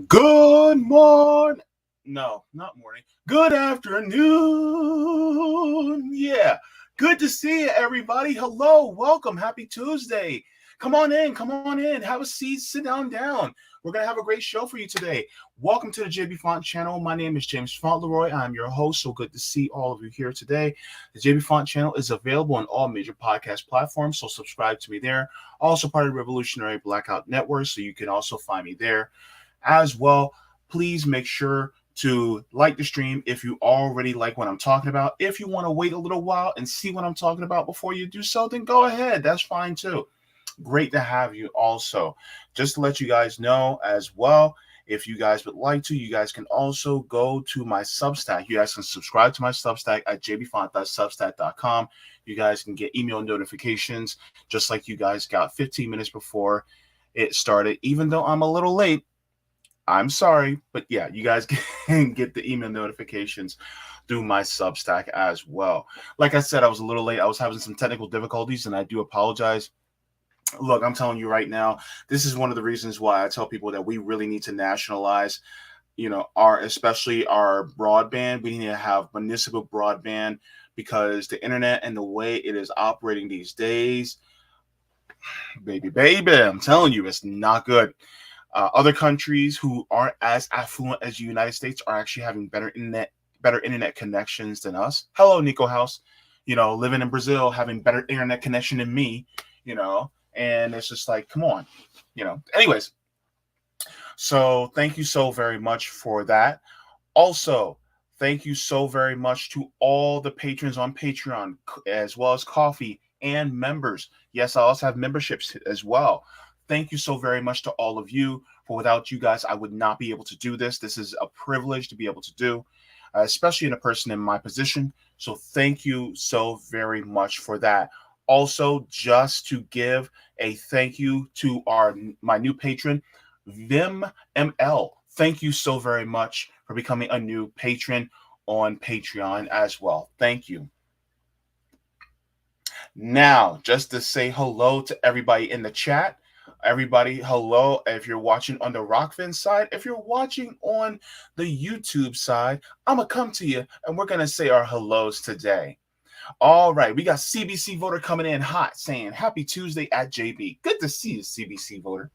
Good morning. No, not morning. Good afternoon. Yeah. Good to see you, everybody. Hello. Welcome. Happy Tuesday. Come on in. Come on in. Have a seat. Sit down. We're going to have a great show for you today. Welcome to the Jaybefaunt channel. My name is James Fauntleroy. I'm your host. So good to see all of you here today. The Jaybefaunt channel is available on all major podcast platforms. So subscribe to me there. Also part of the Revolutionary Blackout Network. So you can also find me there as well. Please make sure to like the stream if you already like what I'm talking about. If you want to wait a little while and see what I'm talking about before you do so, then go ahead. That's fine too. Great to have you also. Just to let you guys know as well, if you guys would like to, you guys can also go to my Substack. You guys can subscribe to my Substack at jaybefaunt.substack.com. You guys can get email notifications just like you guys got 15 minutes before it started. Even though I'm a little late, I'm sorry, but yeah, you guys can get the email notifications through my Substack as well. Like I said, I was a little late. I was having some technical difficulties, and I do apologize. Look, I'm telling you right now, this is one of the reasons why I tell people that we really need to nationalize, especially our broadband. We need to have municipal broadband because the internet and the way it is operating these days, baby, I'm telling you, it's not good. Other countries who aren't as affluent as the United States are actually having better internet connections than us. Hello, Nico House. Living in Brazil, having better internet connection than me. And it's just like, come on. Anyways. So thank you so very much for that. Also, thank you so very much to all the patrons on Patreon, as well as Coffee and members. Yes, I also have memberships as well. Thank you so very much to all of you. For without you guys, I would not be able to do this. This is a privilege to be able to do, especially in a person in my position. So thank you so very much for that. Also, just to give a thank you to my new patron, Vim ML. Thank you so very much for becoming a new patron on Patreon as well. Thank you. Now, just to say hello to everybody in the chat. Everybody, hello. If you're watching on the Rockfin side, if you're watching on the YouTube side, I'm going to come to you and we're going to say our hellos today. All right, we got CBC voter coming in hot saying, Happy Tuesday at JB. Good to see you, CBC voter.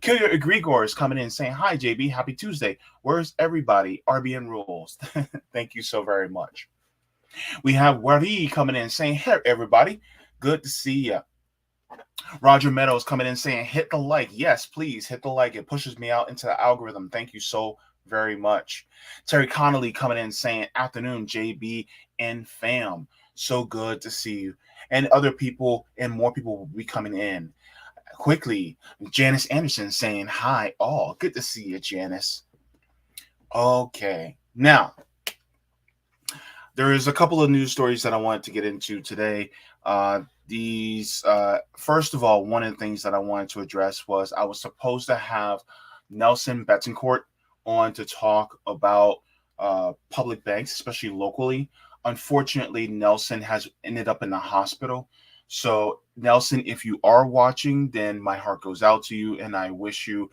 Killer Egregor is coming in saying, Hi, JB. Happy Tuesday. Where's everybody? RBN rules. Thank you so very much. We have Wari coming in saying, Hey, everybody. Good to see you. Roger Meadows coming in saying, hit the like. Yes, please hit the like. It pushes me out into the algorithm. Thank you so very much. Terry Connolly coming in saying, afternoon, JB and fam. So good to see you. And other people and more people will be coming in quickly. Janice Anderson saying, hi, all. Good to see you, Janice. Okay. Now, there is a couple of news stories that I wanted to get into today. First of all, one of the things that I wanted to address was I was supposed to have Nelson Betancourt on to talk about public banks, especially locally. Unfortunately, Nelson has ended up in the hospital. So, Nelson, if you are watching, then my heart goes out to you, and I wish you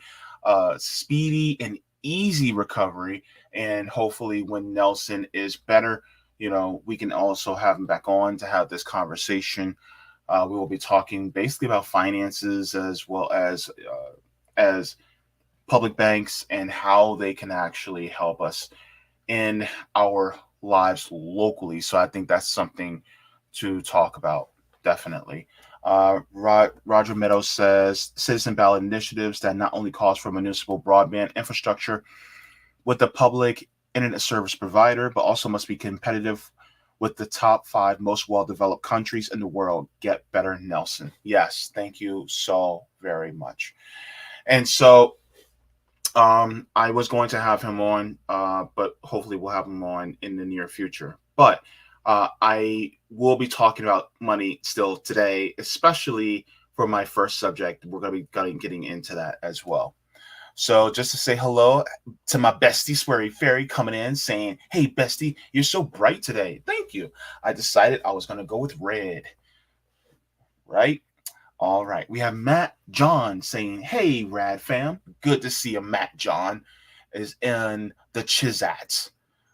speedy and easy recovery. And hopefully, when Nelson is better, we can also have him back on to have this conversation. We will be talking basically about finances as well as public banks and how they can actually help us in our lives locally. So I think that's something to talk about, definitely. Roger Meadows says citizen ballot initiatives that not only calls for municipal broadband infrastructure with the public internet service provider, but also must be competitive with the top 5 most well-developed countries in the world. Get better, Nelson. Yes, thank you so very much. And so I was going to have him on, but hopefully we'll have him on in the near future. But I will be talking about money still today, especially for my first subject. We're going to be getting into that as well. So just to say hello to my bestie, Sweary Fairy, coming in saying, hey, bestie, you're so bright today. Thank you. I decided I was going to go with red. Right? All right. We have Matt John saying, hey, Rad fam. Good to see you, Matt John. is in the Chizats.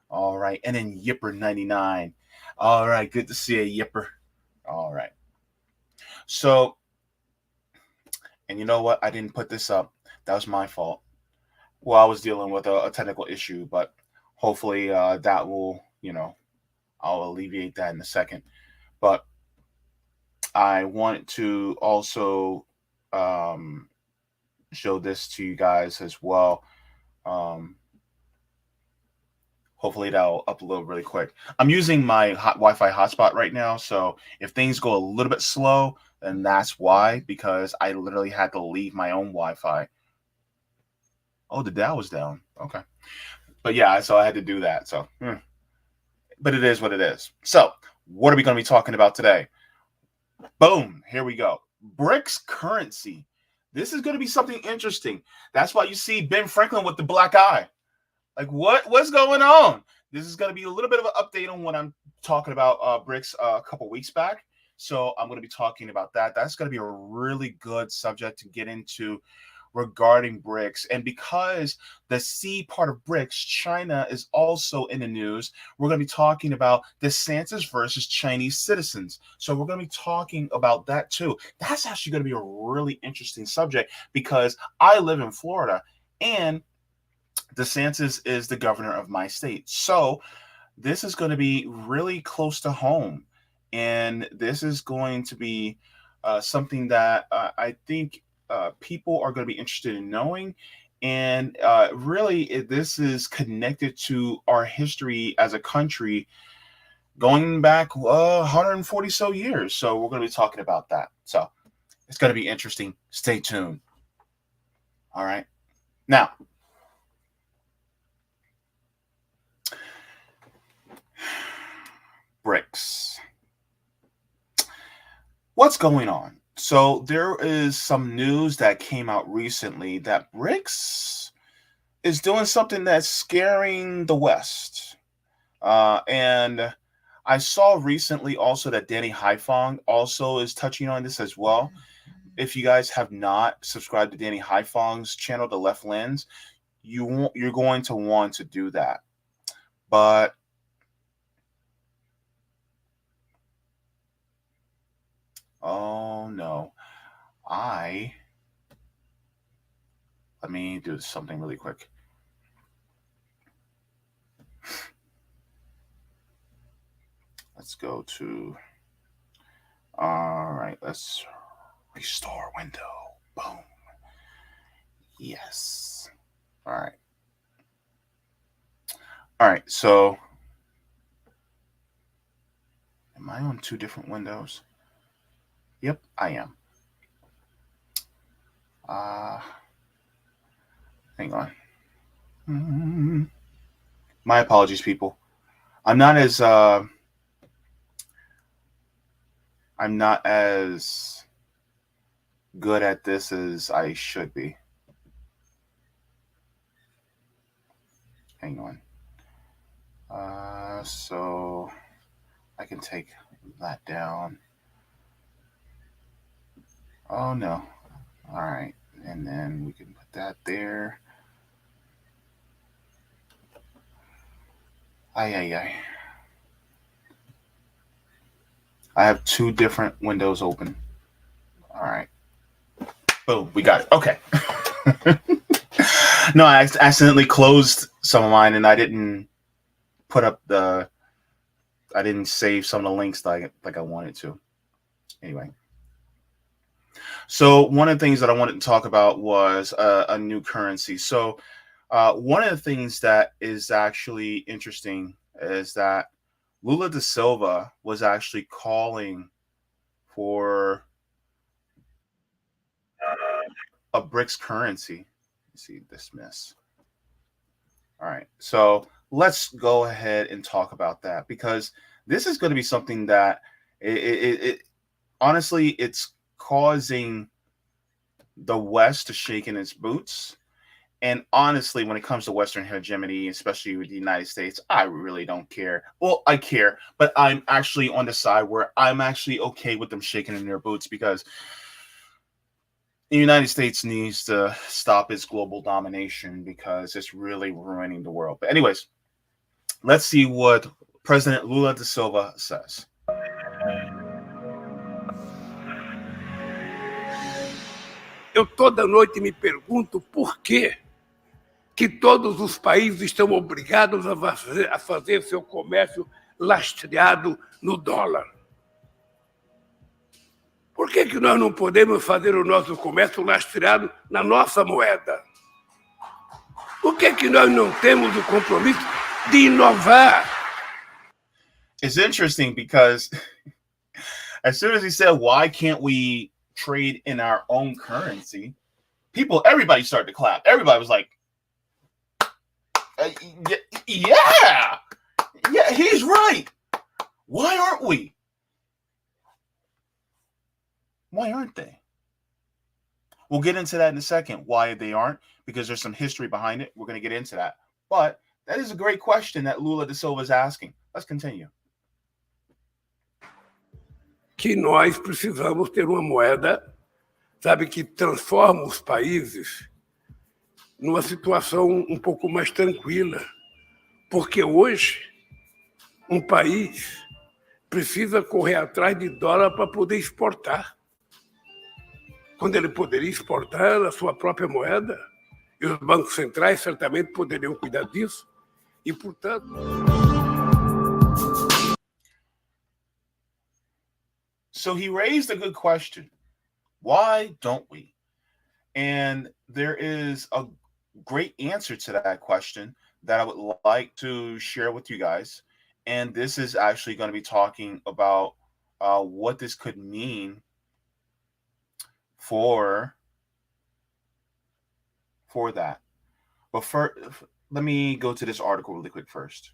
All right. And then Yipper99. All right. Good to see you, Yipper. All right. So, and you know what? I didn't put this up. That was my fault. Well, I was dealing with a technical issue, but hopefully that will, I'll alleviate that in a second. But I wanted to also show this to you guys as well. Hopefully that'll upload really quick. I'm using my Wi-Fi hotspot right now, so if things go a little bit slow, then that's why, because I literally had to leave my own Wi-Fi. Oh, the Dow was down. Okay. But yeah, so I had to do that. So, but it is what it is. So, what are we going to be talking about today? Boom, here we go. BRICS currency. This is going to be something interesting. That's why you see Ben Franklin with the black eye. Like, what's going on? This is going to be a little bit of an update on what I'm talking about BRICS a couple weeks back. So I'm going to be talking about that. That's going to be a really good subject to get into regarding BRICS. And because the C part of BRICS, China, is also in the news, we're going to be talking about DeSantis versus Chinese citizens. So we're going to be talking about that too. That's actually going to be a really interesting subject because I live in Florida and DeSantis is the governor of my state. So this is going to be really close to home. And this is going to be something that I think people are going to be interested in knowing. And really, this is connected to our history as a country going back 140 so years. So we're going to be talking about that. So it's going to be interesting. Stay tuned. All right. Now, BRICS. What's going on? So there is some news that came out recently that BRICS is doing something that's scaring the West. And I saw recently also that Danny Haifong also is touching on this as well. If you guys have not subscribed to Danny Haifong's channel, The Left Lens, you're going to want to do that. But oh no, let me do something really quick. Let's go to, all right, let's restore window. Boom. Yes. All right. All right. So am I on two different windows? Yep, I am. Hang on. My apologies, people. I'm not as good at this as I should be. Hang on. So I can take that down. Oh no. All right. And then we can put that there. Ay. I have two different windows open. All right. Boom. We got it. Okay. No, I accidentally closed some of mine and I didn't put up I didn't save some of the links like I wanted to. Anyway. So one of the things that I wanted to talk about was a new currency. So one of the things that is actually interesting is that Lula da Silva was actually calling for a BRICS currency. Let's see, dismiss. All right. So let's go ahead and talk about that because this is going to be something that it honestly, it's causing the West to shake in its boots. And honestly, when it comes to Western hegemony, especially with the United States, I really don't care. Well, I care, but I'm actually on the side where I'm actually okay with them shaking in their boots because The United States needs to stop its global domination because it's really ruining the world. But anyways, let's see what President Lula da Silva says. Eu toda noite me pergunto por que todos os países estão obrigados a fazer seu comércio lastreado no dólar. Por que nós não podemos fazer o nosso comércio lastreado na nossa moeda? Por que nós não temos o compromisso de inovar? It's interesting because as soon as he said, why can't we trade in our own currency, everybody started to clap. Everybody was like, yeah, he's right. Why aren't we? Why aren't they? We'll get into that in a second, why they aren't, because there's some history behind it. We're going to get into that. But that is a great question that Lula da Silva is asking. Let's continue. Que nós precisamos ter uma moeda, sabe, que transforma os países numa situação um pouco mais tranquila. Porque hoje, um país precisa correr atrás de dólar para poder exportar. Quando ele poderia exportar a sua própria moeda, e os bancos centrais certamente poderiam cuidar disso, e, portanto... So he raised a good question. Why don't we? And there is a great answer to that question that I would like to share with you guys. And this is actually going to be talking about what this could mean for that. But first, let me go to this article really quick first.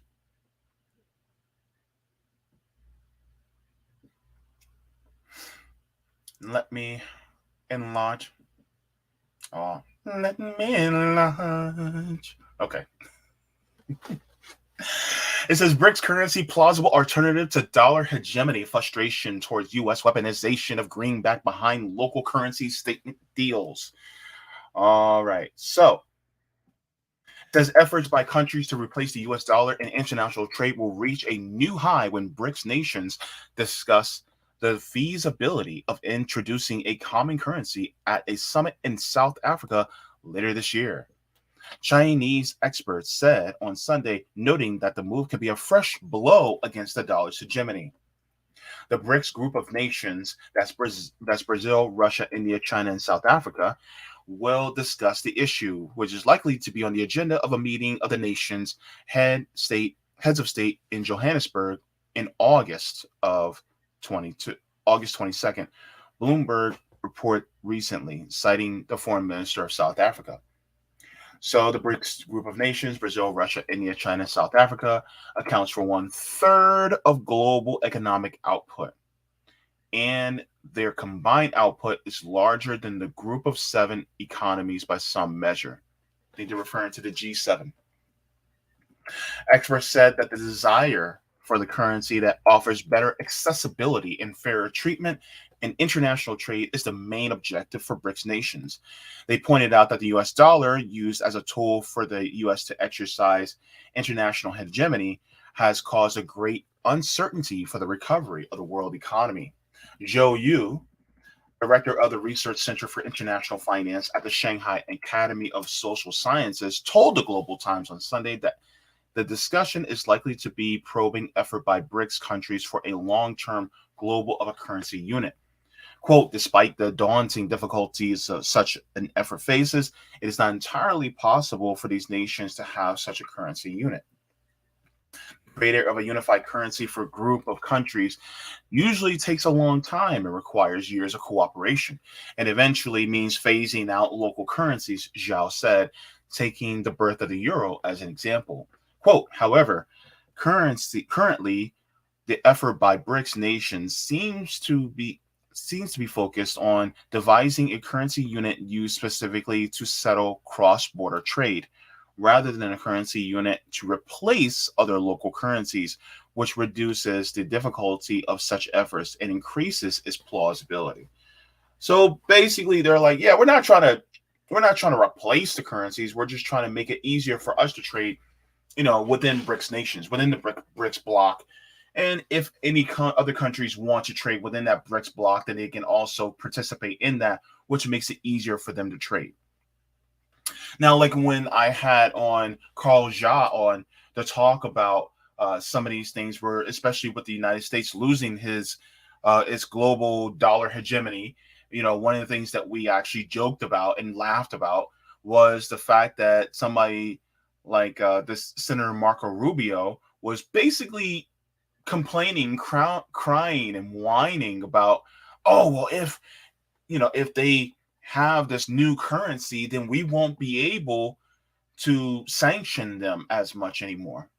Let me enlarge. Oh, let me enlarge. Okay. It says BRICS currency plausible alternative to dollar hegemony, frustration towards U.S. weaponization of greenback behind local currency statement deals. All right. So it says efforts by countries to replace the U.S. dollar in international trade will reach a new high when BRICS nations discuss the feasibility of introducing a common currency at a summit in South Africa later this year. Chinese experts said on Sunday, noting that the move could be a fresh blow against the dollar's hegemony. The BRICS group of nations, that's Brazil, Russia, India, China, and South Africa, will discuss the issue, which is likely to be on the agenda of a meeting of the nations' heads of state in Johannesburg in August 22nd. Bloomberg report recently, citing the foreign minister of South Africa. So the BRICS group of nations, Brazil, Russia, India, China, South Africa, accounts for 1/3 of global economic output. And their combined output is larger than the group of 7 economies by some measure. I think they're referring to the G7. Experts said that the desire for the currency that offers better accessibility and fairer treatment in international trade is the main objective for BRICS nations. They pointed out that the US dollar, used as a tool for the US to exercise international hegemony, has caused a great uncertainty for the recovery of the world economy. Zhou Yu, director of the Research Center for International Finance at the Shanghai Academy of Social Sciences, told the Global Times on Sunday that the discussion is likely to be probing effort by BRICS countries for a long-term global of a currency unit. Quote, despite the daunting difficulties such an effort faces, it is not entirely possible for these nations to have such a currency unit. Creator of a unified currency for a group of countries usually takes a long time and requires years of cooperation, and eventually means phasing out local currencies, Zhao said, taking the birth of the euro as an example. Quote, however, currently, the effort by BRICS nations seems to be focused on devising a currency unit used specifically to settle cross-border trade, rather than a currency unit to replace other local currencies, which reduces the difficulty of such efforts and increases its plausibility. So basically, they're like, yeah, we're not trying to replace the currencies. We're just trying to make it easier for us to trade, within BRICS nations, within the BRICS bloc. And if any other countries want to trade within that BRICS bloc, then they can also participate in that, which makes it easier for them to trade. Now, like when I had on Carl Jha on to talk about some of these things, where especially with the United States losing its global dollar hegemony, one of the things that we actually joked about and laughed about was the fact that somebody like this Senator Marco Rubio was basically complaining, crying, and whining about, oh well, if they have this new currency, then we won't be able to sanction them as much anymore.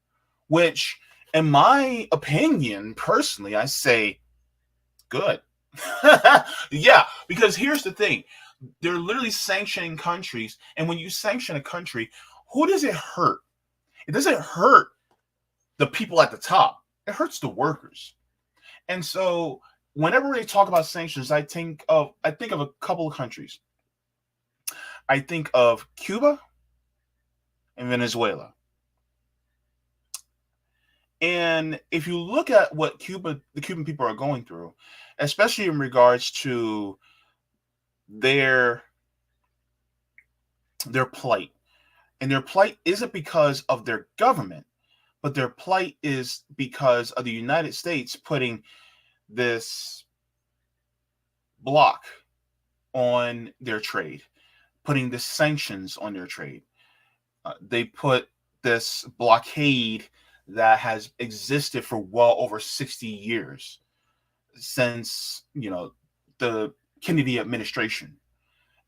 Which, in my opinion, personally, I say, good. Yeah, because here's the thing. They're literally sanctioning countries. And when you sanction a country, who does it hurt? It doesn't hurt the people at the top. It hurts the workers. And so whenever they talk about sanctions, I think of a couple of countries. I think of Cuba and Venezuela. And if you look at what the Cuban people are going through, especially in regards to their plight, and their plight isn't because of their government, but their plight is because of the United States putting this block on their trade, putting the sanctions on their trade. They put this blockade that has existed for well over 60 years since, the Kennedy administration.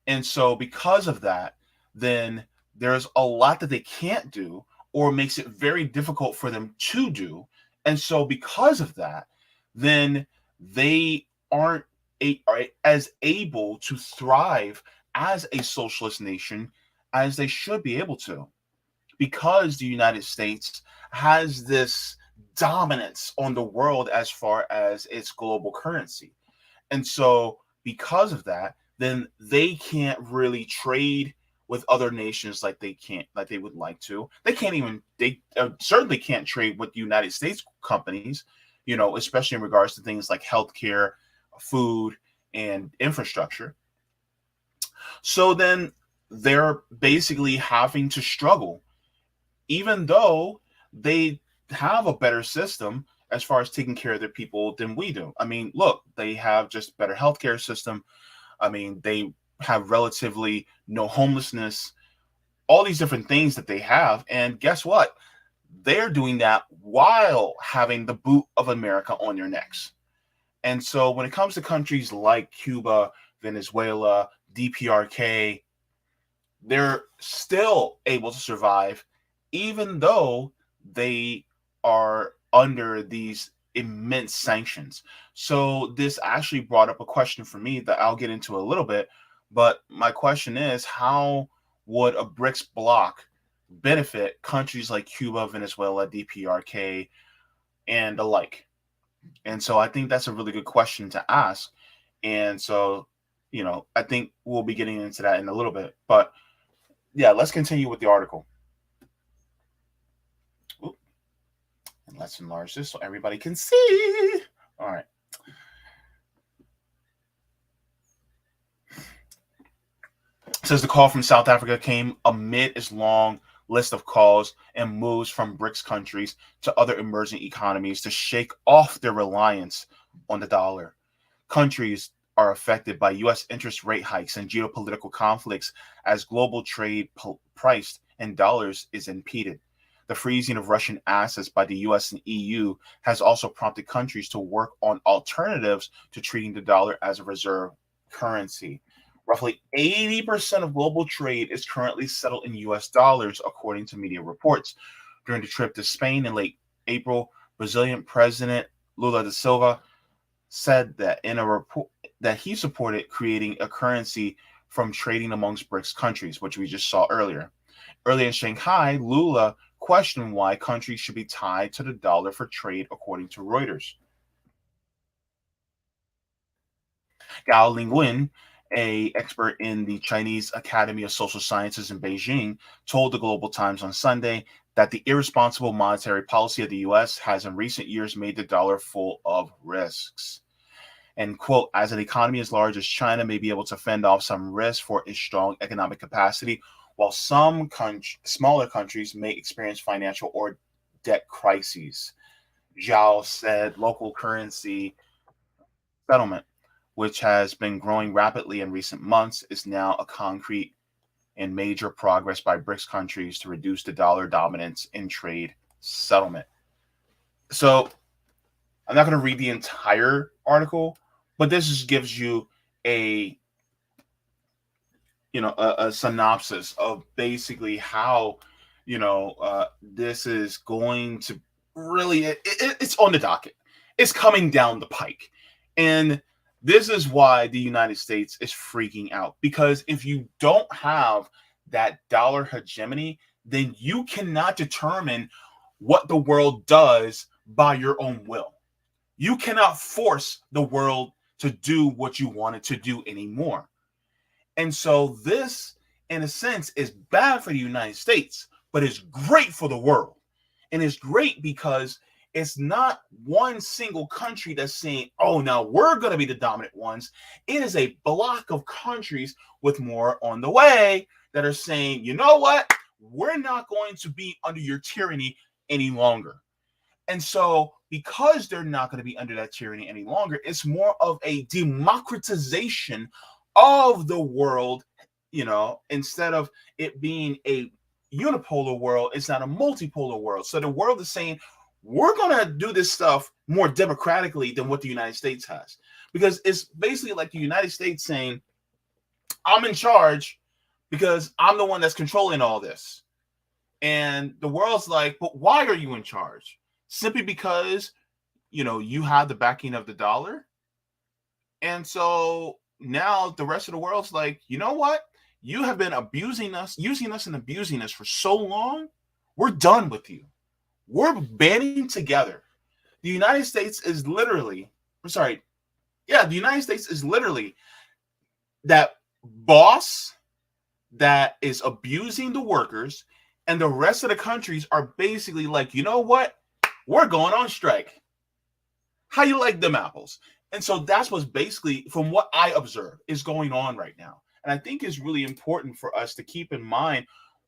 And so because of that, then there's a lot that they can't do, or makes it very difficult for them to do. And so because of that, then they aren't as able to thrive as a socialist nation as they should be able to, because the United States has this dominance on the world as far as its global currency. And so because of that, then they can't really trade with other nations like they would like to. They certainly can't trade with United States companies, especially in regards to things like healthcare, food, and infrastructure. So then they're basically having to struggle, even though they have a better system as far as taking care of their people than we do. I mean, look, they have just better healthcare system. I mean, they have relatively no homelessness, all these different things that they have. And guess what? They're doing that while having the boot of America on their necks. And so when it comes to countries like Cuba, Venezuela, DPRK, they're still able to survive, even though they are under these immense sanctions. So this actually brought up a question for me that I'll get into a little bit. But my question is, how would a BRICS bloc benefit countries like Cuba, Venezuela, DPRK, and the like? And so I think that's a really good question to ask. And so, I think we'll be getting into that in a little bit. But yeah, let's continue with the article. Ooh, and let's enlarge this so everybody can see. All right. It says the call from South Africa came amid its long list of calls and moves from BRICS countries to other emerging economies to shake off their reliance on the dollar. Countries are affected by U.S. interest rate hikes and geopolitical conflicts as global trade priced in dollars is impeded. The freezing of Russian assets by the U.S. and EU has also prompted countries to work on alternatives to treating the dollar as a reserve currency. Roughly 80% of global trade is currently settled in U.S. dollars, according to media reports. During the trip to Spain in late April, Brazilian President Lula da Silva said that in a report that he supported creating a currency from trading amongst BRICS countries, which we just saw earlier. Earlier in Shanghai, Lula questioned why countries should be tied to the dollar for trade, according to Reuters. Gao Lingwen, an expert in the Chinese Academy of Social Sciences in Beijing, told the Global Times on Sunday that the irresponsible monetary policy of the U.S. has in recent years made the dollar full of risks. And, quote, as an economy as large as China may be able to fend off some risk for its strong economic capacity, while some smaller countries may experience financial or debt crises. Zhao said local currency settlement, which has been growing rapidly in recent months, is now a concrete and major progress by BRICS countries to reduce the dollar dominance in trade settlement. So I'm not going to read the entire article, but this just gives you a synopsis of basically how this is going to really it's on the docket. It's coming down the pike, and this is why the United States is freaking out, because if you don't have that dollar hegemony, then you cannot determine what the world does by your own will. You cannot force the world to do what you want it to do anymore. And so this, in a sense, is bad for the United States, but it's great for the world. And it's great because it's not one single country that's saying, oh, now we're going to be the dominant ones. It is a block of countries with more on the way that are saying, you know what? We're not going to be under your tyranny any longer. And so because they're not going to be under that tyranny any longer, it's more of a democratization of the world, instead of it being a unipolar world, it's not a multipolar world. So the world is saying, we're going to do this stuff more democratically than what the United States has. Because it's basically like the United States saying, I'm in charge because I'm the one that's controlling all this. And the world's like, but why are you in charge? Simply because, you have the backing of the dollar. And so now the rest of the world's like, you know what? You have been abusing us, using us and abusing us for so long. We're done with you. We're banding together. The United States is literally, the United States is literally that boss that is abusing the workers, and the rest of the countries are basically like, you know what? We're going on strike. How you like them apples? And so that's what's basically, from what I observe, is going on right now. And I think it's really important for us to keep in mind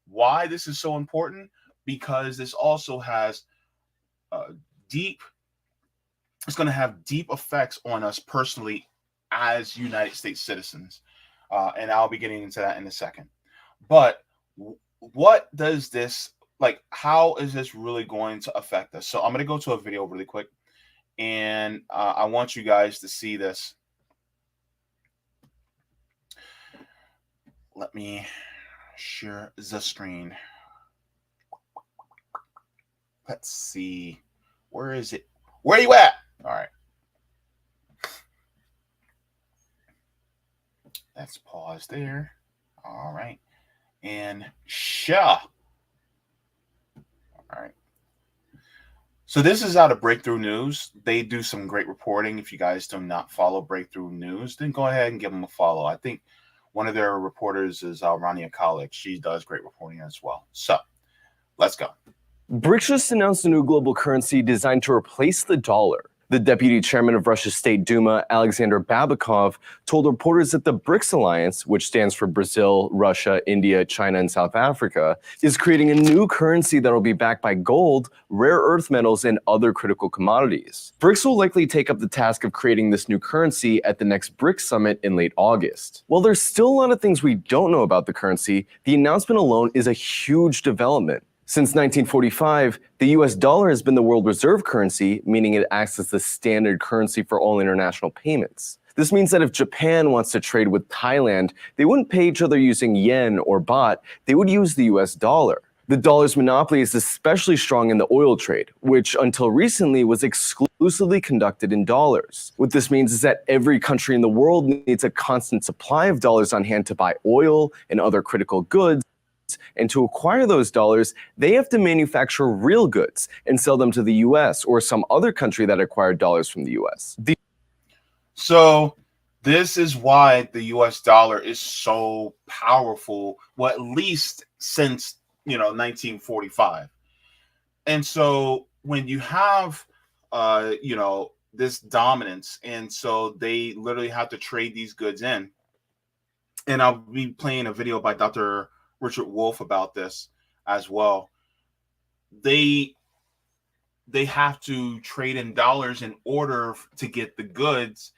why this is so important, because this also has it's going to have deep effects on us personally as United States citizens. And I'll be getting into that in a second. But what does this, how is this really going to affect us? So I'm going to go to a video really quick, and I want you guys to see this. Let me share the screen. Let's see. Where is it? Where are you at? All right. Let's pause there. All right. And share. All right. So this is out of Breakthrough News. They do some great reporting. If you guys do not follow Breakthrough News, then go ahead and give them a follow. I think one of their reporters is Rania Khalek. She does great reporting as well. So let's go. BRICS just announced a new global currency designed to replace the dollar. The deputy chairman of Russia's State Duma, Alexander Babakov, told reporters that the BRICS alliance, which stands for Brazil, Russia, India, China, and South Africa, is creating a new currency that will be backed by gold, rare earth metals, and other critical commodities. BRICS will likely take up the task of creating this new currency at the next BRICS summit in late August. While there's still a lot of things we don't know about the currency, the announcement alone is a huge development. Since 1945, the US dollar has been the world reserve currency, meaning it acts as the standard currency for all international payments. This means that if Japan wants to trade with Thailand, they wouldn't pay each other using yen or baht, they would use the US dollar. The dollar's monopoly is especially strong in the oil trade, which until recently was exclusively conducted in dollars. What this means is that every country in the world needs a constant supply of dollars on hand to buy oil and other critical goods. And to acquire those dollars, they have to manufacture real goods and sell them to the US or some other country that acquired dollars from the US. So This is why the US dollar is so powerful, well, at least since 1945. And so when you have this dominance, and so they literally have to trade these goods in. And I'll be playing a video by Dr. Richard Wolff about this as well. They have to trade in dollars in order to get the goods,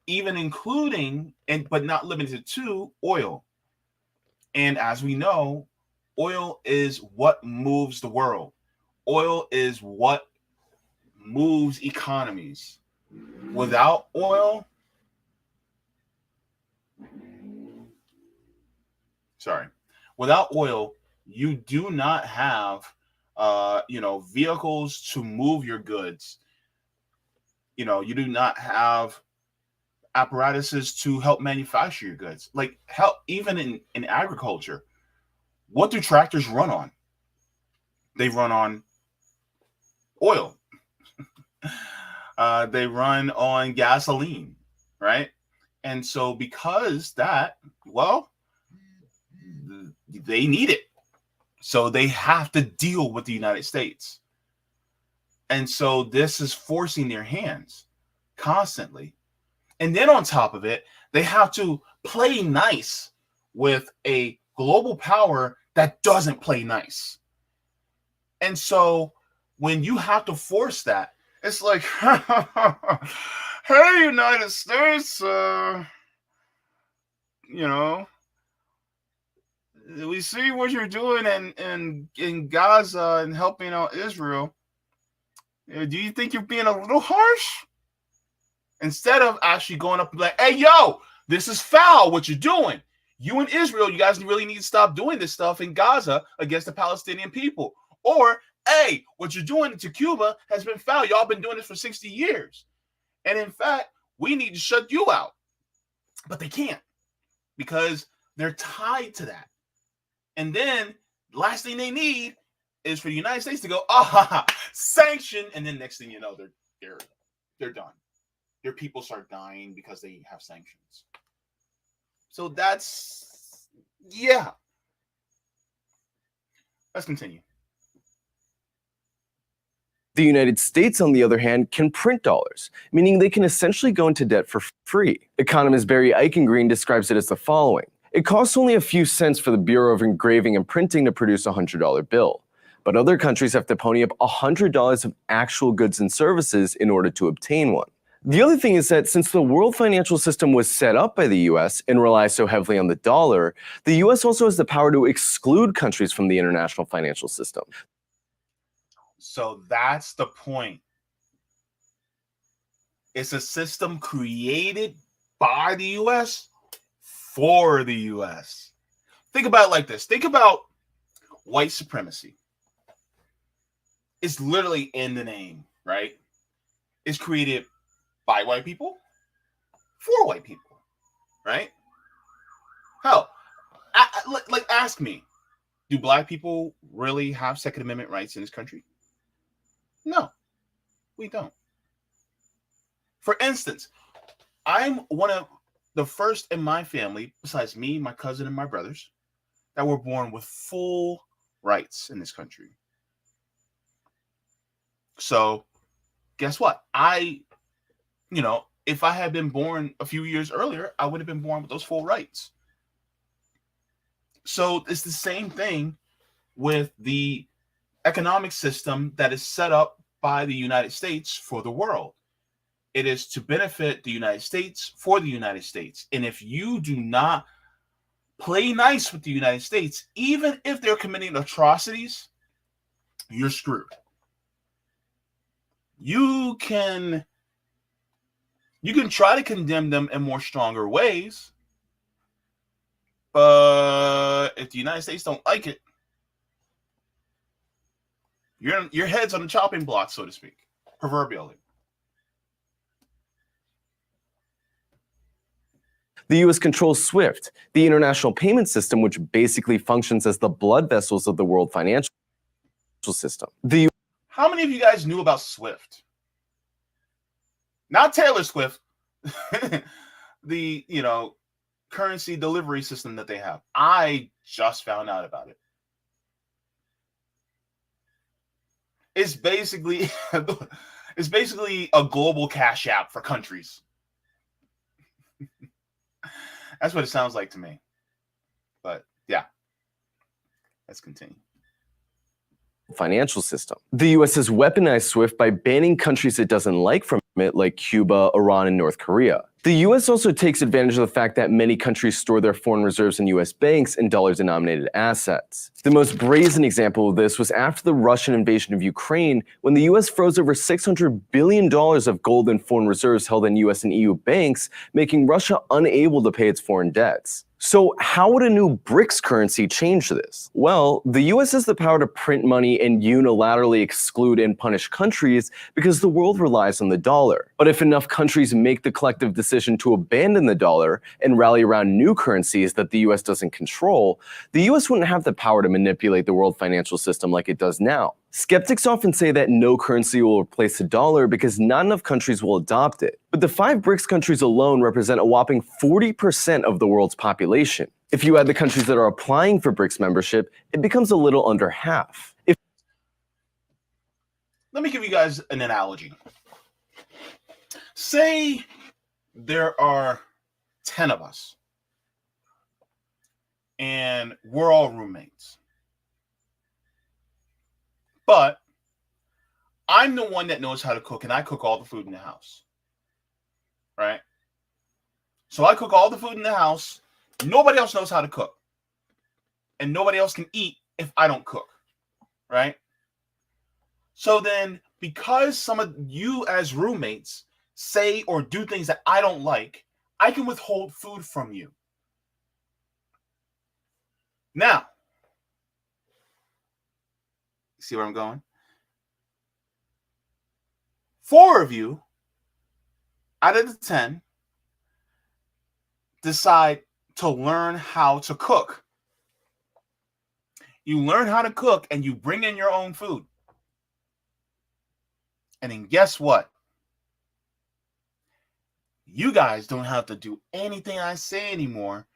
even including but not limited to oil. And as we know, oil is what moves the world. Oil is what moves economies. Without oil, you do not have vehicles to move your goods. You do not have apparatuses to help manufacture your goods. Like, help, even in agriculture, what do tractors run on? They run on oil. They run on gasoline, right? And so because that, well, they need it. So they have to deal with the United States. And so this is forcing their hands constantly. And then on top of it, they have to play nice with a global power that doesn't play nice. And so when you have to force that, it's like, hey, United States, we see what you're doing in Gaza and helping out Israel. Do you think you're being a little harsh? Instead of actually going up and like, hey, yo, this is foul, what you're doing. You and Israel, you guys really need to stop doing this stuff in Gaza against the Palestinian people. Or, hey, what you're doing to Cuba has been foul. Y'all been doing this for 60 years. And in fact, we need to shut you out. But they can't, because they're tied to that. And then the last thing they need is for the United States to go, sanction. And then next thing you know, they're done. Their people start dying because they have sanctions. So that's, yeah. Let's continue. The United States, on the other hand, can print dollars, meaning they can essentially go into debt for free. Economist Barry Eichengreen describes it as the following. It costs only a few cents for the Bureau of Engraving and Printing to produce a $100 bill. But other countries have to pony up $100 of actual goods and services in order to obtain one. The other thing is that since the world financial system was set up by the US and relies so heavily on the dollar, the US also has the power to exclude countries from the international financial system. So that's the point. It's a system created by the US for the US. Think about it like this. Think about white supremacy. It's literally in the name, right? It's created by white people for white people, right? Hell, ask me, do black people really have Second Amendment rights in this country? No, we don't. For instance, I'm one of the first in my family, besides me, my cousin, and my brothers, that were born with full rights in this country. So guess what? If I had been born a few years earlier, I would have been born with those full rights. So it's the same thing with the economic system that is set up by the United States for the world. It is to benefit the United States for the United States. And if you do not play nice with the United States, even if they're committing atrocities, you're screwed. You can try to condemn them in more stronger ways, but if the United States don't like it, your head's on the chopping block, so to speak, proverbially. The US controls SWIFT, the international payment system, which basically functions as the blood vessels of the world financial system. How many of you guys knew about SWIFT? Not Taylor Swift. the currency delivery system that they have. I just found out about it. It's basically a global cash app for countries. That's what it sounds like to me. But yeah, let's continue. Financial system. The US has weaponized SWIFT by banning countries it doesn't like from it, like Cuba, Iran, and North Korea. The US also takes advantage of the fact that many countries store their foreign reserves in US banks and dollar-denominated assets. The most brazen example of this was after the Russian invasion of Ukraine, when the US froze over $600 billion of gold and foreign reserves held in US and EU banks, making Russia unable to pay its foreign debts. So how would a new BRICS currency change this? Well, the US has the power to print money and unilaterally exclude and punish countries because the world relies on the dollar. But if enough countries make the collective decision to abandon the dollar and rally around new currencies that the US doesn't control, the US wouldn't have the power to manipulate the world financial system like it does now. Skeptics often say that no currency will replace the dollar because not enough countries will adopt it. But the 5 BRICS countries alone represent a whopping 40% of the world's population. If you add the countries that are applying for BRICS membership, it becomes a little under half. Let me give you guys an analogy. Say there are 10 of us, and we're all roommates. But I'm the one that knows how to cook, and I cook all the food in the house. Right? So I cook all the food in the house. Nobody else knows how to cook. And nobody else can eat if I don't cook. Right? So then, because some of you as roommates say or do things that I don't like, I can withhold food from you. Now, see where I'm going? 4 of you out of the 10 decide to learn how to cook. You learn how to cook and you bring in your own food. And then guess what? You guys don't have to do anything I say anymore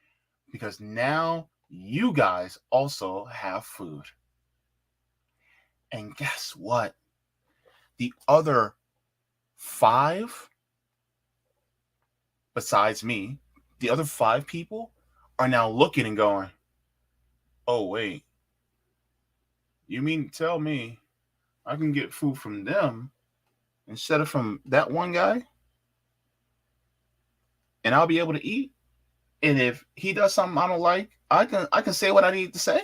because now you guys also have food. And guess what? The other 5, besides me, the other 5 people are now looking and going, oh, wait. You mean to tell me I can get food from them instead of from that one guy? And I'll be able to eat? And if he does something I don't like, I can say what I need to say?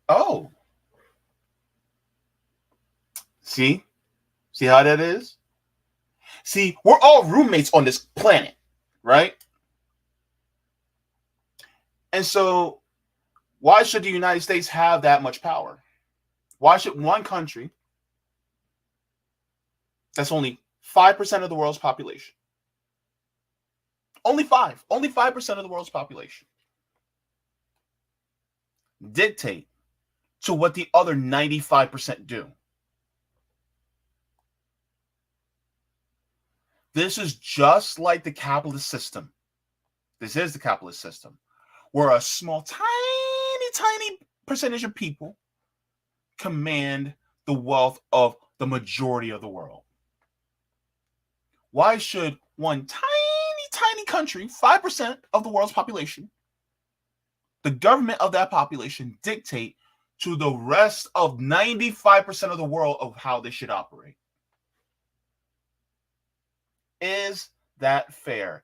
Oh. See how that is? See, we're all roommates on this planet, right? And so why should the United States have that much power? Why should one country that's only 5% of the world's population, only 5% of the world's population, dictate to what the other 95% do? This is just like the capitalist system. This is the capitalist system, where a small, tiny percentage of people command the wealth of the majority of the world. Why should one tiny country, 5% of the world's population, the government of that population, dictate to the rest of 95% of the world of how they should operate? Is that fair?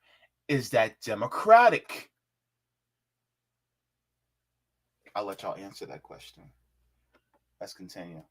Is that democratic? I'll let y'all answer that question. Let's continue.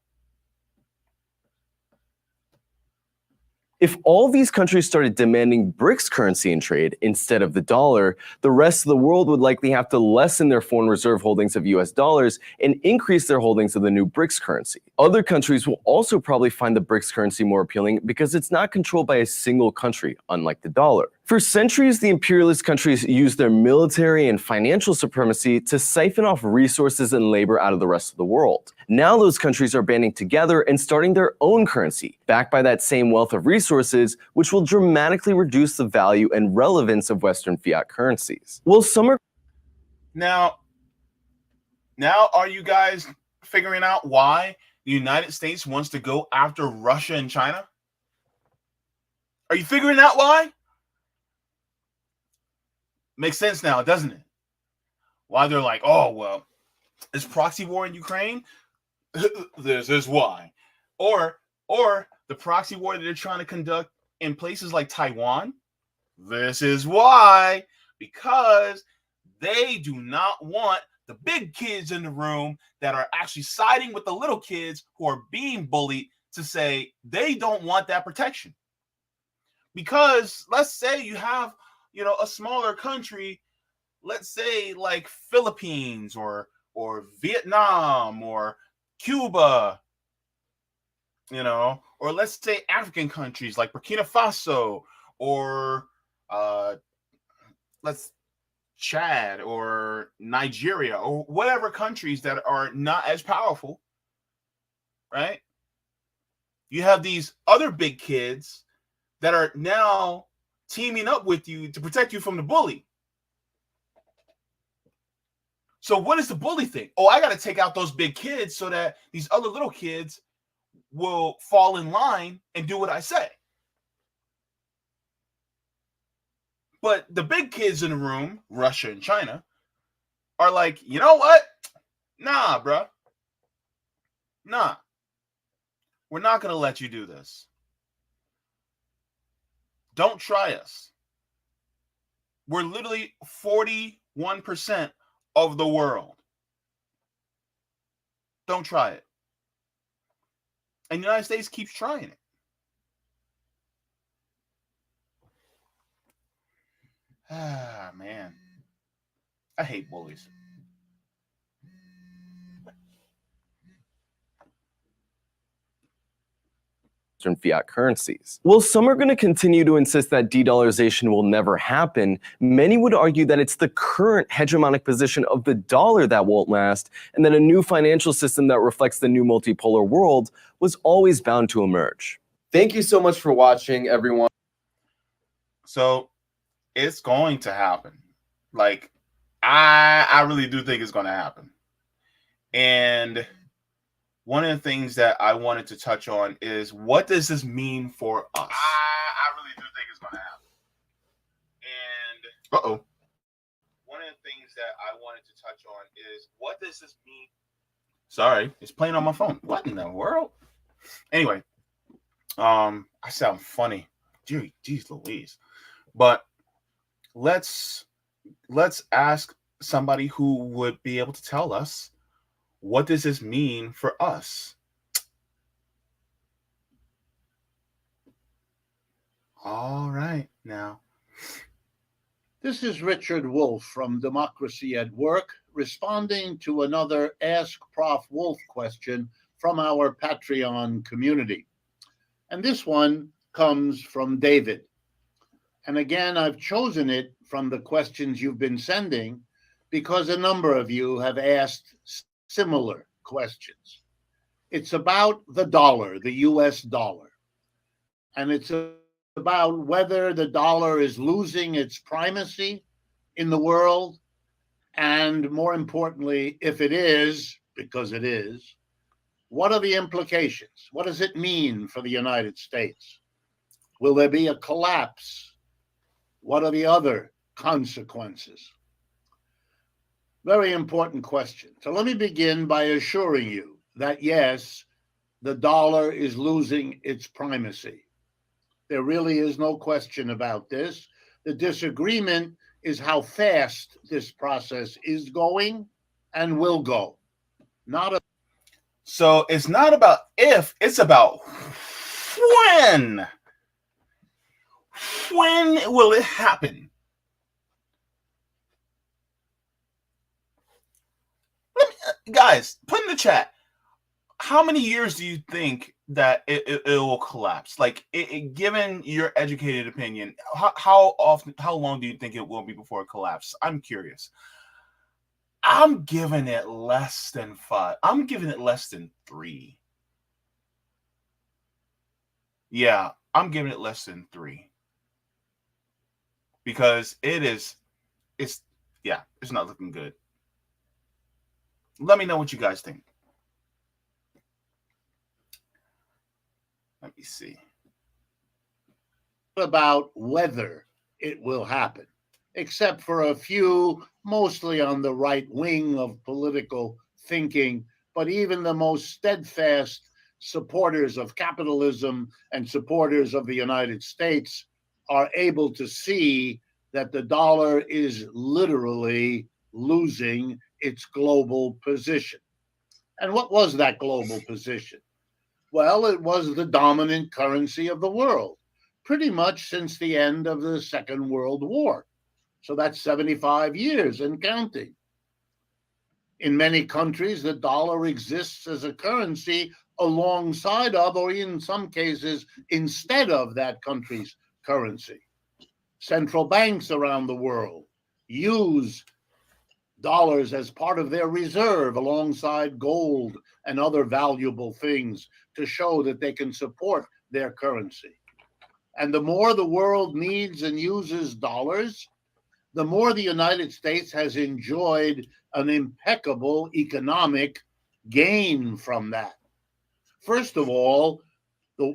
If all these countries started demanding BRICS currency in trade instead of the dollar, the rest of the world would likely have to lessen their foreign reserve holdings of US dollars and increase their holdings of the new BRICS currency. Other countries will also probably find the BRICS currency more appealing because it's not controlled by a single country, unlike the dollar. For centuries, the imperialist countries used their military and financial supremacy to siphon off resources and labor out of the rest of the world. Now those countries are banding together and starting their own currency, backed by that same wealth of resources, which will dramatically reduce the value and relevance of Western fiat currencies. Well, some are Now are you guys figuring out why the United States wants to go after Russia and China? Are you figuring out why? Makes sense now, doesn't it? Why they're like, oh, well, this proxy war in Ukraine, this is why. Or the proxy war that they're trying to conduct in places like Taiwan, this is why. Because they do not want the big kids in the room that are actually siding with the little kids who are being bullied to say they don't want that protection. Because let's say you have, a smaller country, let's say like Philippines or Vietnam or Cuba, or let's say African countries like Burkina Faso or Chad or Nigeria or whatever countries that are not as powerful, right? You have these other big kids that are now teaming up with you to protect you from the bully. So what is the bully thing? Oh, I got to take out those big kids so that these other little kids will fall in line and do what I say. But the big kids in the room, Russia and China, are like, you know what? Nah, bro. Nah. We're not going to let you do this. Don't try us. We're literally 41% of the world. Don't try it. And the United States keeps trying it. Ah, man. I hate bullies. Fiat currencies. While some are going to continue to insist that de-dollarization will never happen, many would argue that it's the current hegemonic position of the dollar that won't last, and that a new financial system that reflects the new multipolar world was always bound to emerge. Thank you so much for watching, everyone. So it's going to happen. Like, I really do think it's going to happen. And one of the things that I wanted to touch on is, what does this mean for us? I really do think it's going to happen. And one of the things that I wanted to touch on is, what does this mean? Sorry, it's playing on my phone. What in the world? Anyway, I sound funny. Jeez Louise. But let's ask somebody who would be able to tell us, what does this mean for us? All right, now. This is Richard Wolff from Democracy at Work, responding to another Ask Prof. Wolf question from our Patreon community. And this one comes from David. And again, I've chosen it from the questions you've been sending because a number of you have asked similar questions. It's about the dollar, the US dollar. And it's about whether the dollar is losing its primacy in the world. And more importantly, if it is, because it is, what are the implications? What does it mean for the United States? Will there be a collapse? What are the other consequences? Very important question. So let me begin by assuring you that yes, the dollar is losing its primacy. There really is no question about this. The disagreement is how fast this process is going and will go. So it's not about if, it's about when. When will it happen? Guys, put in the chat, how many years do you think that it will collapse? Like, given your educated opinion, how long do you think it will be before it collapses? I'm curious. I'm giving it less than 5. I'm giving it less than 3. Yeah, I'm giving it less than 3 because it's not looking good. Let me know what you guys think. Let me see. About whether it will happen, except for a few, mostly on the right wing of political thinking, but even the most steadfast supporters of capitalism and supporters of the United States are able to see that the dollar is literally losing its global position. And what was that global position? Well, it was the dominant currency of the world, pretty much since the end of the Second World War. So that's 75 years and counting. In many countries, the dollar exists as a currency alongside of, or in some cases, instead of that country's currency. Central banks around the world use dollars as part of their reserve alongside gold and other valuable things to show that they can support their currency. And the more the world needs and uses dollars, the more the United States has enjoyed an impeccable economic gain from that. First of all,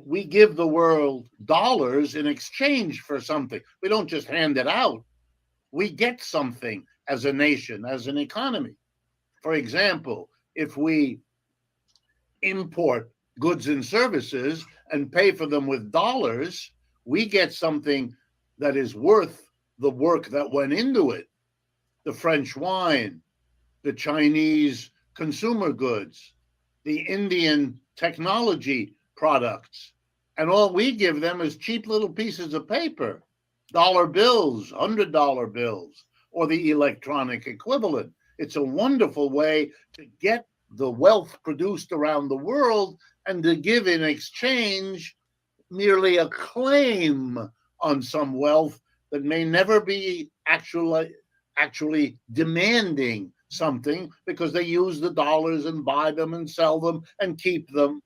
we give the world dollars in exchange for something. We don't just hand it out. We get something as a nation, as an economy. For example, if we import goods and services and pay for them with dollars, we get something that is worth the work that went into it. The French wine, the Chinese consumer goods, the Indian technology products. And all we give them is cheap little pieces of paper, dollar bills, $100 bills, or the electronic equivalent. It's a wonderful way to get the wealth produced around the world and to give in exchange merely a claim on some wealth that may never be actually demanding something, because they use the dollars and buy them and sell them and keep them.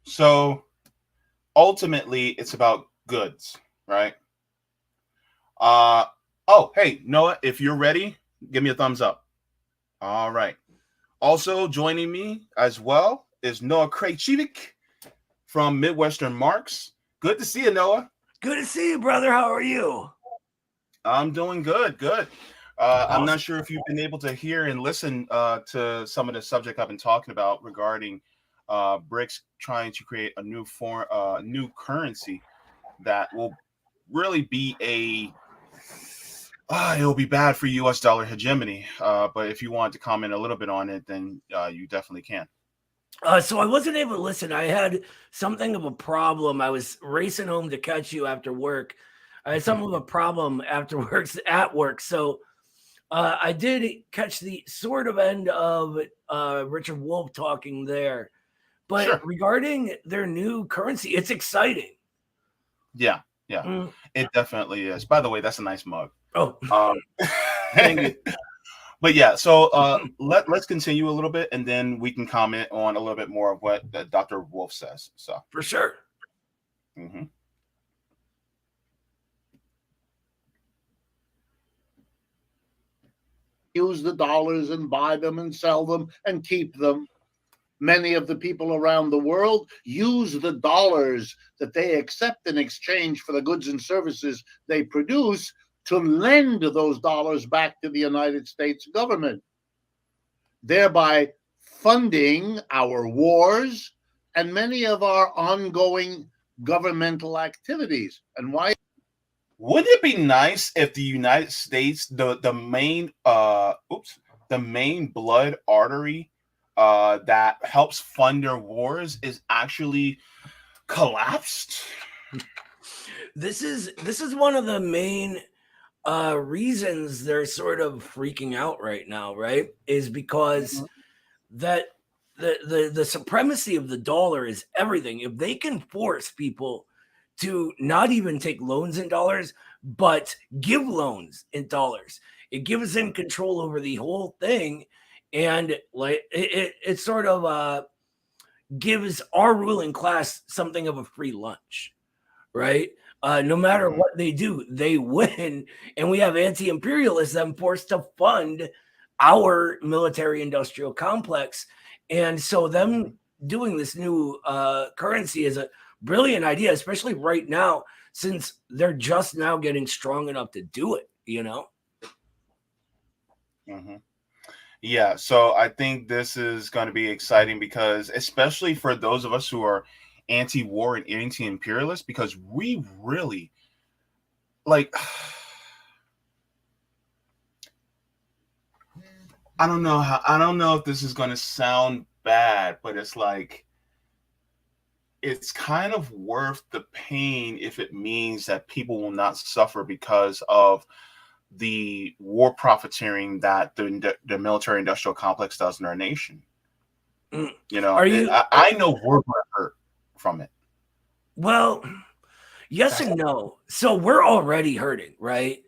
So ultimately, it's about goods, right? Oh, hey, Noah, if you're ready, give me a thumbs up. All right. Also joining me as well is Noah Krejcivik from Midwestern Marks. Good to see you, Noah. Good to see you, brother. How are you? I'm doing good. Good. I'm not sure if you've been able to hear and listen to some of the subject I've been talking about regarding BRICS trying to create a new new currency that will really be it'll be bad for U.S. dollar hegemony. But if you want to comment a little bit on it, then you definitely can. So I wasn't able to listen. I had something of a problem. I was racing home to catch you after work. I had something of a problem afterwards at work. So I did catch the sort of end of Richard Wolff talking there. But Sure. Regarding their new currency, it's exciting. Yeah. It definitely is. By the way, that's a nice mug. Oh, thank you. But yeah, so let's continue a little bit, and then we can comment on a little bit more of what Dr. Wolff says. So For sure. Mm-hmm. Use the dollars and buy them and sell them and keep them. Many of the people around the world use the dollars that they accept in exchange for the goods and services they produce to lend those dollars back to the United States government, thereby funding our wars and many of our ongoing governmental activities. And why? Wouldn't it be nice if the United States, the main blood artery that helps fund their wars, is actually collapsed? This is one of the main reasons they're sort of freaking out right now, right? Is because that the supremacy of the dollar is everything. If they can force people to not even take loans in dollars, but give loans in dollars, it gives them control over the whole thing. And like it sort of gives our ruling class something of a free lunch, right? No matter what they do, they win. And we have anti-imperialists that forced to fund our military industrial complex. And so them doing this new currency is a brilliant idea, especially right now, since they're just now getting strong enough to do it, you know? Yeah, so I think this is going to be exciting because, especially for those of us who are anti-war and anti-imperialist, because we really like, I don't know if this is going to sound bad, but it's like, it's kind of worth the pain if it means that people will not suffer because of the war profiteering that the military industrial complex does in our nation. You know, I know we're going to hurt from it. Well, yes and no. So we're already hurting, right?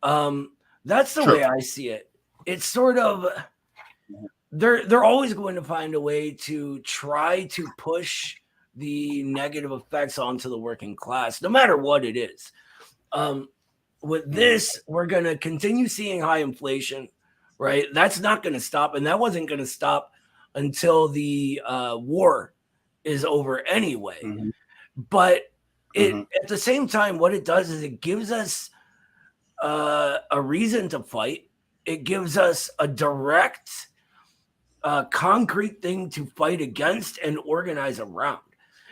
That's the way I see it. It's sort of they're always going to find a way to try to push the negative effects onto the working class, no matter what it is. With this, we're going to continue seeing high inflation, right? That's not going to stop. And that wasn't going to stop until the war is over anyway. But at the same time, what it does is it gives us a reason to fight. It gives us a direct, concrete thing to fight against and organize around.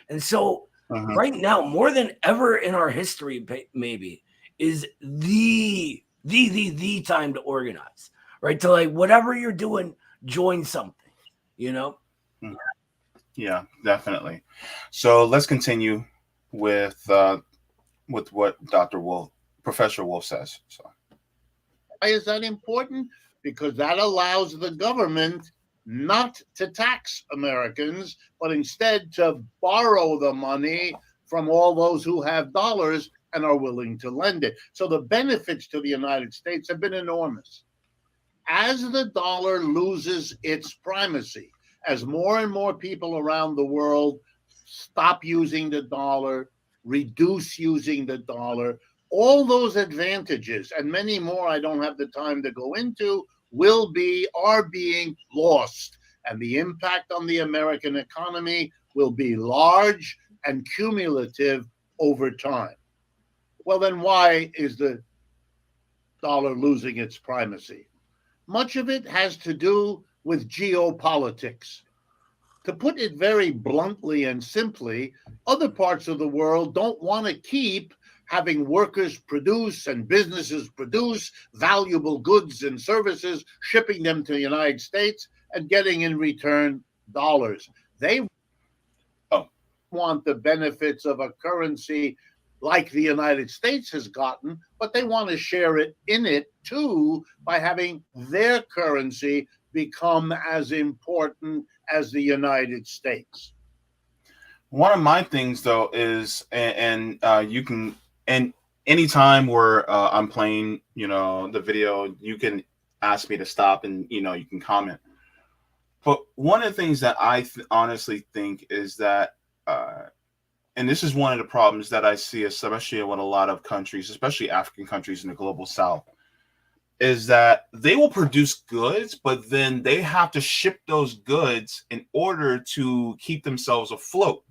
And so right now, more than ever in our history, maybe, is the time to organize, right? To like whatever you're doing, join something, you know? Yeah, definitely. So let's continue with what Professor Wolf says. So why is that important? Because that allows the government not to tax Americans, but instead to borrow the money from all those who have dollars and are willing to lend it. So the benefits to the United States have been enormous. As the dollar loses its primacy, as more and more people around the world stop using the dollar, reduce using the dollar, all those advantages and many more I don't have the time to go into are being lost. And the impact on the American economy will be large and cumulative over time. Well, then why is the dollar losing its primacy? Much of it has to do with geopolitics. To put it very bluntly and simply, other parts of the world don't want to keep having workers produce and businesses produce valuable goods and services, shipping them to the United States and getting in return dollars. They want the benefits of a currency like the United States has gotten, but they want to share it in it too by having their currency become as important as the United States. One of my things, though, is, and you can, and anytime where I'm playing, the video, you can ask me to stop and, you can comment. But one of the things that I honestly think is that, and this is one of the problems that I see, especially with a lot of countries, especially African countries in the global South, is that they will produce goods, but then they have to ship those goods in order to keep themselves afloat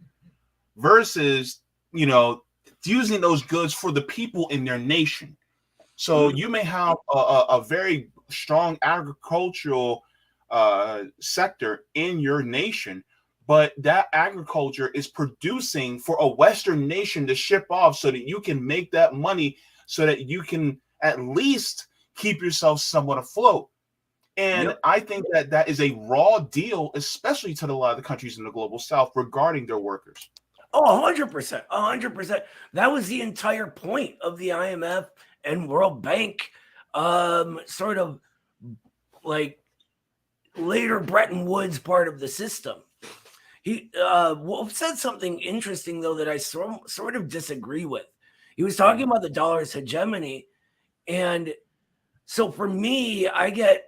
versus, using those goods for the people in their nation. So you may have a very strong agricultural sector in your nation, but that agriculture is producing for a Western nation to ship off so that you can make that money so that you can at least keep yourself somewhat afloat. And I think that is a raw deal, especially to a lot of the countries in the global South regarding their workers. Oh, 100%. 100%. That was the entire point of the IMF and World Bank sort of like later Bretton Woods part of the system. Wolf said something interesting, though, that I sort of disagree with. He was talking about the dollar's hegemony. And so for me, I get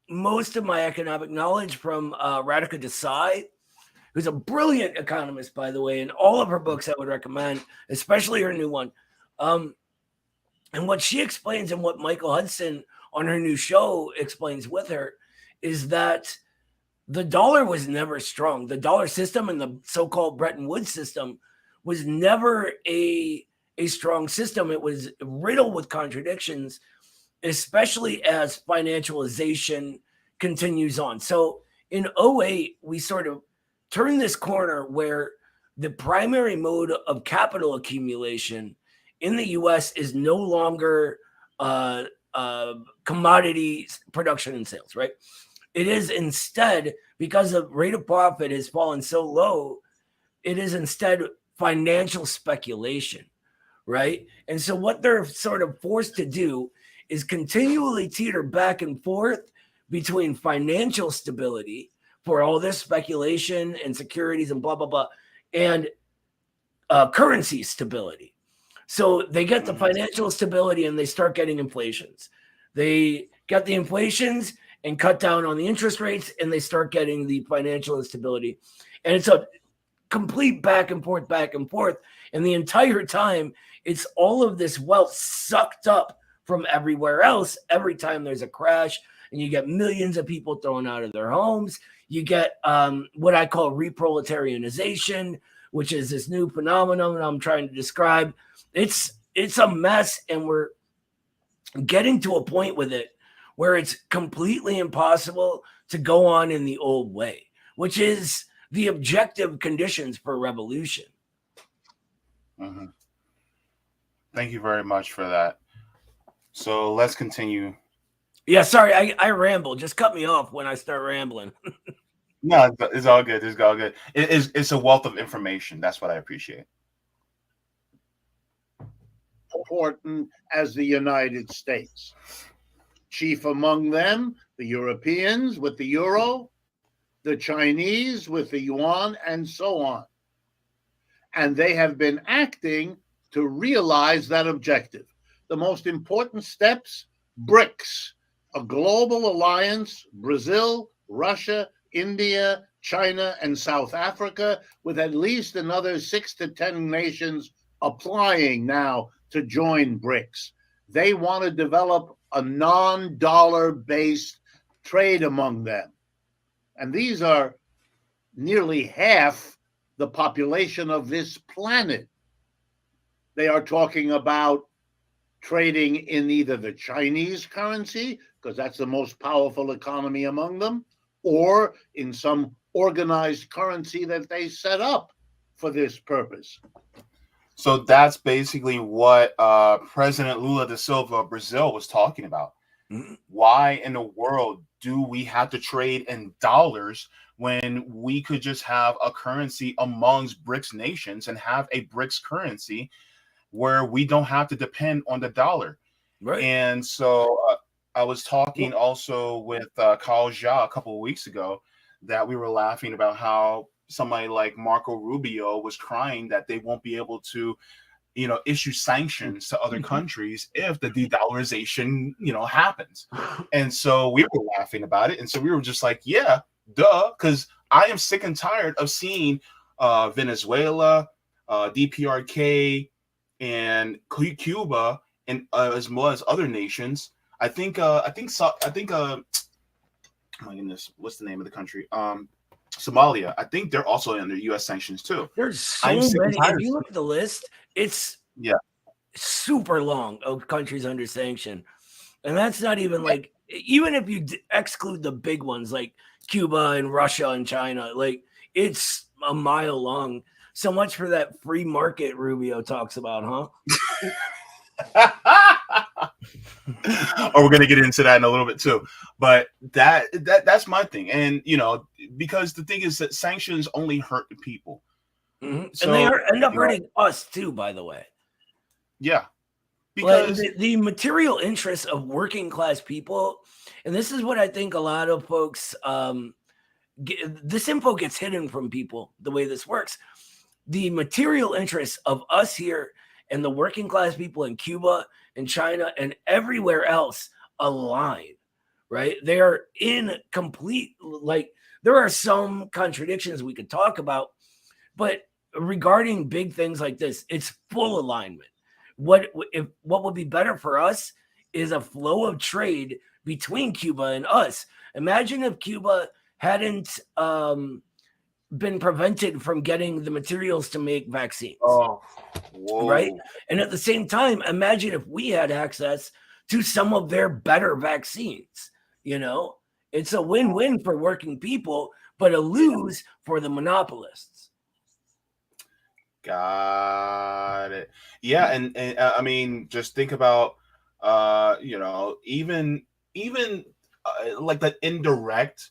most of my economic knowledge from Radhika Desai, who's a brilliant economist, by the way, and all of her books I would recommend, especially her new one. And what she explains and what Michael Hudson on her new show explains with her is that the dollar was never strong. The dollar system and the so-called Bretton Woods system was never a strong system. It was riddled with contradictions, especially as financialization continues on. So in 2008, we sort of turned this corner where the primary mode of capital accumulation in the US is no longer commodity production and sales, right? It is instead, because the rate of profit has fallen so low, it is instead financial speculation, right? And so what they're sort of forced to do is continually teeter back and forth between financial stability for all this speculation and securities and blah, blah, blah, and currency stability. So they get the financial stability and they start getting inflations. They get the inflations and cut down on the interest rates and they start getting the financial instability. And it's a complete back and forth. And the entire time, it's all of this wealth sucked up from everywhere else every time there's a crash, and you get millions of people thrown out of their homes. You get what I call reproletarianization, which is this new phenomenon I'm trying to describe. It's a mess, and we're getting to a point with it where it's completely impossible to go on in the old way, which is the objective conditions for revolution. Mm-hmm. Thank you very much for that. So let's continue. Yeah, sorry, I ramble. Just cut me off when I start rambling. No, it's all good. It's all good. It's a wealth of information. That's what I appreciate. Important as the United States. Chief among them, the Europeans with the euro, the Chinese with the yuan, and so on. And they have been acting to realize that objective. The most important steps, BRICS, a global alliance, Brazil, Russia, India, China, and South Africa, with at least another 6 to 10 nations applying now to join BRICS. They want to develop a non-dollar based trade among them. And these are nearly half the population of this planet. They are talking about trading in either the Chinese currency, because that's the most powerful economy among them, or in some organized currency that they set up for this purpose. So that's basically what President Lula da Silva of Brazil was talking about. Mm-hmm. Why in the world do we have to trade in dollars when we could just have a currency amongst BRICS nations and have a BRICS currency where we don't have to depend on the dollar? Right. And so I was talking also with Carl Jha a couple of weeks ago that we were laughing about how somebody like Marco Rubio was crying that they won't be able to, issue sanctions to other countries if the de-dollarization, happens. And so we were laughing about it. And so we were just like, yeah, duh, because I am sick and tired of seeing Venezuela, DPRK, and Cuba, and as well as other nations. I think, oh my goodness, what's the name of the country? Somalia. I think they're also under U.S. sanctions too. There's so many. If you look at the list, it's super long of countries under sanction, and that's not even like, even if you exclude the big ones like Cuba and Russia and China, like it's a mile long. So much for that free market Rubio talks about, huh? Or we're going to get into that in a little bit too, but that's my thing. And because the thing is that sanctions only hurt the people, so, and they end up hurting us too, by the way. Yeah, because the material interests of working class people and this is what I think a lot of folks, this info gets hidden from people, the way this works. The material interests of us here and the working class people in Cuba and China and everywhere else align, right? They are in complete, like, there are some contradictions we could talk about, but regarding big things like this, it's full alignment. What would be better for us is a flow of trade between Cuba and us. Imagine if Cuba hadn't been prevented from getting the materials to make vaccines. Oh, whoa. Right? And at the same time, imagine if we had access to some of their better vaccines. You know, it's a win-win for working people, but a lose for the monopolists. Got it. Yeah, and I mean, just think about, you know, even like the indirect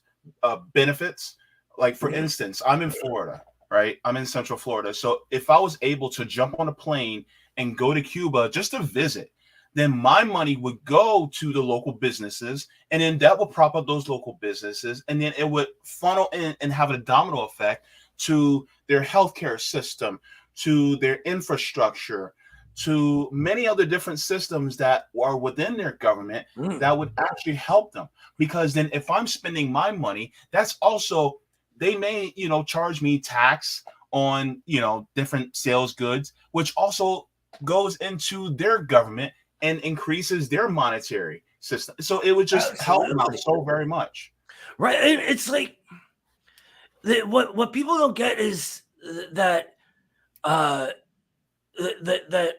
benefits. Like, for instance, I'm in Florida, right? I'm in Central Florida. So if I was able to jump on a plane and go to Cuba just to visit, then my money would go to the local businesses, and then that would prop up those local businesses, and then it would funnel in and have a domino effect to their healthcare system, to their infrastructure, to many other different systems that are within their government that would actually help them. Because then if I'm spending my money, that's also, they may, you know, charge me tax on, you know, different sales goods, which also goes into their government and increases their monetary system. So it would just help them out so very much. Right. And it's like, what people don't get is that, well,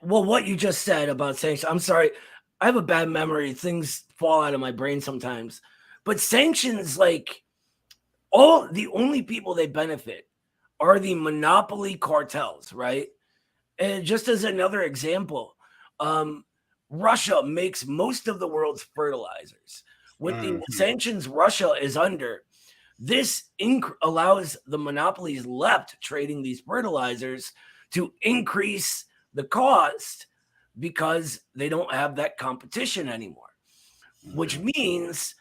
what you just said about sanctions, I'm sorry, I have a bad memory. Things fall out of my brain sometimes. But sanctions, like, the only people they benefit are the monopoly cartels, right? And just as another example, Russia makes most of the world's fertilizers. With the sanctions Russia is under, this allows the monopolies left trading these fertilizers to increase the cost because they don't have that competition anymore, which means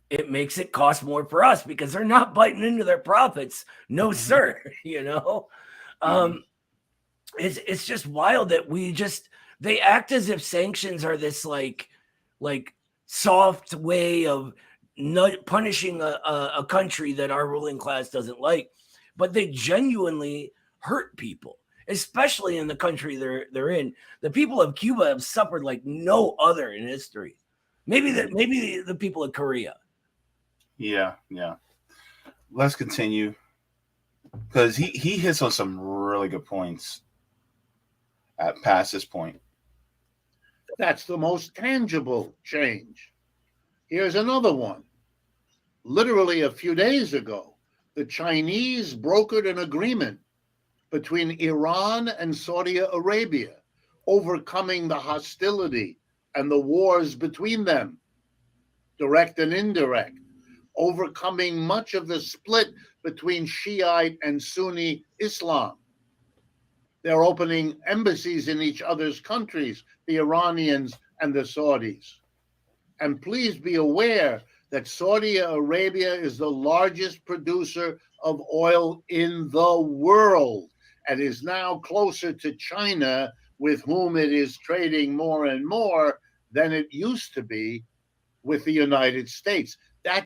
it makes it cost more for us because they're not biting into their profits. No, sir. You know, it's just wild that they act as if sanctions are this like soft way of not punishing a country that our ruling class doesn't like, but they genuinely hurt people, especially in the country they're in. The people of Cuba have suffered like no other in history. Maybe the people of Korea. Yeah. Let's continue, because he hits on some really good points past this point. That's the most tangible change. Here's another one. Literally a few days ago, the Chinese brokered an agreement between Iran and Saudi Arabia, overcoming the hostility and the wars between them, direct and indirect, overcoming much of the split between Shiite and Sunni Islam. They're opening embassies in each other's countries, the Iranians and the Saudis. And please be aware that Saudi Arabia is the largest producer of oil in the world and is now closer to China, with whom it is trading more and more than it used to be with the United States. That,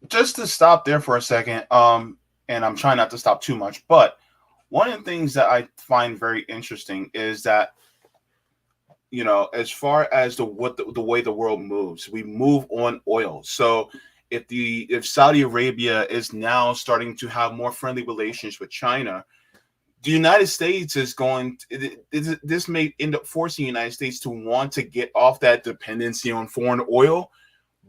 just to stop there for a second, and I'm trying not to stop too much, but one of the things that I find very interesting is that, you know, as far as the way the world moves, we move on oil. So if Saudi Arabia is now starting to have more friendly relations with China, the United States is going to, this may end up forcing the United States to want to get off that dependency on foreign oil.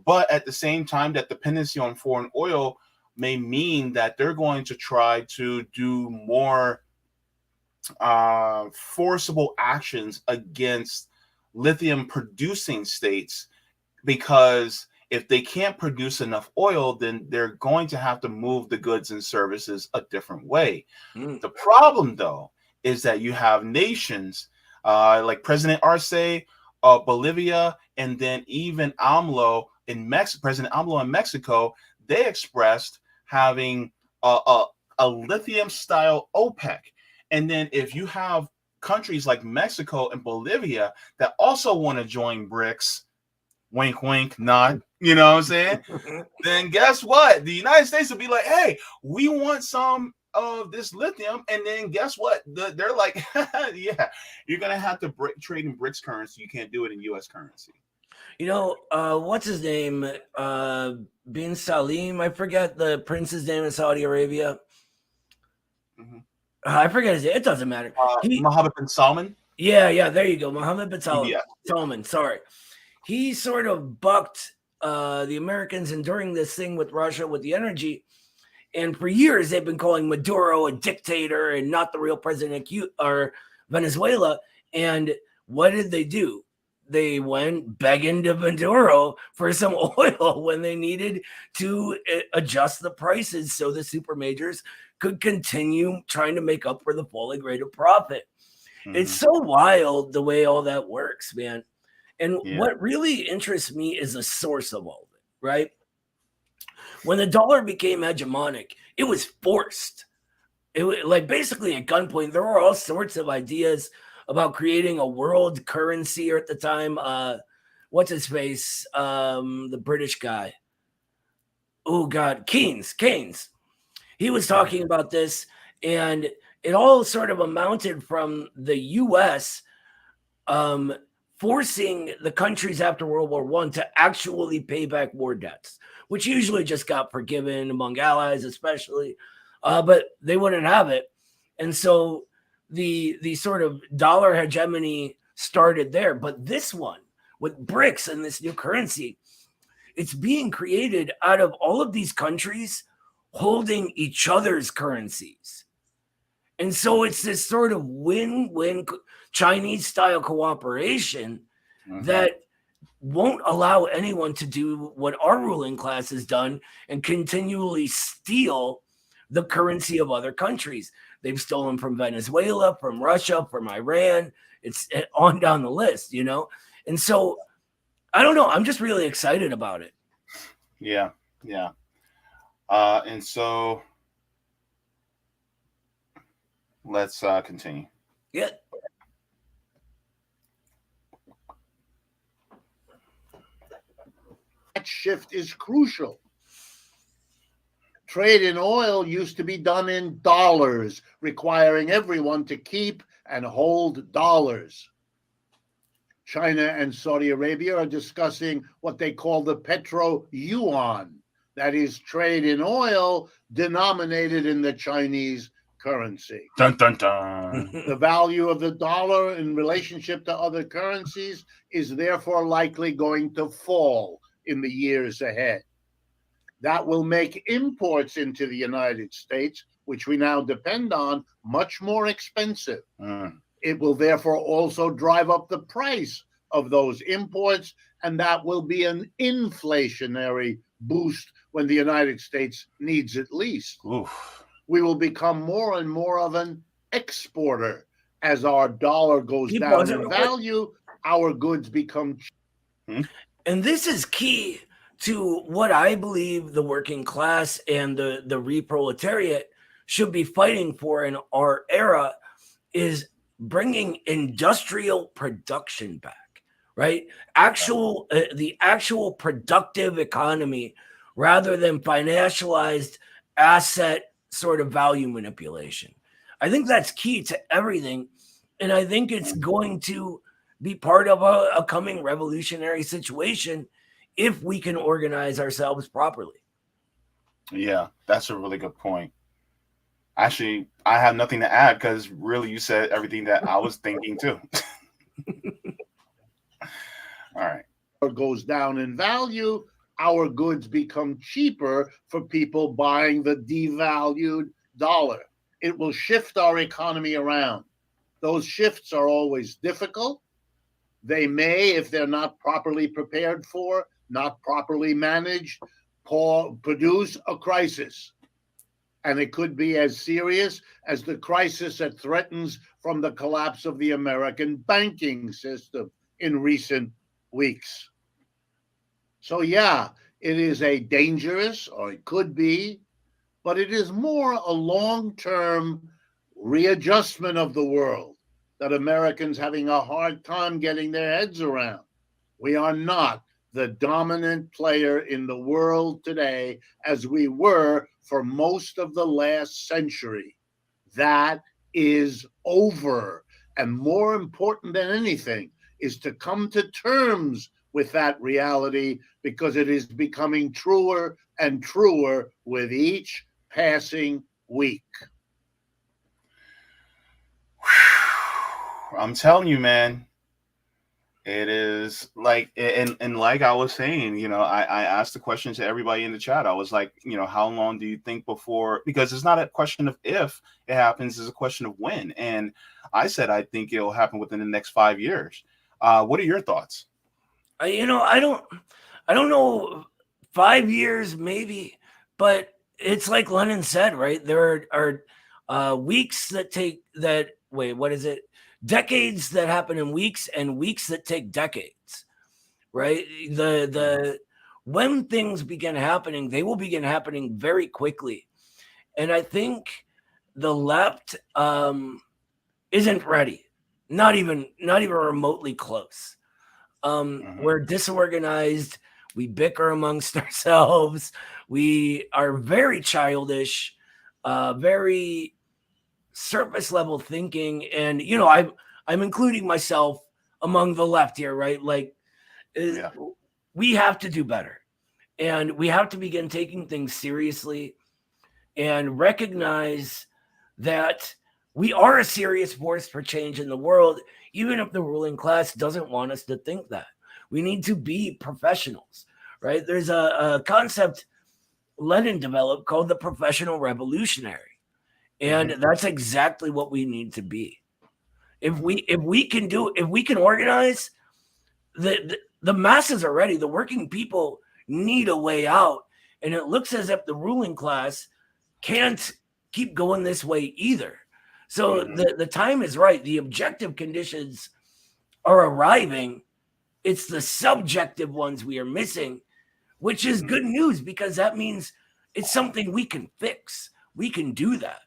But at the same time, that dependency on foreign oil may mean that they're going to try to do more forcible actions against lithium producing states, because if they can't produce enough oil, then they're going to have to move the goods and services a different way. The problem, though, is that you have nations like President Arce, Bolivia, and then even AMLO in Mexico, President AMLO in Mexico, they expressed having a lithium style OPEC. And then if you have countries like Mexico and Bolivia that also want to join BRICS, wink, wink, nod, you know what I'm saying? Then guess what? The United States will be like, hey, we want some of this lithium. And then guess what? They're like, yeah, you're going to have to trade in BRICS currency. You can't do it in U.S. currency. You know, what's his name? Bin Salim. I forget the prince's name in Saudi Arabia. Mm-hmm. I forget his name. It doesn't matter. Mohammed bin Salman. Yeah, there you go. Mohammed bin Salman. Yeah. Salman, sorry. He sort of bucked the Americans and during this thing with Russia with the energy. And for years, they've been calling Maduro a dictator and not the real president or Venezuela. And what did they do? They went begging to Maduro for some oil when they needed to adjust the prices so the super majors could continue trying to make up for the falling rate of profit. Mm-hmm. It's so wild the way all that works, man. And what really interests me is the source of all of it, right? When the dollar became hegemonic, it was forced. It was like basically at gunpoint. There were all sorts of ideas about creating a world currency, or at the time, what's his face? The British guy. Oh God, Keynes. He was talking about this, and it all sort of amounted from the US forcing the countries after World War I to actually pay back war debts, which usually just got forgiven among allies, especially, but they wouldn't have it. And so the sort of dollar hegemony started there. But this one with BRICS and this new currency, it's being created out of all of these countries holding each other's currencies. And so it's this sort of win-win Chinese style cooperation that won't allow anyone to do what our ruling class has done and continually steal the currency of other countries. They've stolen from Venezuela, from Russia, from Iran. It's on down the list, you know? And so, I don't know. I'm just really excited about it. Yeah. And so, let's continue. Yeah. That shift is crucial. Trade in oil used to be done in dollars, requiring everyone to keep and hold dollars. China and Saudi Arabia are discussing what they call the petro-yuan, that is, trade in oil denominated in the Chinese currency. Dun, dun, dun. The value of the dollar in relationship to other currencies is therefore likely going to fall in the years ahead. That will make imports into the United States, which we now depend on, much more expensive. It will therefore also drive up the price of those imports, and that will be an inflationary boost when the United States needs it least. Oof. We will become more and more of an exporter. As our dollar goes down in value, our goods become cheap. And this is key to what I believe the working class and the reproletariat should be fighting for in our era, is bringing industrial production back, right? The actual productive economy rather than financialized asset sort of value manipulation. I think that's key to everything. And I think it's going to be part of a coming revolutionary situation if we can organize ourselves properly. Yeah, that's a really good point. Actually, I have nothing to add because really you said everything that I was thinking too. All right. It goes down in value, our goods become cheaper for people buying the devalued dollar. It will shift our economy around. Those shifts are always difficult. They may, if they're not properly prepared for, not properly managed, produce a crisis. And it could be as serious as the crisis that threatens from the collapse of the American banking system in recent weeks. So, yeah, it is a dangerous, or it could be, but it is more a long-term readjustment of the world that Americans having a hard time getting their heads around. We are not the dominant player in the world today as we were for most of the last century. That is over. And more important than anything is to come to terms with that reality, because it is becoming truer and truer with each passing week. I'm telling you, man, it is like, and like I was saying, I asked the question to everybody in the chat. I was like, how long do you think before? Because it's not a question of if it happens, it's a question of when. And I said I think it'll happen within the next 5 years. What are your thoughts? I don't know, 5 years maybe, but it's like Lennon said, right? There are weeks that take that. Wait, what is it? Decades that happen in weeks, and weeks that take decades, right? The when things begin happening, they will begin happening very quickly, and I think the left isn't ready, not even remotely close. We're disorganized. We bicker amongst ourselves. We are very childish, very surface level thinking. And, I'm including myself among the left here, right? Like, we have to do better. And we have to begin taking things seriously and recognize that we are a serious force for change in the world, even if the ruling class doesn't want us to think that. We need to be professionals, right? There's a concept Lenin developed called the professional revolutionary. And that's exactly what we need to be. If we can organize, the masses are ready. The working people need a way out. And it looks as if the ruling class can't keep going this way either. So the time is right. The objective conditions are arriving. It's the subjective ones we are missing, which is good news, because that means it's something we can fix. We can do that,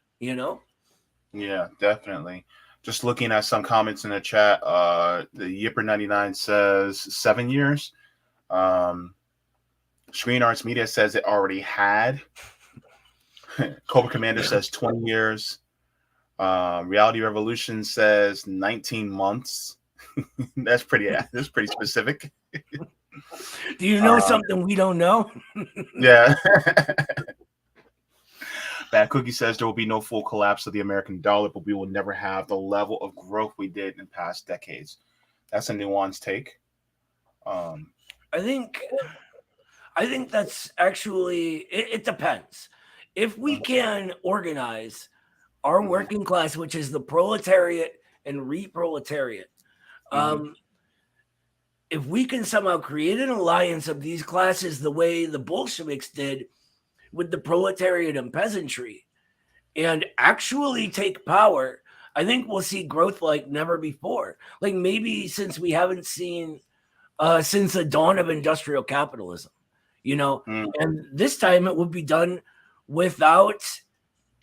Yeah, definitely. Just looking at some comments in the chat, the Yipper99 says 7 years. Screen Arts Media says it already had. Cobra Commander says 20 years. Reality Revolution says 19 months. That's pretty specific. Do you know something we don't know? Yeah. Bad Cookie says there will be no full collapse of the American dollar, but we will never have the level of growth we did in past decades. That's a nuanced take. I think that's actually, it depends. If we can organize our working class, which is the proletariat and reproletariat, if we can somehow create an alliance of these classes the way the Bolsheviks did with the proletariat and peasantry, and actually take power, I think we'll see growth like never before. Like maybe since we haven't seen since the dawn of industrial capitalism, and this time it would be done without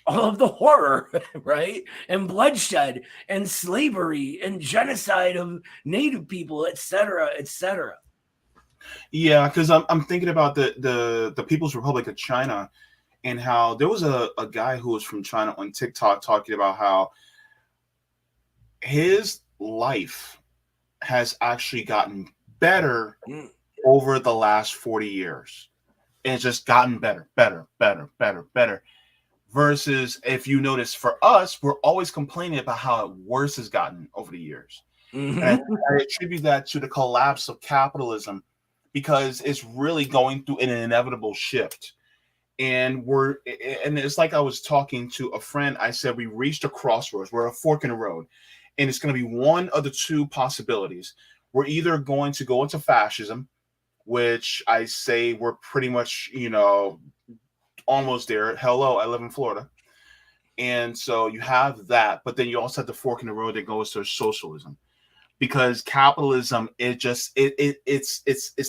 all of the horror, right? And bloodshed and slavery and genocide of native people, et cetera, et cetera. Yeah, because I'm thinking about the People's Republic of China, and how there was a guy who was from China on TikTok talking about how his life has actually gotten better over the last 40 years. And it's just gotten better. Versus, if you notice, for us, we're always complaining about how worse has gotten over the years. And I attribute that to the collapse of capitalism, because it's really going through an inevitable shift. And it's like I was talking to a friend. I said, we reached a crossroads. We're a fork in the road. And it's going to be one of the two possibilities. We're either going to go into fascism, which I say we're pretty much, almost there. Hello, I live in Florida. And so you have that, but then you also have the fork in the road that goes to socialism. because capitalism, it's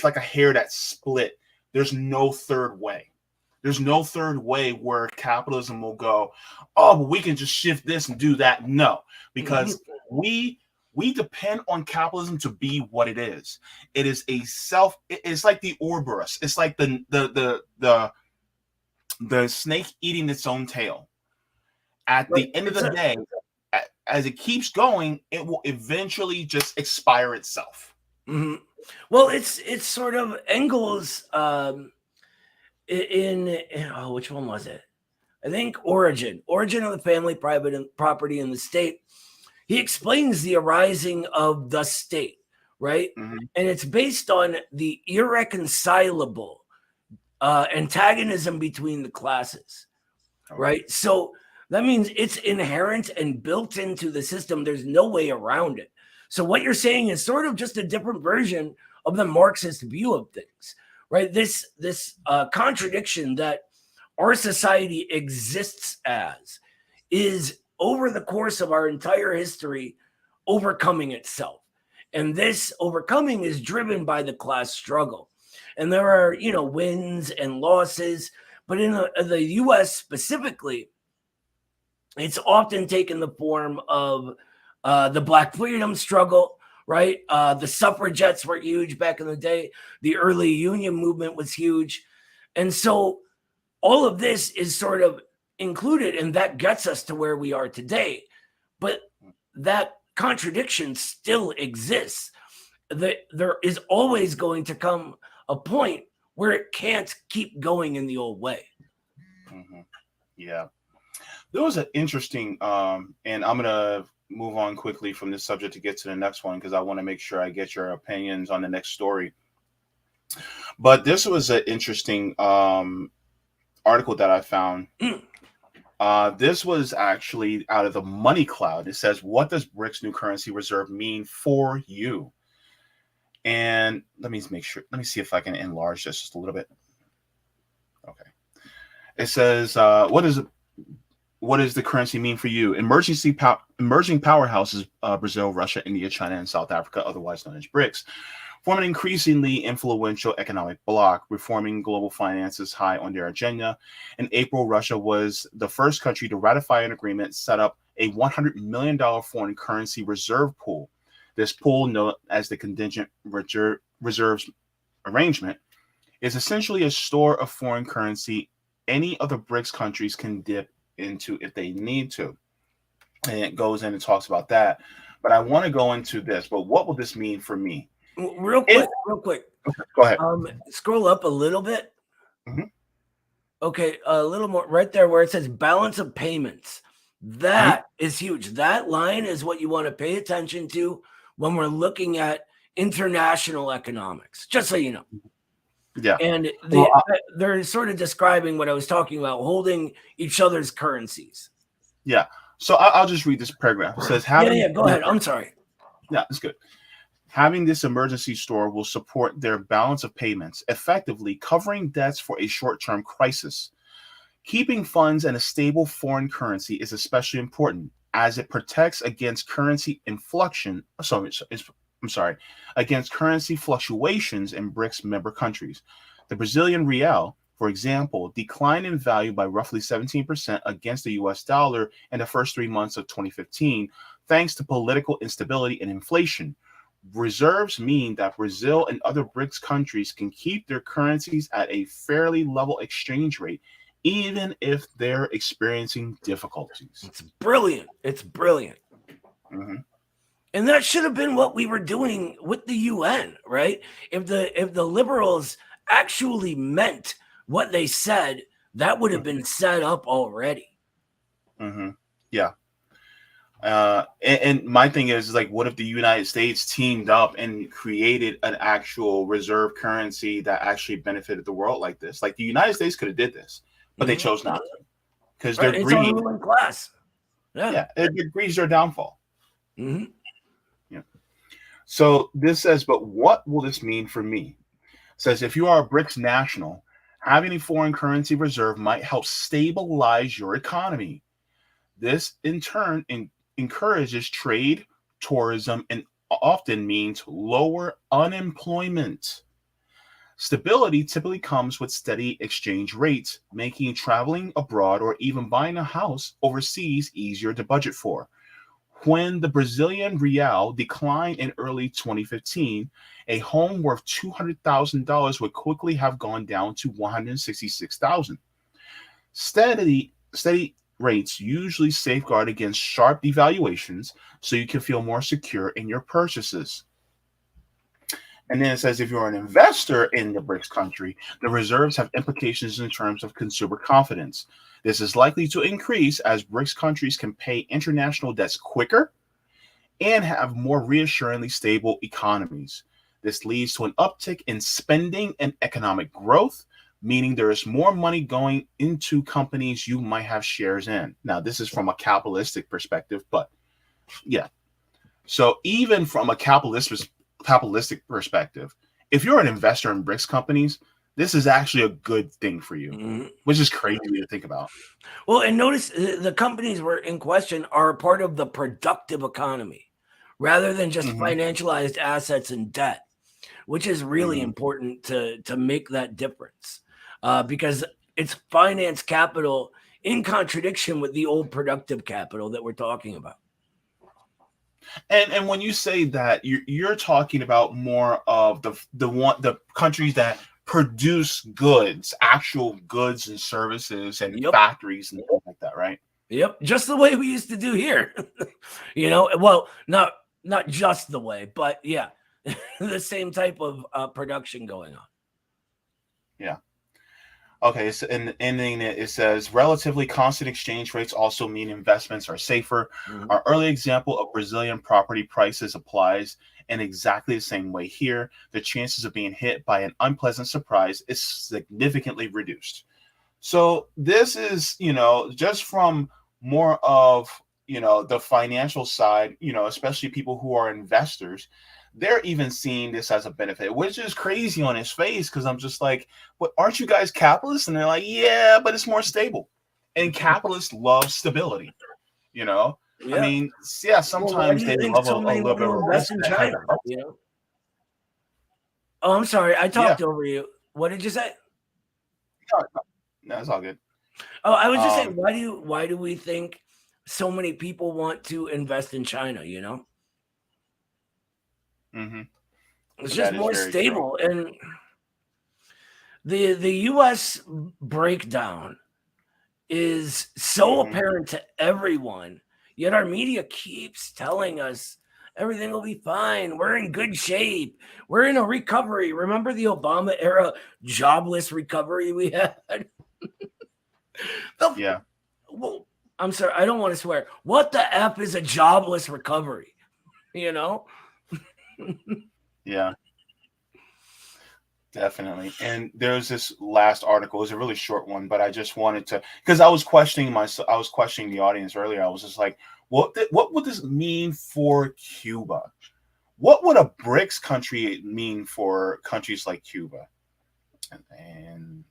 like a hair that's split. There's no third way. There's no third way where capitalism will go, oh, but we can just shift this and do that. No, because we depend on capitalism to be what it is. It is it's like the Ouroboros. It's like the snake eating its own tail. At the end of the day, as it keeps going, it will eventually just expire itself. Mm-hmm. Well, it's sort of Engels in which one was it? I think Origin of the Family, Private and Property in the State. He explains the arising of the state, right? Mm-hmm. And it's based on the irreconcilable antagonism between the classes, right? So that means it's inherent and built into the system. There's no way around it. So what you're saying is sort of just a different version of the Marxist view of things, right? This contradiction that our society exists as is over the course of our entire history overcoming itself. And this overcoming is driven by the class struggle. And there are, wins and losses, but in the US specifically, it's often taken the form of the Black freedom struggle, right? The suffragettes were huge back in the day. The early union movement was huge. And so all of this is sort of included, and that gets us to where we are today. But that contradiction still exists. There is always going to come a point where it can't keep going in the old way. Mm-hmm. Yeah. There was an interesting, and I'm going to move on quickly from this subject to get to the next one because I want to make sure I get your opinions on the next story. But this was an interesting article that I found. This was actually out of the Money Cloud. It says, what does BRICS new currency reserve mean for you? And let me see if I can enlarge this just a little bit. Okay. It says, what does the currency mean for you? Emerging powerhouses, Brazil, Russia, India, China, and South Africa, otherwise known as BRICS, form an increasingly influential economic bloc, reforming global finances high on their agenda. In April, Russia was the first country to ratify an agreement set up a $100 million foreign currency reserve pool. This pool, known as the Contingent Reserves Arrangement, is essentially a store of foreign currency any of the BRICS countries can dip into if they need to. And it goes in and talks about that. But I want to go into this. But what will this mean for me? Real quick. Okay, go ahead. Scroll up a little bit. Mm-hmm. Okay, a little more right there where it says balance of payments. That is huge. That line is what you want to pay attention to when we're looking at international economics, just so you know. Yeah. And they're sort of describing what I was talking about, holding each other's currencies. Yeah. So I'll just read this paragraph. It says, go ahead. I'm sorry. Yeah, it's good. Having this emergency store will support their balance of payments, effectively covering debts for a short-term crisis. Keeping funds in a stable foreign currency is especially important as it protects against currency against currency fluctuations in BRICS member countries. The Brazilian real, for example, declined in value by roughly 17% against the US dollar in the first 3 months of 2015, thanks to political instability and inflation. Reserves mean that Brazil and other BRICS countries can keep their currencies at a fairly level exchange rate, even if they're experiencing difficulties. It's brilliant. Mm-hmm. And that should have been what we were doing with the UN, right? If the liberals actually meant what they said, that would have been set up already. Mm-hmm. Yeah. And my thing is like, what if the United States teamed up and created an actual reserve currency that actually benefited the world like this? Like the United States could have did this, but they chose not to because they're greed. It's a ruling class. Yeah, it greeds their downfall. Mm-hmm. Yeah. So this says, but what will this mean for me? It says, if you are a BRICS national, having a foreign currency reserve might help stabilize your economy. This, in turn, encourages trade, tourism, and often means lower unemployment. Stability typically comes with steady exchange rates, making traveling abroad or even buying a house overseas easier to budget for. When the Brazilian real declined in early 2015, a home worth $200,000 would quickly have gone down to $166,000. Steady rates usually safeguard against sharp devaluations, so you can feel more secure in your purchases. And then it says if you're an investor in the BRICS country, the reserves have implications in terms of consumer confidence. This is likely to increase as BRICS countries can pay international debts quicker and have more reassuringly stable economies. This leads to an uptick in spending and economic growth, meaning there is more money going into companies you might have shares in. Now, this is from a capitalistic perspective, but yeah. So even from a capitalistic perspective, if you're an investor in BRICS companies, this is actually a good thing for you, which is crazy to think about. Well, and notice the companies were in question are a part of the productive economy rather than just financialized assets and debt, which is really important to make that difference because it's finance capital in contradiction with the old productive capital that we're talking about. And when you say that, you're talking about more of the countries that produce goods, actual goods and services and factories and things like that, right? Yep, just the way we used to do here. Well, not just the way, but yeah, the same type of production going on. Yeah. Okay, so in ending it says relatively constant exchange rates also mean investments are safer. Our early example of Brazilian property prices applies in exactly the same way here. The chances of being hit by an unpleasant surprise is significantly reduced. So this is, just from more of, the financial side, especially people who are investors, they're even seeing this as a benefit, which is crazy on his face because I'm just like, but aren't you guys capitalists? And they're like, yeah, but it's more stable. And capitalists love stability, Yeah. I mean, yeah, sometimes they love a little bit of risk. In China, Oh, I'm sorry. I talked over you. What did you say? No, it's all good. Oh, I was just saying, why do we think so many people want to invest in China, It's just more stable. True. And the US breakdown is so apparent to everyone, yet our media keeps telling us everything will be fine. We're in good shape. We're in a recovery. Remember the Obama era jobless recovery we had? Yeah. Well, I'm sorry. I don't want to swear. What the F is a jobless recovery? Yeah. Definitely. And there's this last article. It's a really short one, but I just wanted to, because I was questioning the audience earlier. I was just like, what would this mean for Cuba? What would a BRICS country mean for countries like Cuba? And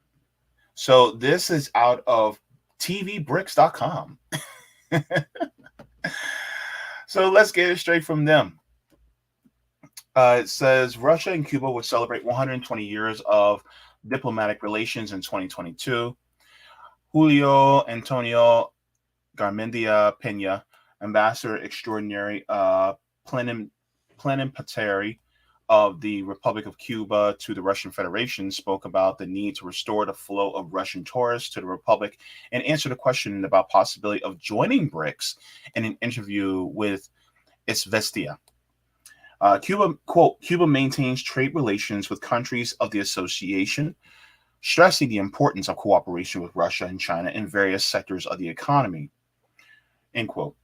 so this is out of tvbrics.com. So let's get it straight from them. It says Russia and Cuba would celebrate 120 years of diplomatic relations in 2022. Julio Antonio Garmendia Peña, ambassador extraordinary plenipotentiary of the Republic of Cuba to the Russian Federation, spoke about the need to restore the flow of Russian tourists to the Republic and answered a question about possibility of joining BRICS in an interview with Izvestia. Cuba, quote, Cuba maintains trade relations with countries of the association, stressing the importance of cooperation with Russia and China in various sectors of the economy, end quote.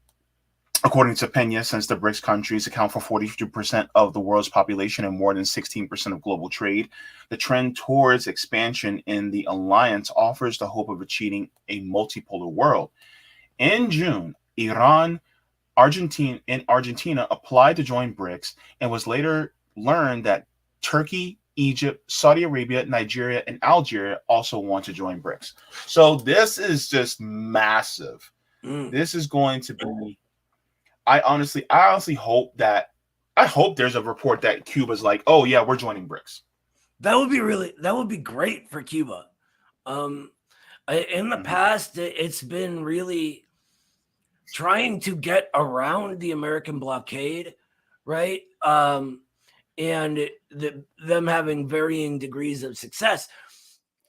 According to Peña, since the BRICS countries account for 42% of the world's population and more than 16% of global trade, the trend towards expansion in the alliance offers the hope of achieving a multipolar world. In June, Argentina applied to join BRICS and was later learned that Turkey, Egypt, Saudi Arabia, Nigeria, and Algeria also want to join BRICS. So this is just massive. This is going to be, I honestly hope that I hope there's a report that Cuba's like, oh yeah, we're joining BRICS. That would be great for Cuba. In the past, it's been really trying to get around the American blockade, right? And them having varying degrees of success.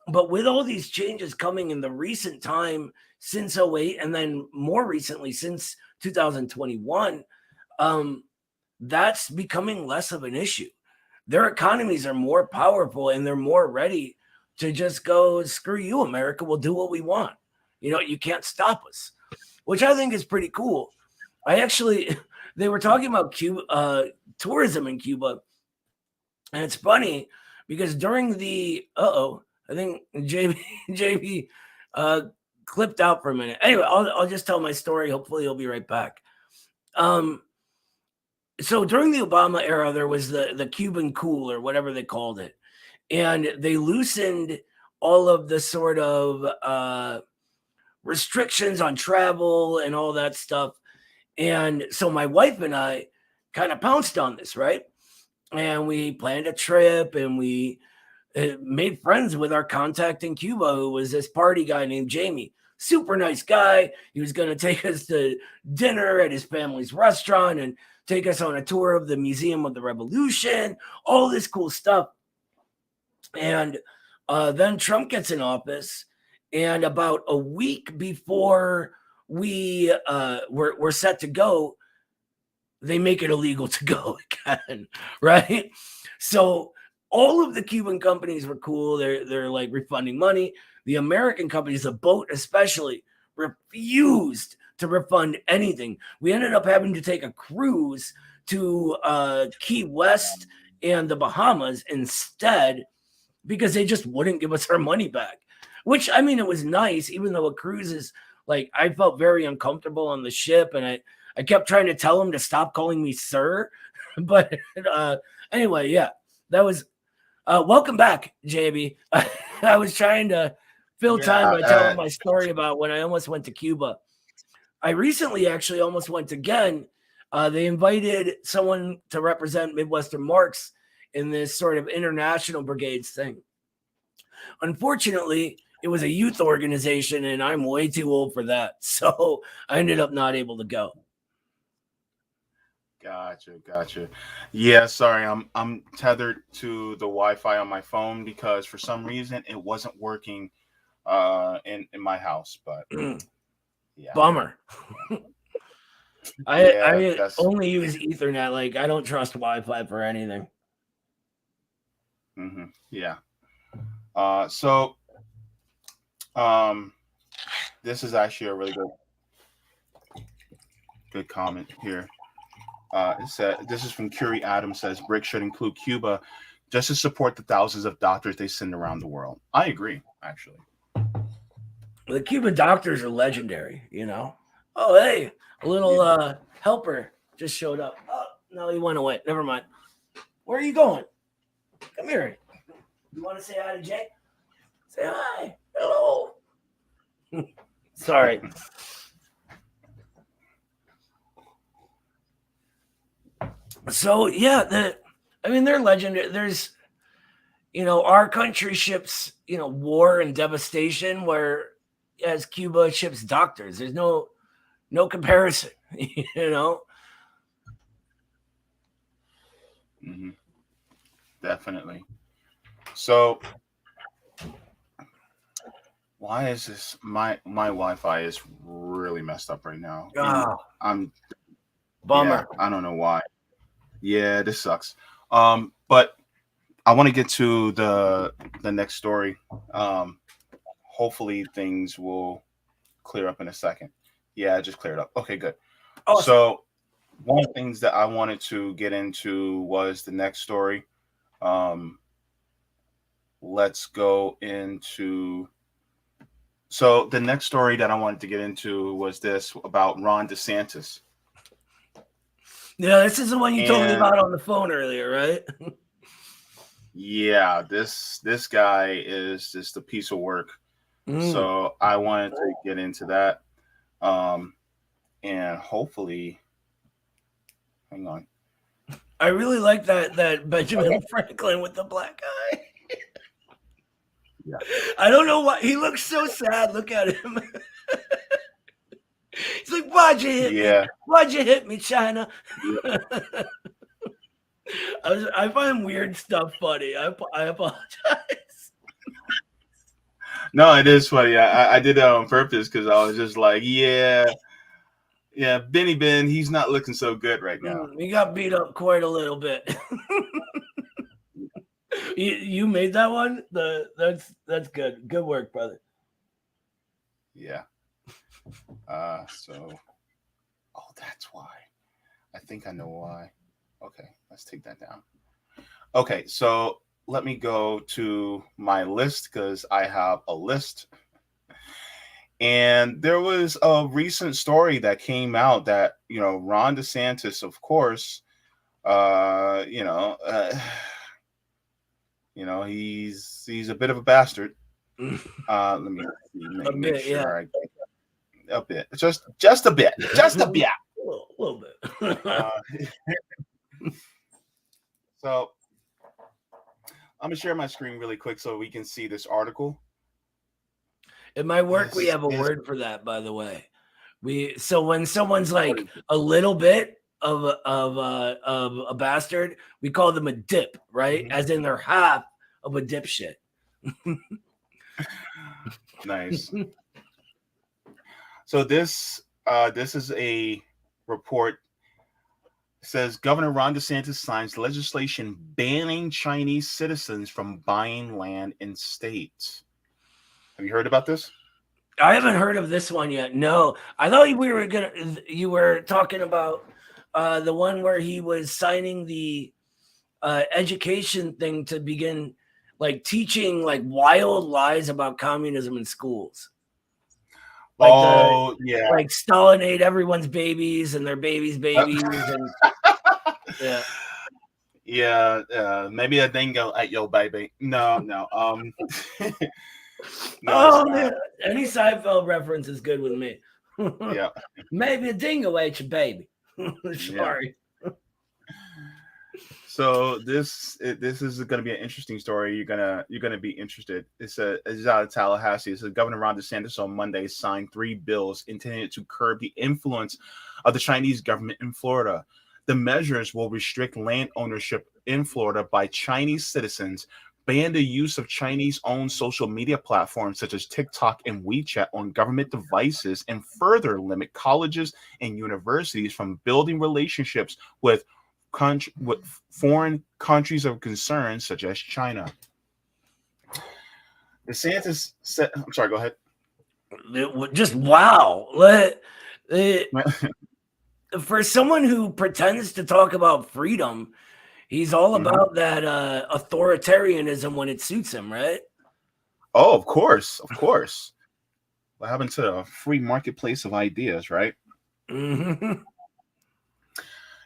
But with all these changes coming in the recent time since 08, and then more recently since 2021, that's becoming less of an issue. Their economies are more powerful and they're more ready to just go, screw you, America, we'll do what we want. You can't stop us, which I think is pretty cool. They were talking about Cuba, tourism in Cuba. And it's funny because during the, I think JB clipped out for a minute. Anyway, I'll just tell my story. Hopefully he'll be right back. So during the Obama era, there was the Cuban cool or whatever they called it. And they loosened all of the sort of restrictions on travel and all that stuff. And so my wife and I kind of pounced on this, right? And we planned a trip and we made friends with our contact in Cuba, who was this party guy named Jamie. Super nice guy. He was going to take us to dinner at his family's restaurant and take us on a tour of the Museum of the Revolution, all this cool stuff. And then Trump gets in office, and about a week before we were set to go, they make it illegal to go again, right? So all of the Cuban companies were cool. They're like refunding money. The American companies, the boat especially, refused to refund anything. We ended up having to take a cruise to Key West and the Bahamas instead because they just wouldn't give us our money back. Which, I mean, it was nice, even though a cruise is like, I felt very uncomfortable on the ship, and I kept trying to tell him to stop calling me sir. But anyway, yeah, that was welcome back, JB. I was trying to fill time by telling my story about when I almost went to Cuba. I recently actually almost went again. They invited someone to represent Midwestern Marks in this sort of international brigades thing. Unfortunately, it was a youth organization, and I'm way too old for that. So I ended up not able to go. Gotcha. Yeah, sorry, I'm tethered to the Wi-Fi on my phone because for some reason it wasn't working in my house. But yeah, bummer. I only use Ethernet. Like, I don't trust Wi-Fi for anything. Yeah. So this is actually a really good comment here. It said, this is from Curie Adams, says BRICS should include Cuba just to support the thousands of doctors they send around the world. I agree, actually. The Cuban doctors are legendary, Oh, hey, a little helper just showed up. Oh, no, he went away. Never mind. Where are you going? Come here. You want to say hi to Jay? Say hi. Hello. Sorry. So yeah, they're legendary. There's, our country ships, war and devastation, whereas Cuba ships doctors. There's no comparison, Definitely. So why is this? My Wi-Fi is really messed up right now. I'm bummer. Yeah, I don't know why. Yeah, this sucks. But I want to get to the next story. Hopefully things will clear up in a second. Yeah, it just cleared up. Okay, good. Awesome. So one of the things that I wanted to get into was the next story. Let's go into. So the next story that I wanted to get into was this about Ron DeSantis. Yeah, this is the one you told me about on the phone earlier, right? Yeah, this guy is just a piece of work. So I wanted to get into that. And hopefully, hang on. I really like that Benjamin Franklin with the black eye. Yeah. I don't know why he looks so sad. Look at him. He's like, "Why'd you hit me? Why'd you hit me, China?" I find weird stuff funny. I apologize. No, it is funny. I did that on purpose because I was just like, yeah, Benny Ben, he's not looking so good right now. He got beat up quite a little bit. You made that one? That's good. Good work, brother. Yeah. So, that's why. I think I know why. Okay, let's take that down. Okay, so let me go to my list because I have a list. And there was a recent story that came out that, Ron DeSantis, of course, he's a bit of a bastard. Let me make sure I get a bit. Just a bit. Just a bit. A little bit. So I'm gonna share my screen really quick so we can see this article. At my work, we have a word for that, by the way. So when someone's like a little bit of a bastard, we call them a dip, right? As in they're half of a dipshit. Nice. So this is a report. It says Governor Ron DeSantis signs legislation banning Chinese citizens from buying land in states. Have you heard about this? I haven't heard of this one yet. No, I thought you were talking about the one where he was signing the education thing to begin like teaching like wild lies about communism in schools. Like like Stalin ate everyone's babies and their babies' babies, and maybe a dingo ate your baby. No. No, man. Any Seinfeld reference is good with me. Yeah. Maybe a dingo ate your baby. Sorry. Yeah. So this is going to be an interesting story. You're gonna be interested. It's out of Tallahassee. It says Governor Ron DeSantis on Monday signed 3 bills intended to curb the influence of the Chinese government in Florida. The measures will restrict land ownership in Florida by Chinese citizens, ban the use of Chinese-owned social media platforms such as TikTok and WeChat on government devices, and further limit colleges and universities from building relationships with foreign countries of concern such as China. DeSantis said, I'm sorry, go ahead. Just wow. For someone who pretends to talk about freedom, he's all about that authoritarianism when it suits him, right? Oh, of course. What happened to the free marketplace of ideas, right? Mm-hmm.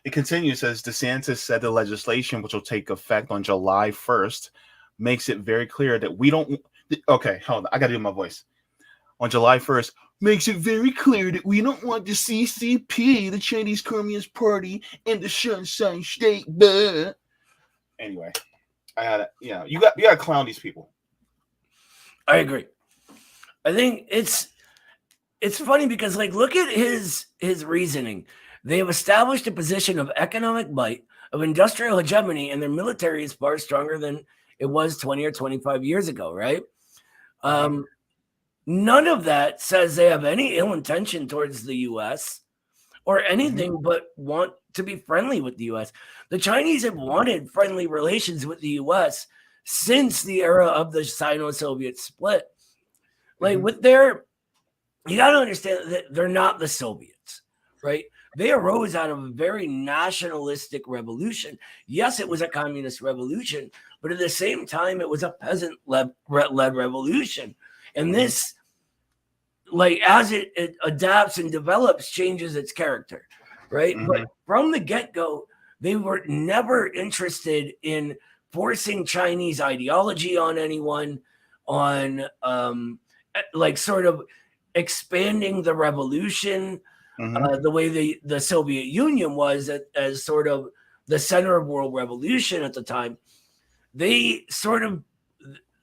It continues, says DeSantis said the legislation, which will take effect on July 1st, makes it very clear that we don't. Okay, hold on. I got to do my voice. On July 1st, makes it very clear that we don't want the CCP, the Chinese Communist Party, and the Sunshine State. But anyway, I had it. You got to clown these people. I agree. I think it's funny because like look at his reasoning. They have established a position of economic might, of industrial hegemony, and their military is far stronger than it was 20 or 25 years ago, right? None of that says they have any ill intention towards the U.S. or anything but want to be friendly with the U.S. The Chinese have wanted friendly relations with the U.S. since the era of the Sino-Soviet split. Like with you got to understand that they're not the Soviets, right? They arose out of a very nationalistic revolution. Yes, it was a communist revolution, but at the same time, it was a peasant-led revolution. And this, like, as it adapts and develops, changes its character, right? But from the get-go, they were never interested in forcing Chinese ideology on anyone, on like sort of expanding the revolution the way the Soviet Union was as sort of the center of world revolution at the time, they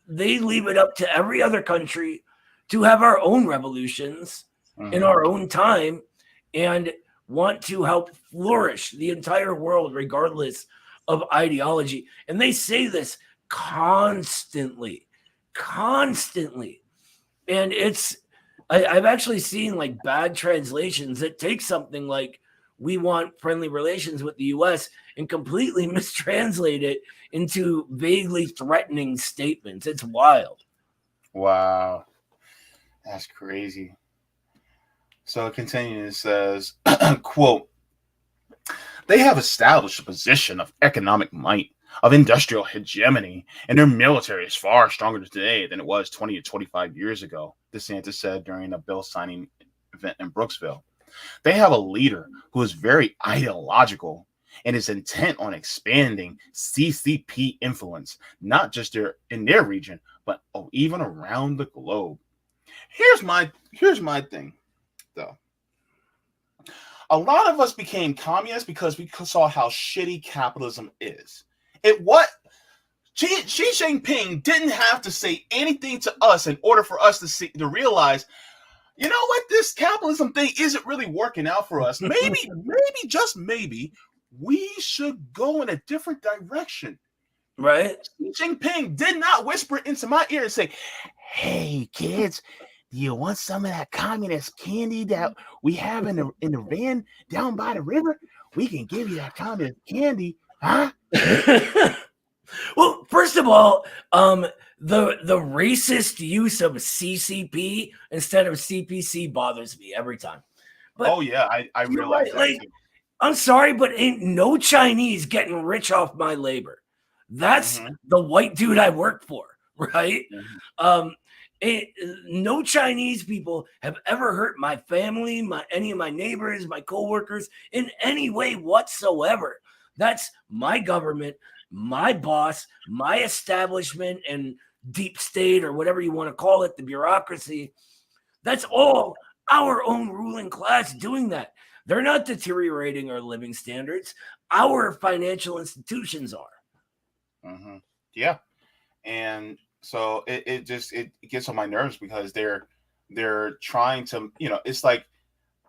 leave it up to every other country to have our own revolutions in our own time and want to help flourish the entire world regardless of ideology. And they say this constantly. And I've actually seen like bad translations that take something like "we want friendly relations with the US" and completely mistranslate it into vaguely threatening statements. It's wild. Wow. That's crazy. So it continues, says, quote, "They have established a position of economic might, of industrial hegemony, and their military is far stronger today than it was 20 to 25 years ago," DeSantis said during a bill signing event in Brooksville. "They have a leader who is very ideological and is intent on expanding CCP influence, not just in their region, but even around the globe." Here's my thing, though. A lot of us became communists because we saw how shitty capitalism is. Xi Jinping didn't have to say anything to us in order for us to realize, you know what, this capitalism thing isn't really working out for us. Maybe, just maybe, we should go in a different direction. Right? Xi Jinping did not whisper into my ear and say, "Hey, kids, do you want some of that communist candy that we have in the van down by the river? We can give you that communist candy, huh?" Well, first of all, the racist use of CCP instead of CPC bothers me every time. But oh yeah, I realize that. Like, I'm sorry, but ain't no Chinese getting rich off my labor. That's the white dude I work for, right? No Chinese people have ever hurt my family, any of my neighbors, my coworkers in any way whatsoever. That's my government, my boss, my establishment and deep state, or whatever you want to call it, the bureaucracy. That's all our own ruling class doing that. They're not deteriorating our living standards. Our financial institutions are. Yeah. And so it gets on my nerves because they're trying to, it's like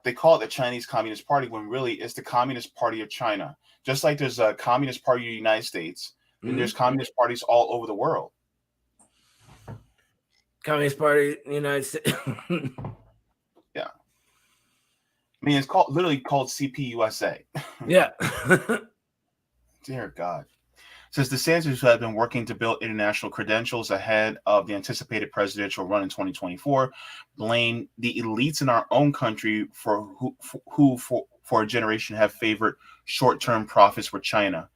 they call it the Chinese Communist Party when really it's the Communist Party of China. Just like there's a Communist Party of the United States, and there's communist parties all over the world. Communist Party of the United States. Yeah. I mean, it's literally called CPUSA. Yeah. Dear God. Says DeSantis, who had been working to build international credentials ahead of the anticipated presidential run in 2024, blamed the elites in our own country who for a generation have favored short-term profits with China.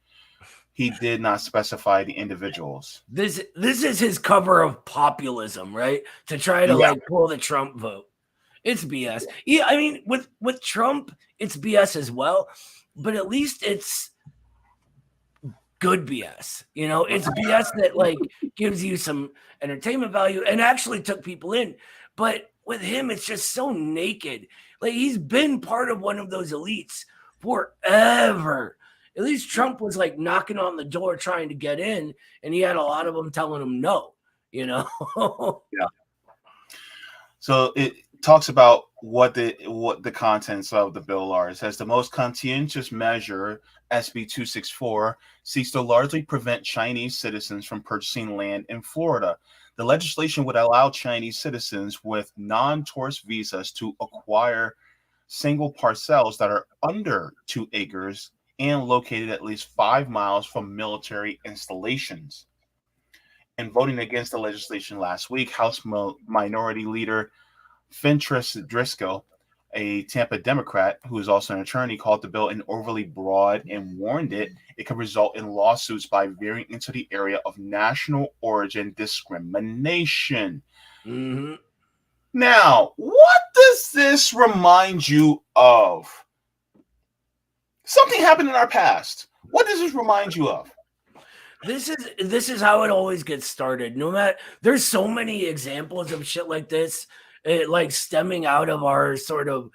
He did not specify the individuals. This is his cover of populism, right? To try to like pull the Trump vote. It's BS. Yeah, I mean, with Trump, it's BS as well, but at least it's good BS. It's BS that like gives you some entertainment value and actually took people in. But with him, it's just so naked. Like, he's been part of one of those elites forever. At least Trump was like knocking on the door trying to get in, and he had a lot of them telling him no, Yeah. So it talks about what the contents of the bill are. It says the most conscientious measure, SB 264, seeks to largely prevent Chinese citizens from purchasing land in Florida. The legislation would allow Chinese citizens with non-tourist visas to acquire single parcels that are under 2 acres and located at least 5 miles from military installations. In voting against the legislation last week, House Minority Leader Fentress Driscoll, a Tampa Democrat who is also an attorney, called the bill an overly broad and warned it could result in lawsuits by veering into the area of national origin discrimination. Now, what does this remind you of? Something happened in our past. What does this remind you of? This is how it always gets started. No matter, there's so many examples of shit like this, like stemming out of our sort of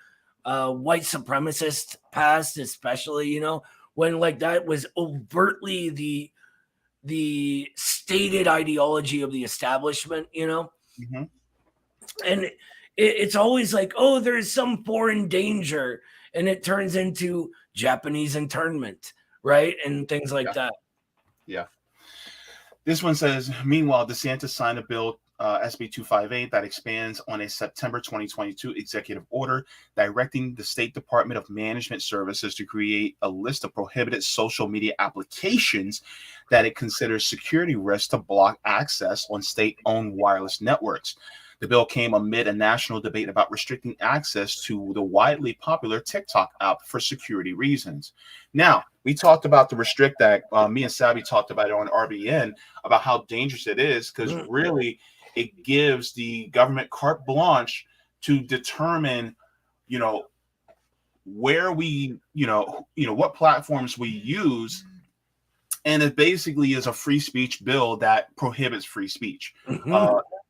white supremacist past, especially, when like that was overtly the stated ideology of the establishment, you know? Mm-hmm. And it's always like, oh, there's some foreign danger, and it turns into Japanese internment, right? And things like that. Yeah. This one says, meanwhile, DeSantis signed a bill, SB 258, that expands on a September 2022 executive order directing the State Department of Management Services to create a list of prohibited social media applications that it considers security risks to block access on state-owned wireless networks. The bill came amid a national debate about restricting access to the widely popular TikTok app for security reasons. Now, we talked about the Restrict Act. Me and Sabby talked about it on RBN about how dangerous it is, because really it gives the government carte blanche to determine, where we, what platforms we use. And it basically is a free speech bill that prohibits free speech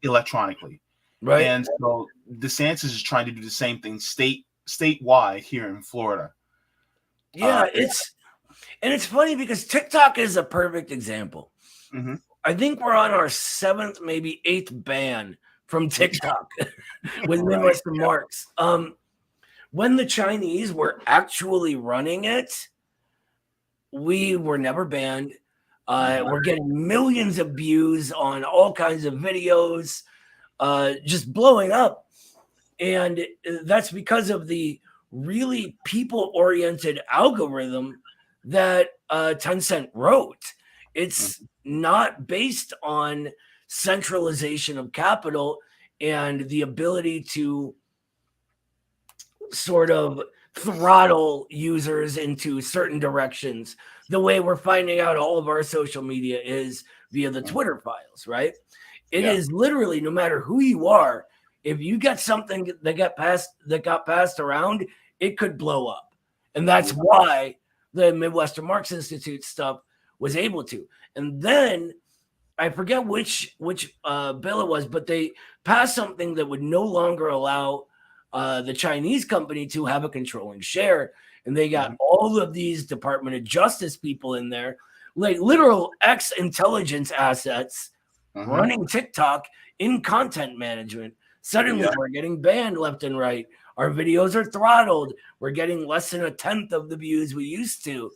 electronically. Right. And so DeSantis is trying to do the same thing statewide here in Florida. Yeah, it's funny because TikTok is a perfect example. Mm-hmm. I think we're on our 7th, maybe 8th ban from TikTok with Midwestern marks. When the Chinese were actually running it, we were never banned. We're getting millions of views on all kinds of videos, just blowing up. And that's because of the really people-oriented algorithm that Tencent wrote. It's not based on centralization of capital and the ability to sort of throttle users into certain directions the way we're finding out all of our social media is via the Twitter files, right? It is literally, no matter who you are, if you get something that got passed around, it could blow up. And that's why the Midwestern Marks Institute stuff was able to. And then I forget which bill it was, but they passed something that would no longer allow the Chinese company to have a controlling share. And they got all of these Department of Justice people in there, like literal ex-intelligence assets running TikTok in content management. Suddenly we're getting banned left and right. Our videos are throttled. We're getting less than 1/10 of the views we used to.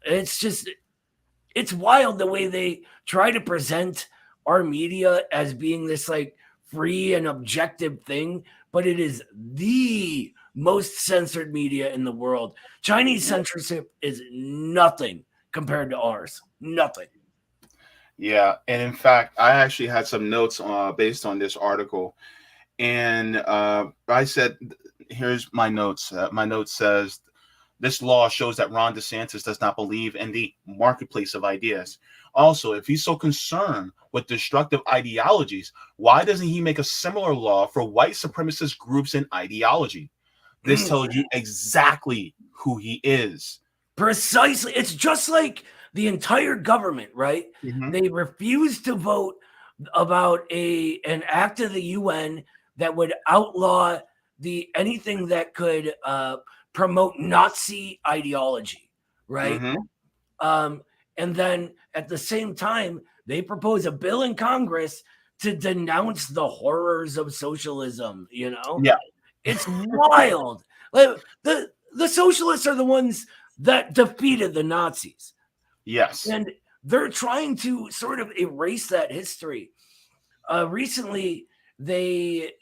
It's wild the way they try to present our media as being this like free and objective thing, but it is the most censored media in the world. Chinese censorship is nothing compared to ours. Nothing. Yeah, and in fact, I actually had some notes based on this article, and I said, here's my notes. My note says, this law shows that Ron DeSantis does not believe in the marketplace of ideas. Also, if he's so concerned with destructive ideologies, why doesn't he make a similar law for white supremacist groups and ideology? This tells you exactly who he is. Precisely. It's just like the entire government, right? They refuse to vote about an act of the UN that would outlaw anything that could promote Nazi ideology, right? And then at the same time, they propose a bill in Congress to denounce the horrors of socialism, Yeah. It's wild. Like, the socialists are the ones that defeated the Nazis. Yes. And they're trying to sort of erase that history. Recently, they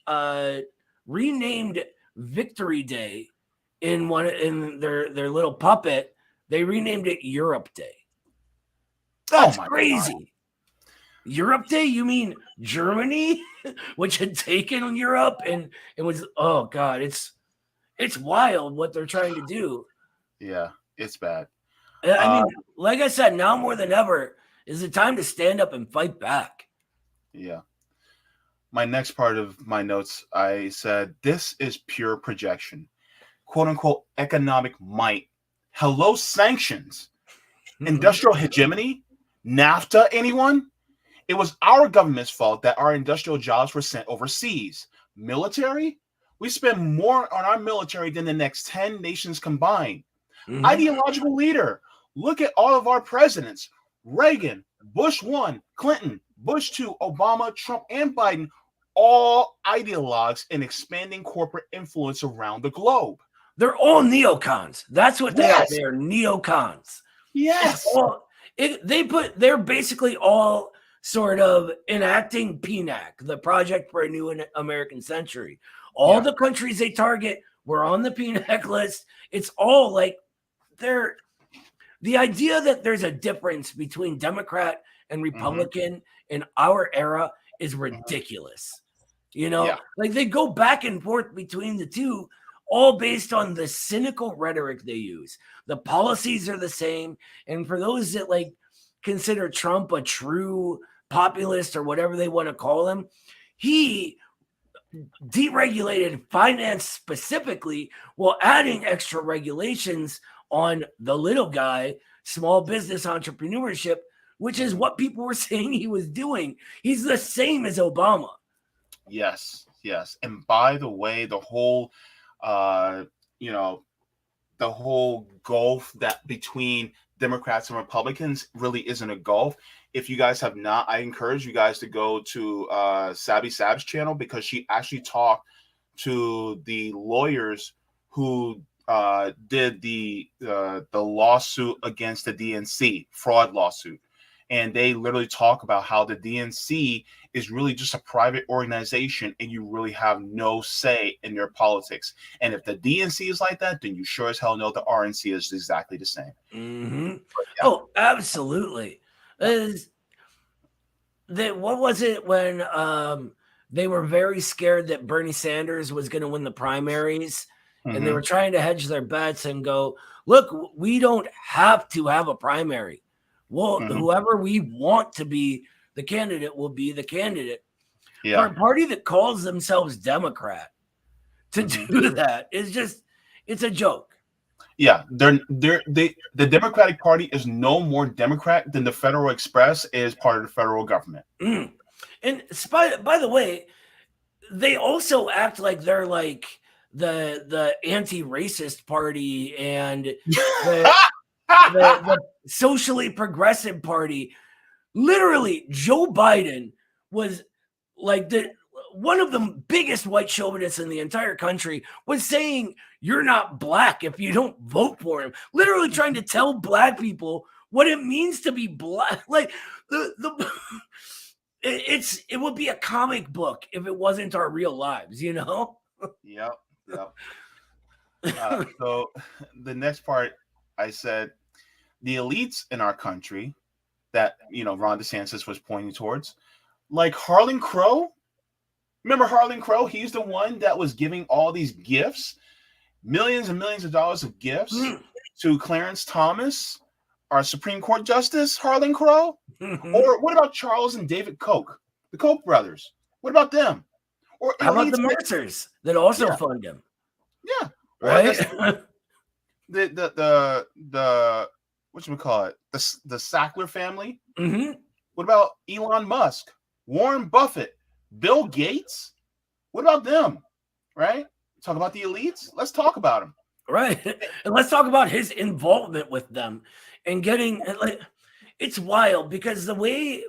renamed Victory Day in their little puppet. They renamed it Europe Day. That's crazy. God. Europe Day? You mean Germany, which had taken Europe and it was, oh God, it's wild what they're trying to do. Yeah, it's bad. I mean, like I said, now more than ever is the time to stand up and fight back. Yeah. My next part of my notes, I said, this is pure projection. Quote unquote economic might. Hello, sanctions. Industrial hegemony? NAFTA, anyone? It was our government's fault that our industrial jobs were sent overseas. Military? We spend more on our military than the next 10 nations combined. Ideological leader. Look at all of our presidents: Reagan, Bush 1, Clinton, Bush 2, Obama, Trump, and Biden, all ideologues in expanding corporate influence around the globe. They're all neocons. That's what they Yes. are. They are neocons. Yes. They're basically all sort of enacting PNAC, the Project for a New American Century. All the countries they target were on the PNAC list. It's all like the idea that there's a difference between Democrat and Republican in our era is ridiculous. You know, like they go back and forth between the two, all based on the cynical rhetoric they use. The policies are the same. And for those that like consider Trump a true populist or whatever they want to call him, he deregulated finance specifically while adding extra regulations on the little guy, small business entrepreneurship, which is what people were saying he was doing. He's the same as Obama. Yes. And by the way, the whole the whole gulf that between Democrats and Republicans really isn't a gulf. If you guys have not, I encourage you guys to go to Sabby Sab's channel, because she actually talked to the lawyers who did the lawsuit against the DNC, fraud lawsuit. And they literally talk about how the DNC is really just a private organization and you really have no say in their politics. And if the DNC is like that, then you sure as hell know the RNC is exactly the same. Oh, absolutely. What was it when they were very scared that Bernie Sanders was going to win the primaries, and they were trying to hedge their bets and go, look, we don't have to have a primary. Well, whoever we want to be the candidate will be the candidate. For a party that calls themselves Democrat to do that is just, it's a joke. Yeah, the Democratic Party is no more Democrat than the Federal Express is part of the federal government. And by the way, they also act like they're like the anti-racist party and the socially progressive party. Literally, Joe Biden was like one of the biggest white chauvinists in the entire country, was saying you're not black if you don't vote for him. Literally trying to tell black people what it means to be black. Like it would be a comic book if it wasn't our real lives, you know? Yep. So the next part, I said, the elites in our country that, Ron DeSantis was pointing towards, like Harlan Crow. Remember Harlan Crow? He's the one that was giving all these gifts, millions and millions of dollars of gifts to Clarence Thomas, our Supreme Court Justice, Harlan Crow. Or what about Charles and David Koch, the Koch brothers? What about them? Or how about the Mercers that also fund him? Yeah. Right? The whatchamacallit, the Sackler family. What about Elon Musk, Warren Buffett, Bill Gates? What about them? Right? Talk about the elites. Let's talk about them. Right. And let's talk about his involvement with them and getting like, it's wild because the way,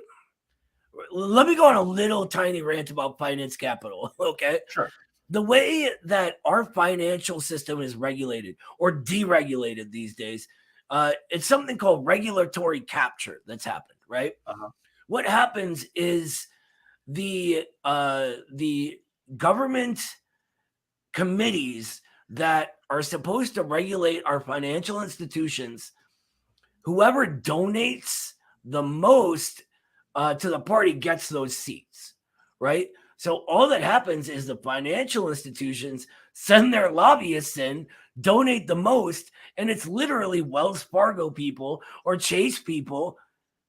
let me go on a little tiny rant about finance capital. Okay. Sure. The way that our financial system is regulated or deregulated these days, it's something called regulatory capture that's happened, right? What happens is the government committees that are supposed to regulate our financial institutions, whoever donates the most to the party gets those seats, right? So all that happens is the financial institutions send their lobbyists in, donate the most, and it's literally Wells Fargo people or Chase people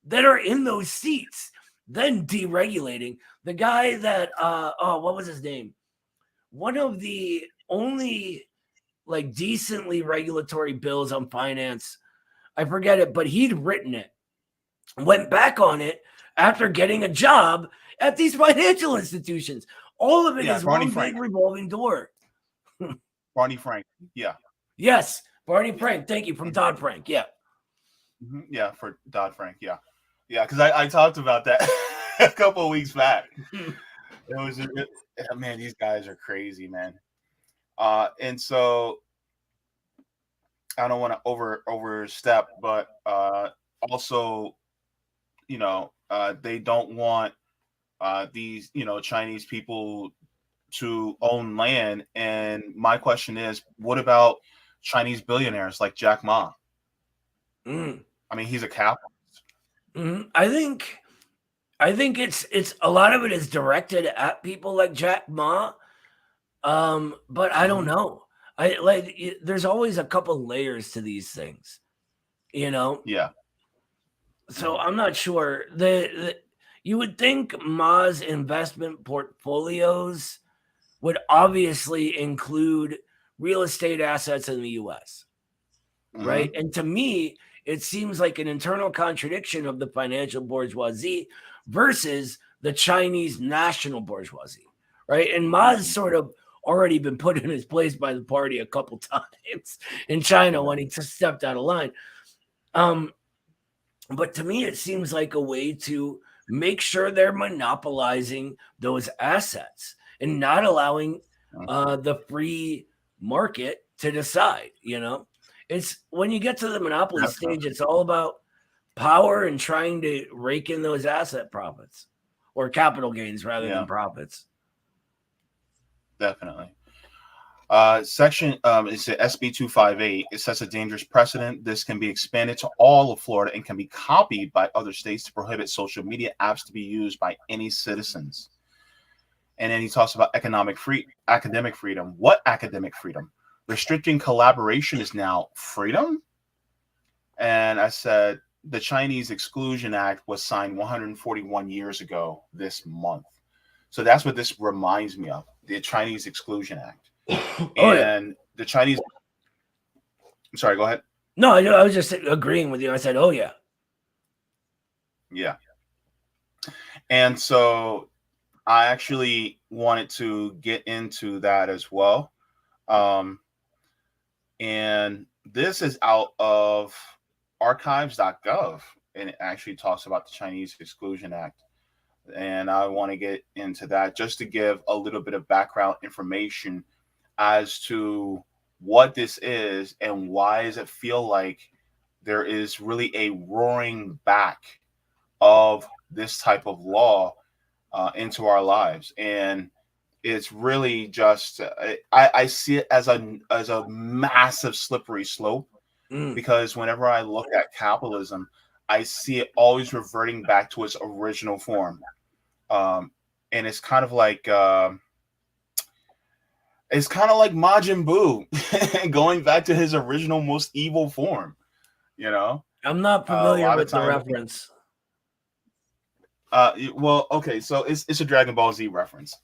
that are in those seats, then deregulating. The guy that, what was his name? One of the only like decently regulatory bills on finance, I forget it, but he'd written it, went back on it after getting a job at these financial institutions. All of it is one big revolving door. Barney Frank. Yeah. Yes. Barney Frank. Thank you. From Dodd-Frank. Yeah. Yeah, for Dodd-Frank. Yeah, because I talked about that a couple of weeks back. It was man, these guys are crazy, man. And so I don't want to overstep, but also, they don't want these, Chinese people to own land. And my question is, what about Chinese billionaires like Jack Ma? Mm. I mean, he's a capitalist. I think it's a lot of it is directed at people like Jack Ma. But I don't know. There's always a couple layers to these things, Yeah. So I'm not sure. You would think Ma's investment portfolios would obviously include real estate assets in the US, right? And to me, it seems like an internal contradiction of the financial bourgeoisie versus the Chinese national bourgeoisie, right? And Ma's sort of already been put in his place by the party a couple times in China when he just stepped out of line. But to me, it seems like a way to make sure they're monopolizing those assets and not allowing the free market to decide. It's when you get to the monopoly stage, it's all about power and trying to rake in those asset profits or capital gains rather than profits. Definitely. Section it's SB 258. It sets a dangerous precedent. This can be expanded to all of Florida and can be copied by other states to prohibit social media apps to be used by any citizens. And then he talks about academic freedom. What academic freedom? Restricting collaboration is now freedom? And I said, the Chinese Exclusion Act was signed 141 years ago this month. So that's what this reminds me of, the Chinese Exclusion Act. The Chinese... I'm sorry, go ahead. No, I was just agreeing with you. I said, oh, yeah. Yeah. And so I actually wanted to get into that as well. And this is out of archives.gov, and it actually talks about the Chinese Exclusion Act. And I want to get into that just to give a little bit of background information as to what this is and why does it feel like there is really a roaring back of this type of law into our lives. And it's really just I see it as a massive slippery slope, because whenever I look at capitalism, I see it always reverting back to its original form. And it's kind of like Majin Buu going back to his original most evil form. I'm not familiar with the reference. Well, okay, so it's a Dragon Ball Z reference.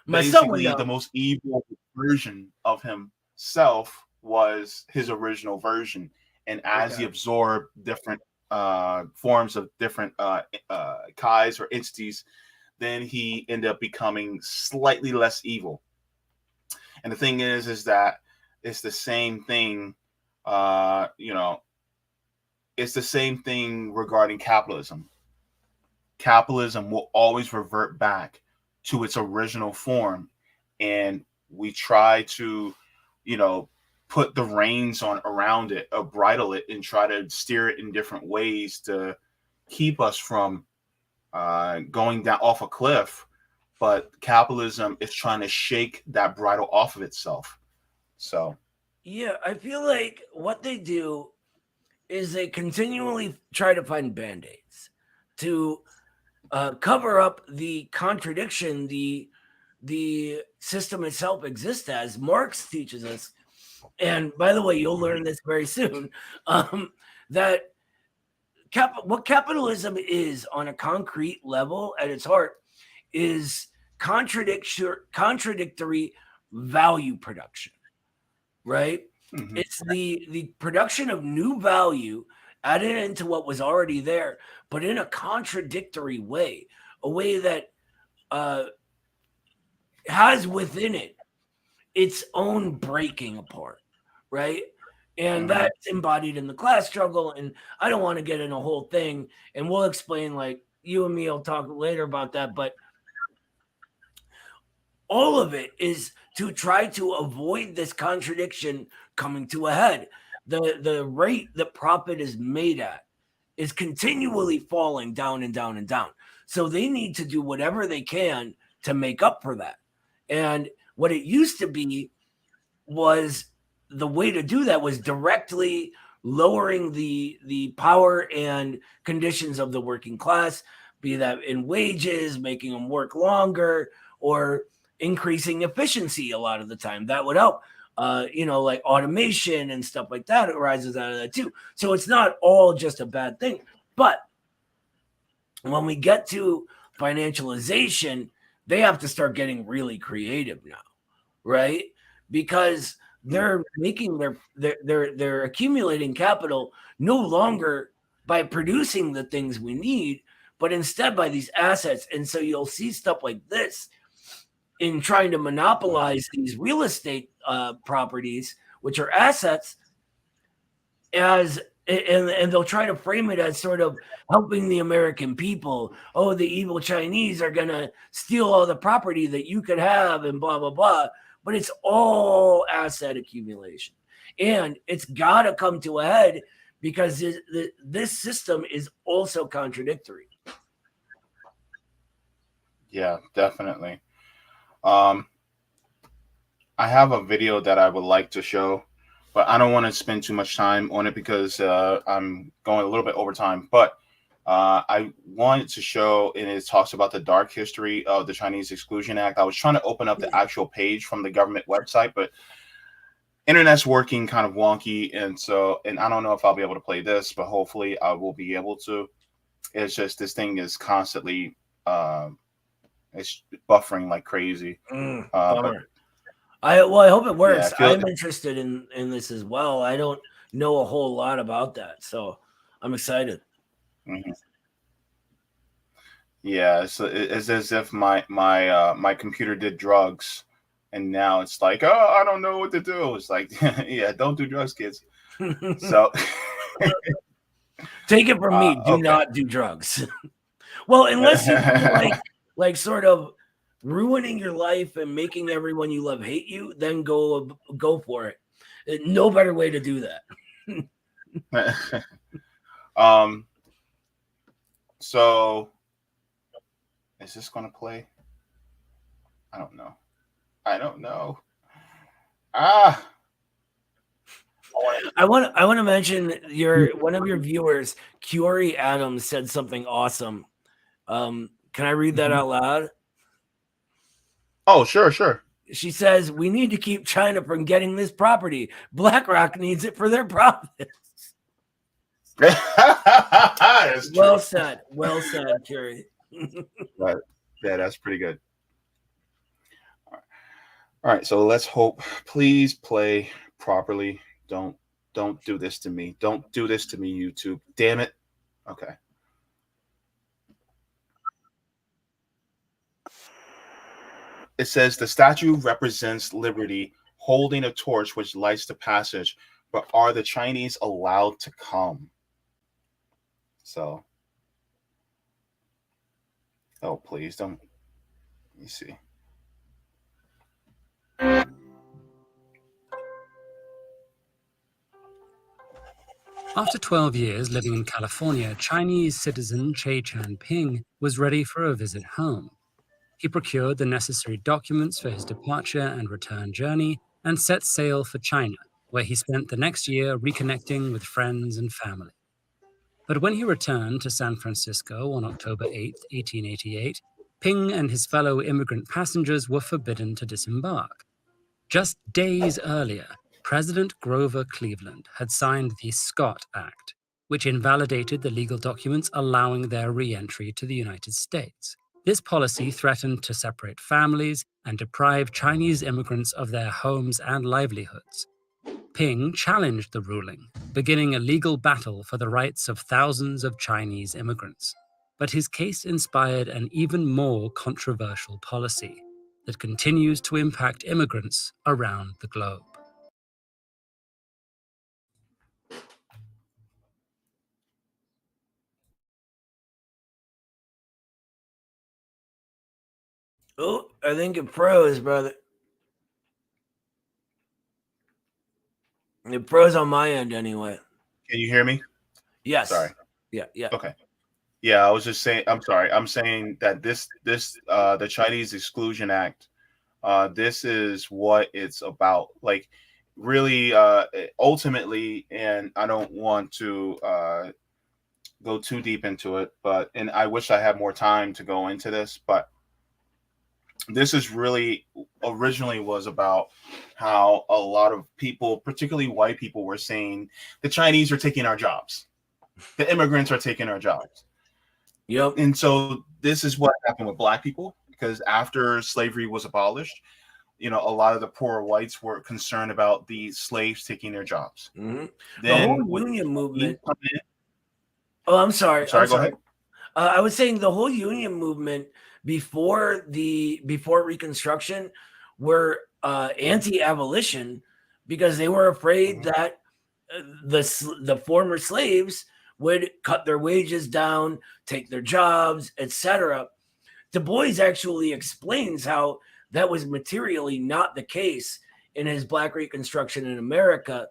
Basically, the most evil version of himself was his original version, and as he absorbed different forms of different kais or entities, then he ended up becoming slightly less evil. And the thing is that it's the same thing. It's the same thing regarding capitalism. Capitalism will always revert back to its original form, and we try to, put the reins on around it, or bridle it, and try to steer it in different ways to keep us from going down off a cliff. But capitalism is trying to shake that bridle off of itself. So, yeah, I feel like what they do is they continually try to find band-aids to cover up the contradiction the system itself exists as. Marx teaches us, and by the way, you'll learn this very soon, that what capitalism is on a concrete level at its heart is contradictory value production, right? Mm-hmm. It's the production of new value added into what was already there, but in a contradictory way, a way that has within it its own breaking apart, right? And that's embodied in the class struggle. And I don't want to get in a whole thing, and we'll explain, like you and me will talk later about that. But all of it is to try to avoid this contradiction coming to a head. The rate that profit is made at is continually falling down and down and down. So they need to do whatever they can to make up for that. And what it used to be was the way to do that was directly lowering the power and conditions of the working class, be that in wages, making them work longer, or increasing efficiency a lot of the time. That would help. Like automation and stuff like that, it arises out of that too. So it's not all just a bad thing. But when we get to financialization, they have to start getting really creative now, right? Because they're making they're accumulating capital no longer by producing the things we need, but instead by these assets. And so you'll see stuff like this in trying to monopolize these real estate properties, which are assets, and they'll try to frame it as sort of helping the American people. Oh, the evil Chinese are going to steal all the property that you could have and blah, blah, blah. But it's all asset accumulation. And it's got to come to a head because this system is also contradictory. Yeah, definitely. I have a video that I would like to show, but I don't want to spend too much time on it because I'm going a little bit over time. But I wanted to show, and it talks about the dark history of the Chinese Exclusion Act. I was trying to open up the actual page from the government website, but internet's working kind of wonky. And I don't know if I'll be able to play this, but hopefully I will be able to. It's just this thing is constantly it's buffering like crazy. I hope it works. Yeah, I'm interested in this as well. I don't know a whole lot about that, so I'm excited. Mm-hmm. Yeah, it's as if my computer did drugs, and now it's like, oh, I don't know what to do. It's like, yeah, don't do drugs, kids. So take it from me, do not do drugs. Well, unless you like sort of ruining your life and making everyone you love hate you, then go for it. No better way to do that. So is this going to play? I don't know. I want to mention one of your viewers, Curie Adams, said something awesome. Can I read that out loud? Oh, sure. She says, we need to keep China from getting this property. BlackRock needs it for their profits. Well said, Curie. Right. Yeah, that's pretty good. All right, so let's hope. Please play properly. Don't do this to me. Don't do this to me, YouTube. Damn it. Okay. It says the statue represents liberty holding a torch which lights the passage, but are the Chinese allowed to come? So, oh, please don't. Let me see. After 12 years living in California, Chinese citizen Che Chan-ping was ready for a visit home. He procured the necessary documents for his departure and return journey and set sail for China, where he spent the next year reconnecting with friends and family. But when he returned to San Francisco on October 8, 1888, Ping and his fellow immigrant passengers were forbidden to disembark. Just days earlier, President Grover Cleveland had signed the Scott Act, which invalidated the legal documents allowing their re-entry to the United States. This policy threatened to separate families and deprive Chinese immigrants of their homes and livelihoods. Ping challenged the ruling, beginning a legal battle for the rights of thousands of Chinese immigrants. But his case inspired an even more controversial policy that continues to impact immigrants around the globe. Oh, I think it froze, brother. It froze on my end anyway. Can you hear me? Yes. Sorry. Yeah. Okay. Yeah, I was just saying. I'm sorry. I'm saying that the Chinese Exclusion Act, this is what it's about. Like, really, ultimately, and I don't want to go too deep into it, and I wish I had more time to go into this, but this is really originally was about how a lot of people, particularly white people, were saying the Chinese are taking our jobs, the immigrants are taking our jobs. Yep. And so this is what happened with black people, because after slavery was abolished, a lot of the poor whites were concerned about the slaves taking their jobs. Mm-hmm. Then the whole union movement. In, oh, I'm sorry. Go ahead. I was saying the whole union movement before Reconstruction were anti-abolition because they were afraid that the former slaves would cut their wages down, take their jobs, etc. Du Bois actually explains how that was materially not the case in his Black Reconstruction in America.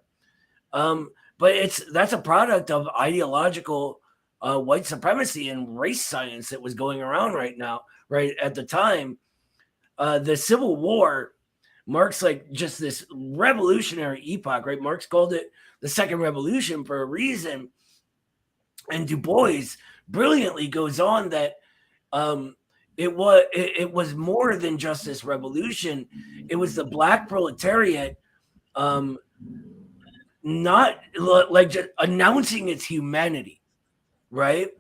But that's a product of ideological white supremacy and race science that was going around right at the time. The Civil War marks like just this revolutionary epoch, right? Marx called it the Second Revolution for a reason. And Du Bois brilliantly goes on that it was more than just this revolution. It was the Black proletariat not like just announcing its humanity, right?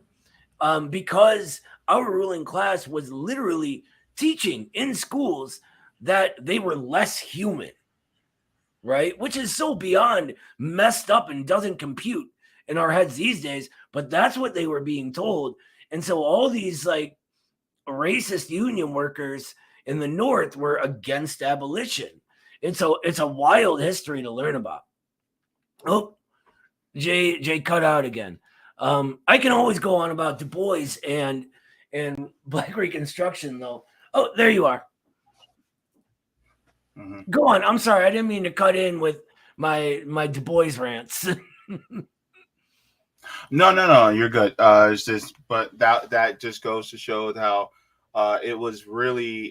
Because our ruling class was literally teaching in schools that they were less human, right? Which is so beyond messed up and doesn't compute in our heads these days, but that's what they were being told. And so all these like racist union workers in the North were against abolition. And so it's a wild history to learn about. Oh, Jay cut out again. I can always go on about Du Bois and Black Reconstruction, though. Oh, there you are. Mm-hmm. Go on. I'm sorry. I didn't mean to cut in with my Du Bois rants. No. You're good. It's just, but that just goes to show how it was really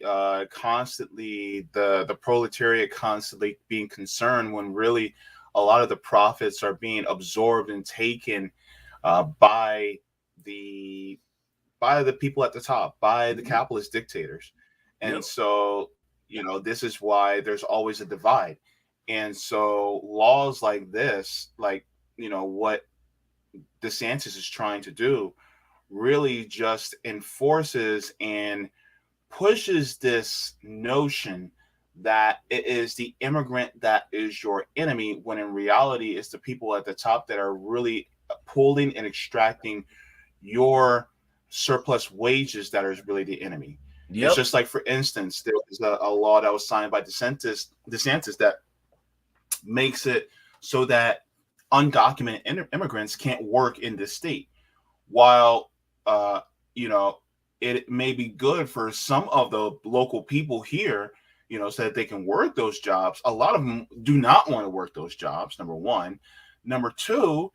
constantly the proletariat constantly being concerned when really a lot of the profits are being absorbed and taken by the people at the top, by the capitalist dictators. And yep. So, this is why there's always a divide. And so laws like this, like, what DeSantis is trying to do, really just enforces and pushes this notion that it is the immigrant that is your enemy, when in reality it's the people at the top that are really pulling and extracting your surplus wages that is really the enemy. Yep. It's just like, for instance, there was a law that was signed by DeSantis that makes it so that undocumented immigrants can't work in this state. While it may be good for some of the local people here, so that they can work those jobs. A lot of them do not want to work those jobs, number one. Number two,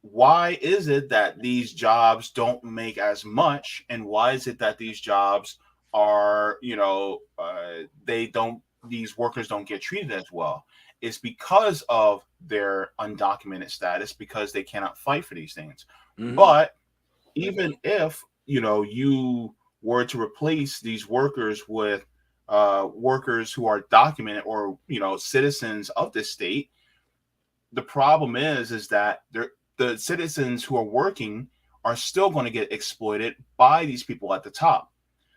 why is it that these jobs don't make as much? And why is it that these jobs are, these workers don't get treated as well? It's because of their undocumented status, because they cannot fight for these things. Mm-hmm. But even if, you were to replace these workers with workers who are documented or, citizens of this state, the problem is that the citizens who are working are still going to get exploited by these people at the top.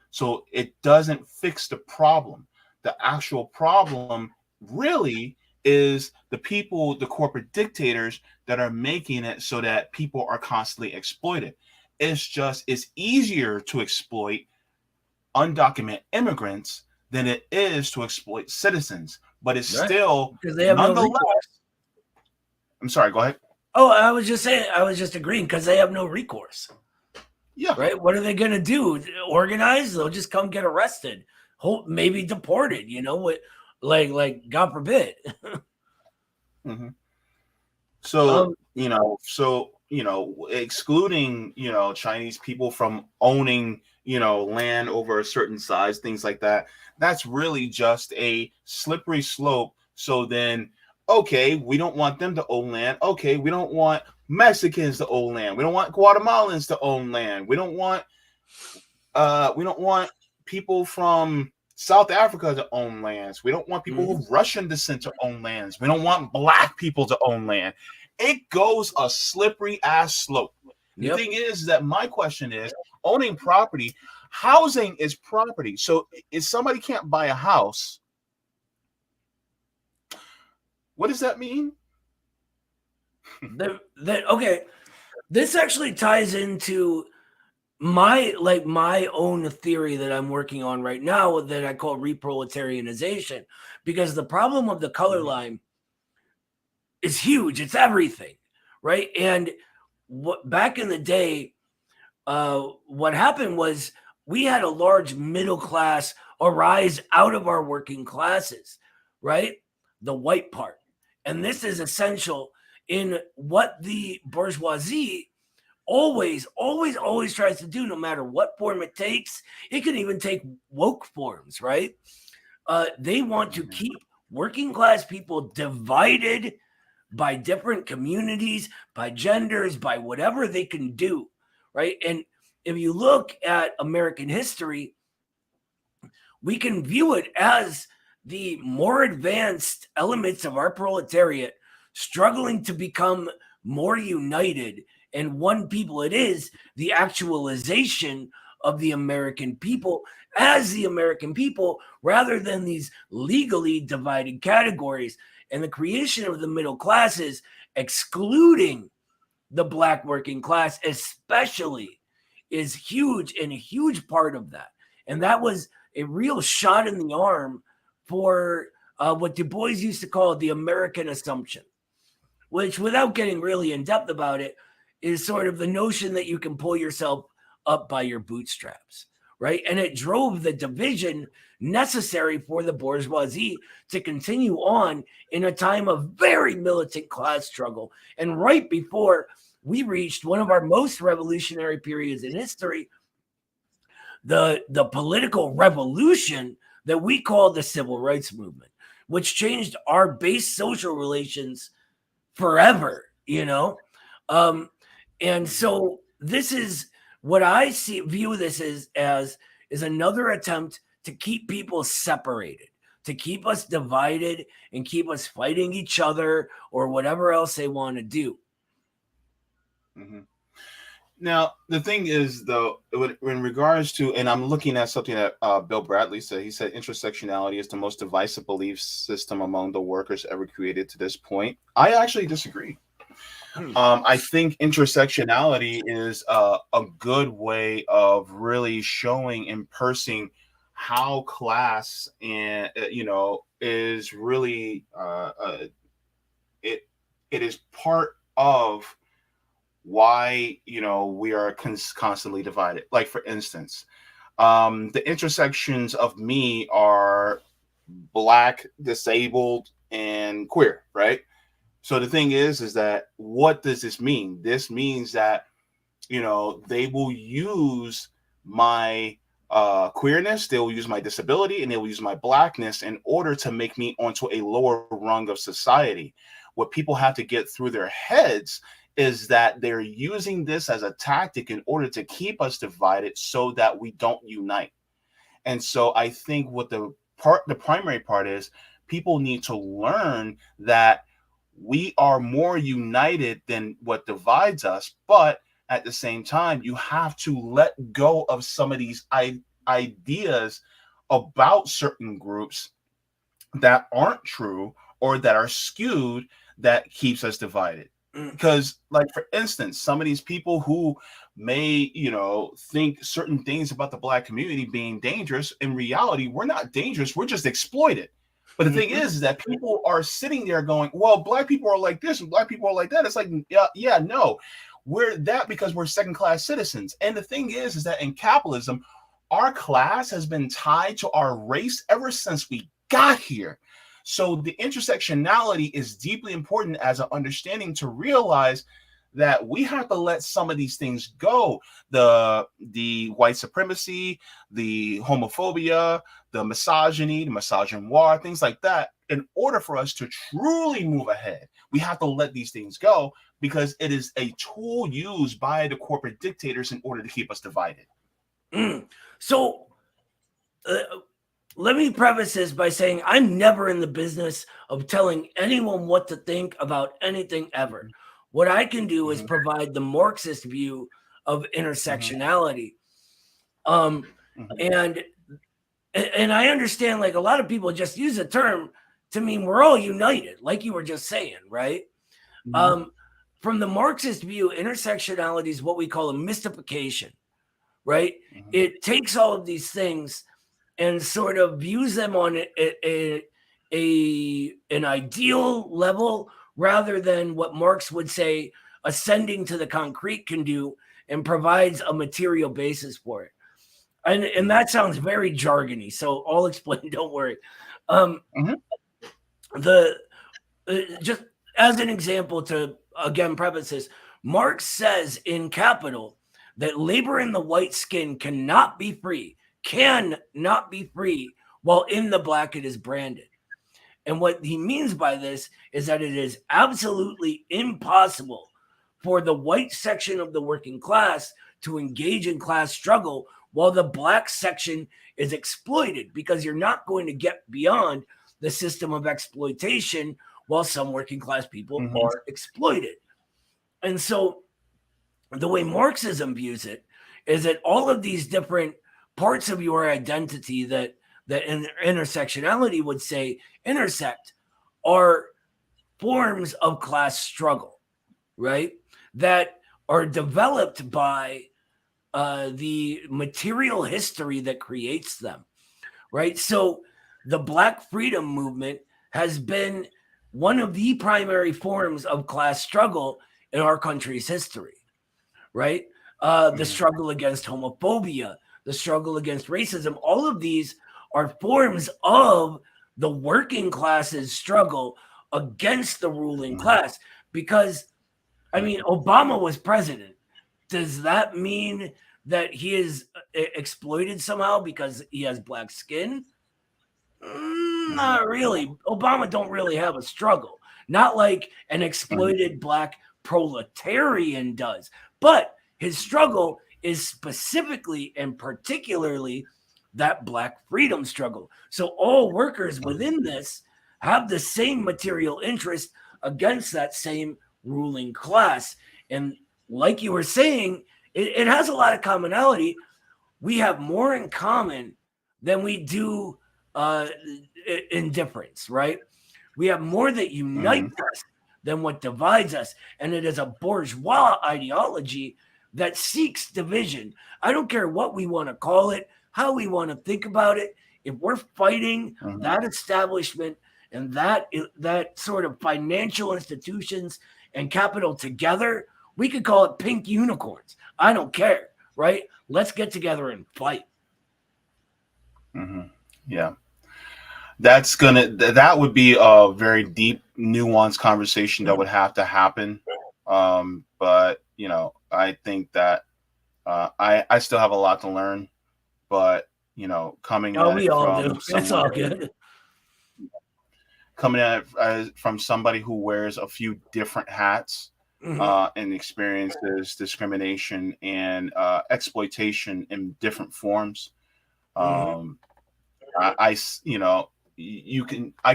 So it doesn't fix the problem. The actual problem really is the people, the corporate dictators that are making it so that people are constantly exploited. It's easier to exploit undocumented immigrants than it is to exploit citizens, but it's right. Still because they have nonetheless. No recourse. I'm sorry. Go ahead. Oh, I was just agreeing because they have no recourse. Yeah. Right. What are they going to do? Organize? They'll just come get arrested. maybe deported, you know, what, like God forbid. Mm-hmm. So, excluding, Chinese people from owning, land over a certain size, things like that, that's really just a slippery slope. So then, okay, we don't want them to own land. Okay, we don't want Mexicans to own land. We don't want Guatemalans to own land. We don't want people from South Africa to own lands. We don't want people of Russian descent to own lands. We don't want black people to own land. It goes a slippery ass slope. The thing is that my question is, owning property, housing is property. So if somebody can't buy a house, what does that mean? Okay, this actually ties into my own theory that I'm working on right now that I call reproletarianization, because the problem of the color line is huge. It's everything, right? And back in the day, what happened was we had a large middle class arise out of our working classes, right? The white part. And this is essential in what the bourgeoisie always tries to do, no matter what form it takes. It can even take woke forms, right? They want to keep working class people divided by different communities, by genders, by whatever they can do, right? And if you look at American history, we can view it as the more advanced elements of our proletariat struggling to become more united. And one people, it is the actualization of the American people as the American people, rather than these legally divided categories. And the creation of the middle classes, excluding the black working class especially, is huge, and a huge part of that. And that was a real shot in the arm for what Du Bois used to call the American assumption, which, without getting really in depth about it, is sort of the notion that you can pull yourself up by your bootstraps, right? And it drove the division necessary for the bourgeoisie to continue on in a time of very militant class struggle. And right before we reached one of our most revolutionary periods in history, the political revolution that we call the civil rights movement, which changed our base social relations forever, you know? And so this is what I view this as another attempt to keep people separated, to keep us divided and keep us fighting each other or whatever else they want to do. Now, the thing is, though, in regards to, and I'm looking at something that Bill Bradley said. He said intersectionality is the most divisive belief system among the workers ever created to this point. I actually disagree. I think intersectionality is a good way of really showing and parsing how class and is really it is part of why we are constantly divided. Like, for instance, the intersections of me are black, disabled, and queer, right? So the thing is that what does this mean? This means that they will use my queerness, they will use my disability, and they will use my blackness in order to make me onto a lower rung of society. What people have to get through their heads is that they're using this as a tactic in order to keep us divided so that we don't unite. And so I think what the primary part is, people need to learn that we are more united than what divides us. But at the same time, you have to let go of some of these ideas about certain groups that aren't true or that are skewed, that keeps us divided. Because, like, for instance, some of these people who may, think certain things about the black community being dangerous, in reality, we're not dangerous. We're just exploited. But the thing is that people are sitting there going, well, black people are like this and black people are like that. It's like, no, we're that because we're second-class citizens. And the thing is that in capitalism, our class has been tied to our race ever since we got here. So the intersectionality is deeply important as an understanding to realize that we have to let some of these things go. The white supremacy, the homophobia, the misogyny, the misogynoir, things like that. In order for us to truly move ahead, we have to let these things go because it is a tool used by the corporate dictators in order to keep us divided. So let me preface this by saying I'm never in the business of telling anyone what to think about anything ever. What I can do is provide the Marxist view of intersectionality. And I understand, like, a lot of people just use the term to mean we're all united, like you were just saying, right? From the Marxist view, intersectionality is what we call a mystification, right? It takes all of these things and sort of views them on an ideal level rather than what Marx would say ascending to the concrete can do, and provides a material basis for it. And that sounds very jargony, so I'll explain, don't worry. Just as an example to, again, preface this, Marx says in Capital that labor in the white skin cannot be free while in the black it is branded. And what he means by this is that it is absolutely impossible for the white section of the working class to engage in class struggle while the black section is exploited, because you're not going to get beyond the system of exploitation while some working class people are exploited. And so the way Marxism views it is that all of these different parts of your identity that intersectionality would say intersect are forms of class struggle, right? That are developed by the material history that creates them, right? So the Black freedom movement has been one of the primary forms of class struggle in our country's history, right? The struggle against homophobia, the struggle against racism, all of these are forms of the working class's struggle against the ruling class. Because, I mean, Obama was president. Does that mean that he is exploited somehow because he has black skin? Not really. Obama don't really have a struggle. Not like an exploited black proletarian does. But his struggle is specifically and particularly that black freedom struggle. So all workers within this have the same material interest against that same ruling class. And like you were saying, it has a lot of commonality. We have more in common than we do in difference, right? We have more that unites us than what divides us. And it is a bourgeois ideology that seeks division. I don't care what we want to call it, how we want to think about it. If we're fighting that establishment and that sort of financial institutions and capital together, we could call it pink unicorns. I don't care, right? Let's get together and fight. Yeah. That would be a very deep, nuanced conversation that would have to happen. But, you know, I think that I still have a lot to learn, but, you know, coming at we it all from do. It's all good. Coming at it from somebody who wears a few different hats and experiences discrimination and exploitation in different forms. I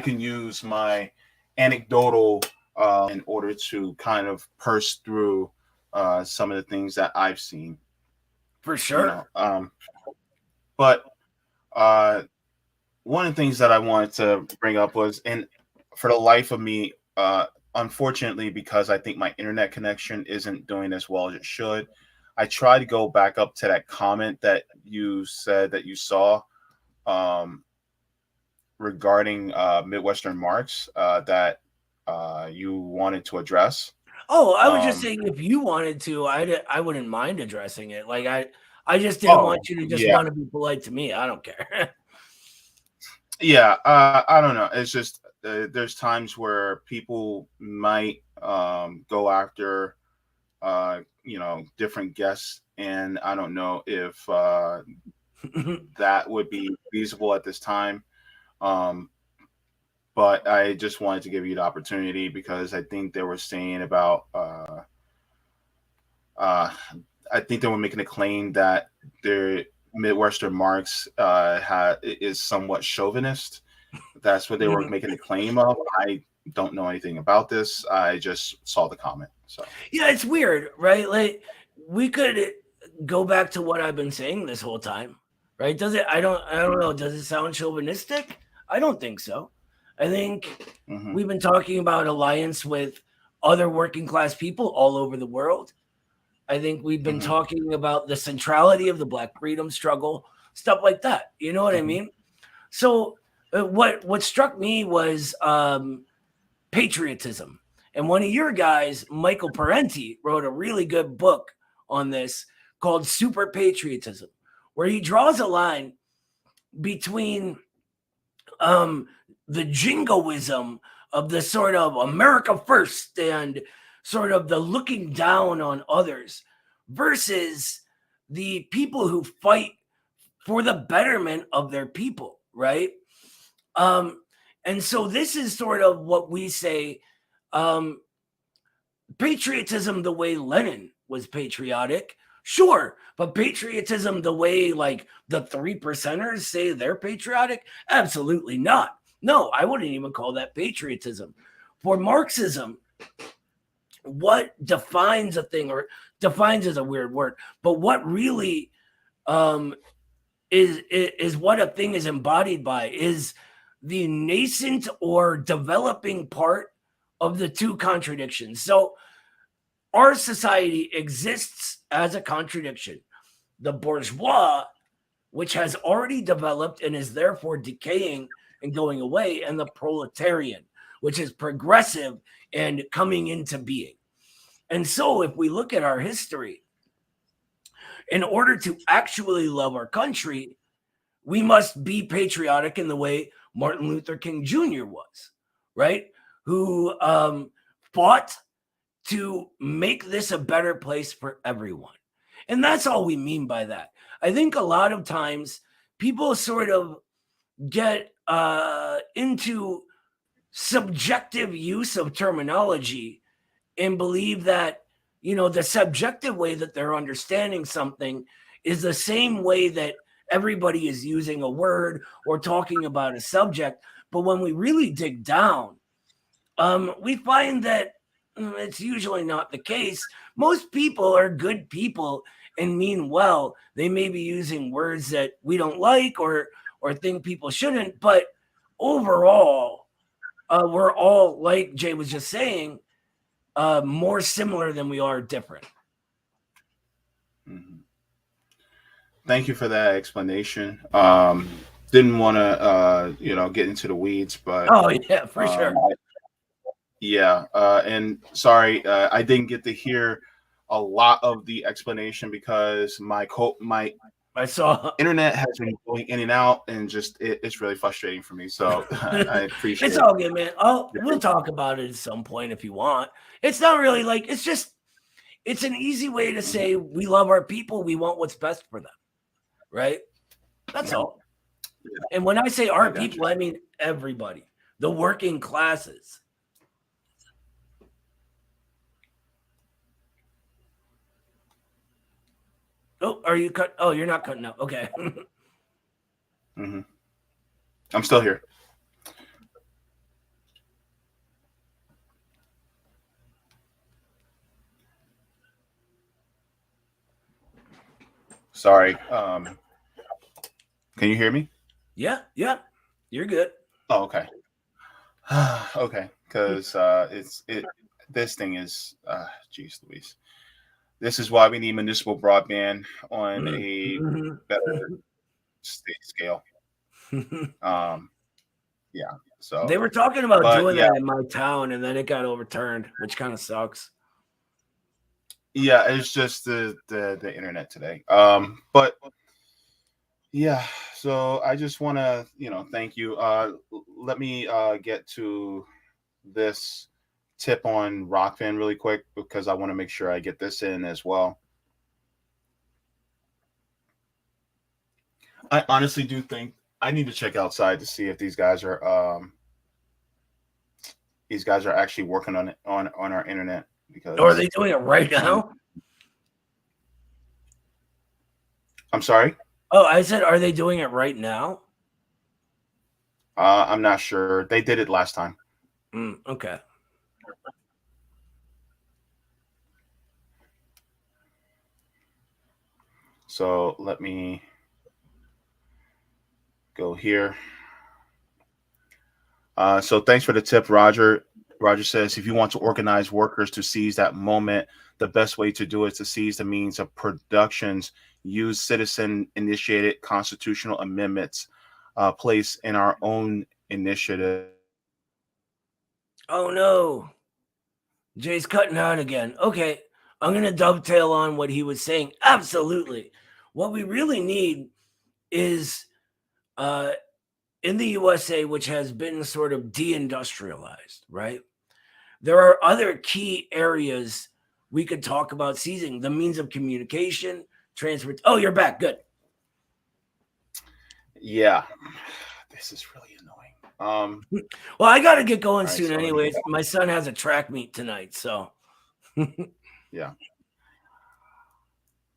can use my anecdotal in order to kind of purse through some of the things that I've seen. For sure. You know, but one of the things that I wanted to bring up was, and for the life of me, unfortunately, because I think my internet connection isn't doing as well as it should, I try to go back up to that comment that you said that you saw regarding Midwestern Marx that you wanted to address. Oh, I was just saying, if you wanted to, I wouldn't mind addressing it. Like I just didn't want you to just yeah. want to be polite to me. I don't care. Yeah, I don't know. It's just there's times where people might go after different guests, and I don't know if that would be feasible at this time. But I just wanted to give you the opportunity because I think they were saying about I think they were making a claim that their Midwestern Marx is somewhat chauvinist. That's what they were making a claim of. I don't know anything about this. I just saw the comment. So yeah, it's weird, right? Like we could go back to what I've been saying this whole time, right? Does it? I don't know. Does it sound chauvinistic? I don't think so. I think we've been talking about alliance with other working class people all over the world. I think we've been talking about the centrality of the Black freedom struggle, stuff like that. You know what I mean? So what struck me was patriotism. And one of your guys, Michael Parenti, wrote a really good book on this called Super Patriotism, where he draws a line between the jingoism of the sort of America first and sort of the looking down on others versus the people who fight for the betterment of their people, right? And so this is sort of what we say, patriotism the way Lenin was patriotic, sure, but patriotism the way like the 3%ers say they're patriotic, absolutely not. No, I wouldn't even call that patriotism. For Marxism, what defines a thing, or defines is a weird word, but what really is what a thing is embodied by is the nascent or developing part of the two contradictions. So our society exists as a contradiction. The bourgeois, which has already developed and is therefore decaying and going away, and the proletarian, which is progressive and coming into being. And so if we look at our history, in order to actually love our country, we must be patriotic in the way Martin Luther King Jr. was, right? Who fought to make this a better place for everyone. And that's all we mean by that. I think a lot of times people sort of get into subjective use of terminology and believe that, the subjective way that they're understanding something is the same way that everybody is using a word or talking about a subject. But when we really dig down, we find that it's usually not the case. Most people are good people and mean well. They may be using words that we don't like or think people shouldn't, but overall, we're all, like Jay was just saying, more similar than we are different. Thank you for that explanation. Didn't want to, get into the weeds, but oh yeah, for sure. Yeah, and sorry, I didn't get to hear a lot of the explanation because my internet has been going in and out, and just it's really frustrating for me. So I appreciate it's all good, man. We'll talk about it at some point if you want. It's not really like it's an easy way to say we love our people, we want what's best for them, right? That's all. And when I say our people, I mean everybody, the working classes. Oh, are you cut? Oh, you're not cutting out. Okay. I'm still here. Sorry. Can you hear me? Yeah, you're good. Oh, okay. Okay, because this thing is geez Louise. This is why we need municipal broadband on a better state scale. Yeah. So they were talking about doing that in my town, and then it got overturned, which kind of sucks. Yeah, it's just the internet today. But yeah, so I just want to, thank you. Let me get to this tip on Rockfin really quick because I want to make sure I get this in as well. I honestly do think I need to check outside to see if these guys are actually working on it on our internet because Or are they doing it right now? I'm sorry. Oh, I said, are they doing it right now? I'm not sure. They did it last time. Okay. So let me go here. So thanks for the tip, Roger. Roger says, if you want to organize workers to seize that moment, the best way to do it is to seize the means of productions, use citizen-initiated constitutional amendments placed in our own initiative. Oh, no. Jay's cutting out again. Okay, I'm going to dovetail on what he was saying. Absolutely. What we really need is in the USA, which has been sort of deindustrialized, right? There are other key areas we could talk about seizing: the means of communication, transport. Oh, you're back. Good. Yeah, this is really annoying. Well, I got to get going soon so anyways. My son has a track meet tonight, so. Yeah.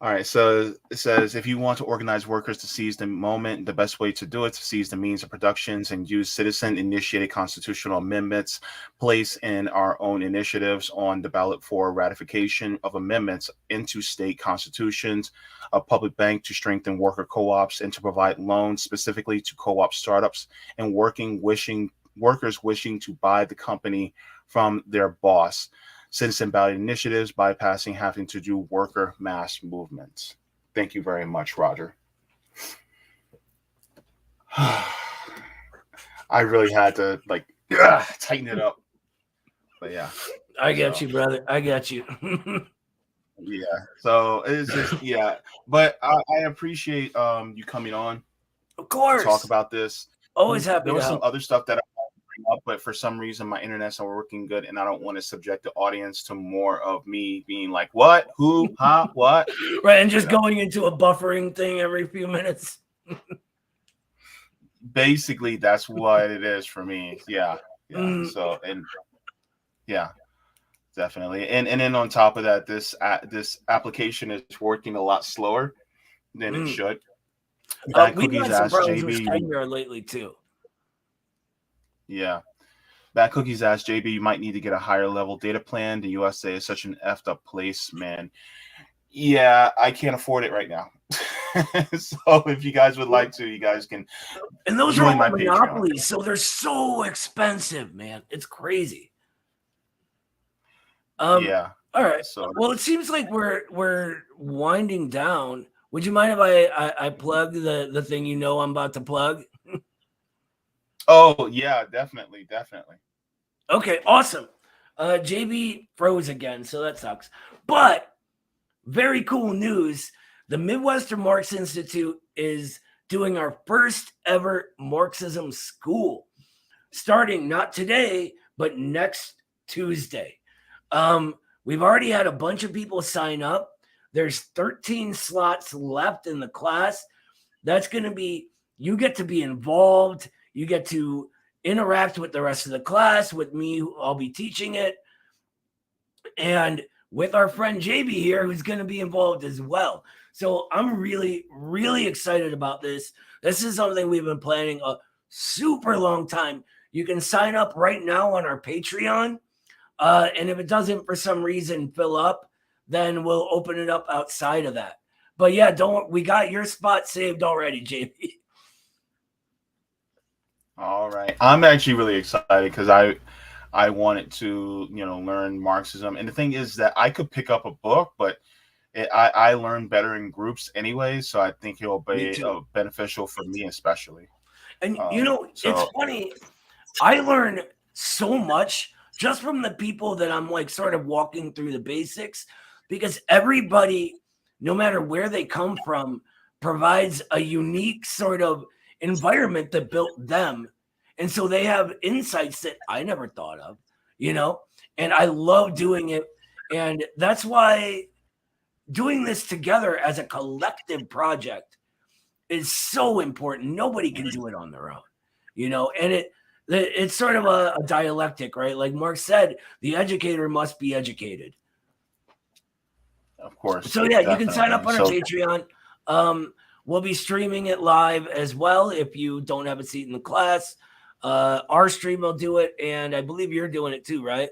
All right, so it says, if you want to organize workers to seize the moment, the best way to do it is to seize the means of productions and use citizen-initiated constitutional amendments placed in our own initiatives on the ballot for ratification of amendments into state constitutions, a public bank to strengthen worker co-ops and to provide loans specifically to co-op startups and workers wishing to buy the company from their boss. Citizen ballot initiatives bypassing having to do worker mass movements. Thank you very much, Roger. I really had to tighten it up. But yeah. I got you, brother. I got you. Yeah. So it's just But I appreciate you coming on. Of course. To talk about this. Always happy. There was some other stuff that up, but for some reason my internet's not working good and I don't want to subject the audience to more of me being like, what, who, huh, what, right, and just going into a buffering thing every few minutes. Basically that's what it is for me. So and definitely, and then on top of that, this application is working a lot slower than it should. We've had some problems with SkyMirror lately too. Yeah. Bad Cookies asked JB, you might need to get a higher level data plan. The USA is such an effed up place, man. Yeah, I can't afford it right now. So if you guys would like to, you guys can. And those are all monopolies, so they're so expensive, man. It's crazy. Yeah. All right. So, well, it seems like we're winding down. Would you mind if I plug the thing I'm about to plug? Oh, yeah, definitely. Okay, awesome. JB froze again, so that sucks. But very cool news. The Midwestern Marx Institute is doing our first ever Marxism school, starting not today, but next Tuesday. We've already had a bunch of people sign up. There's 13 slots left in the class. That's going to be, you get to be involved. You get to interact with the rest of the class, with me, I'll be teaching it, and with our friend JB here, who's going to be involved as well. So I'm really, really excited about this. This is something we've been planning a super long time. You can sign up right now on our Patreon. And if it doesn't, for some reason, fill up, then we'll open it up outside of that. But yeah, we got your spot saved already, JB. All right. I'm actually really excited because I wanted to, learn Marxism. And the thing is that I could pick up a book, but I learn better in groups anyway. So I think it'll be beneficial for me especially. And, it's funny. I learn so much just from the people that I'm sort of walking through the basics. because everybody, no matter where they come from, provides a unique sort of environment that built them. And so they have insights that I never thought of, you know, and I love doing it. And that's why doing this together as a collective project is so important. Nobody can do it on their own, you know, and it's sort of a dialectic, right? Like Mark said, the educator must be educated. Of course. So yeah, definitely. You can sign up on our Patreon. We'll be streaming it live as well if you don't have a seat in the class. Our stream will do it, and I believe you're doing it too, right?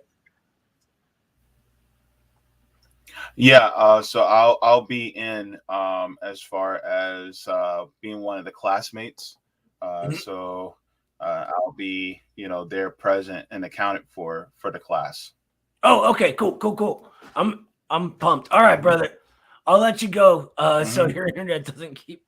Yeah, so I'll be in as far as being one of the classmates. So I'll be, you know, there present and accounted for the class. Oh, okay, cool. I'm pumped. All right, brother. I'll let you go so your internet doesn't keep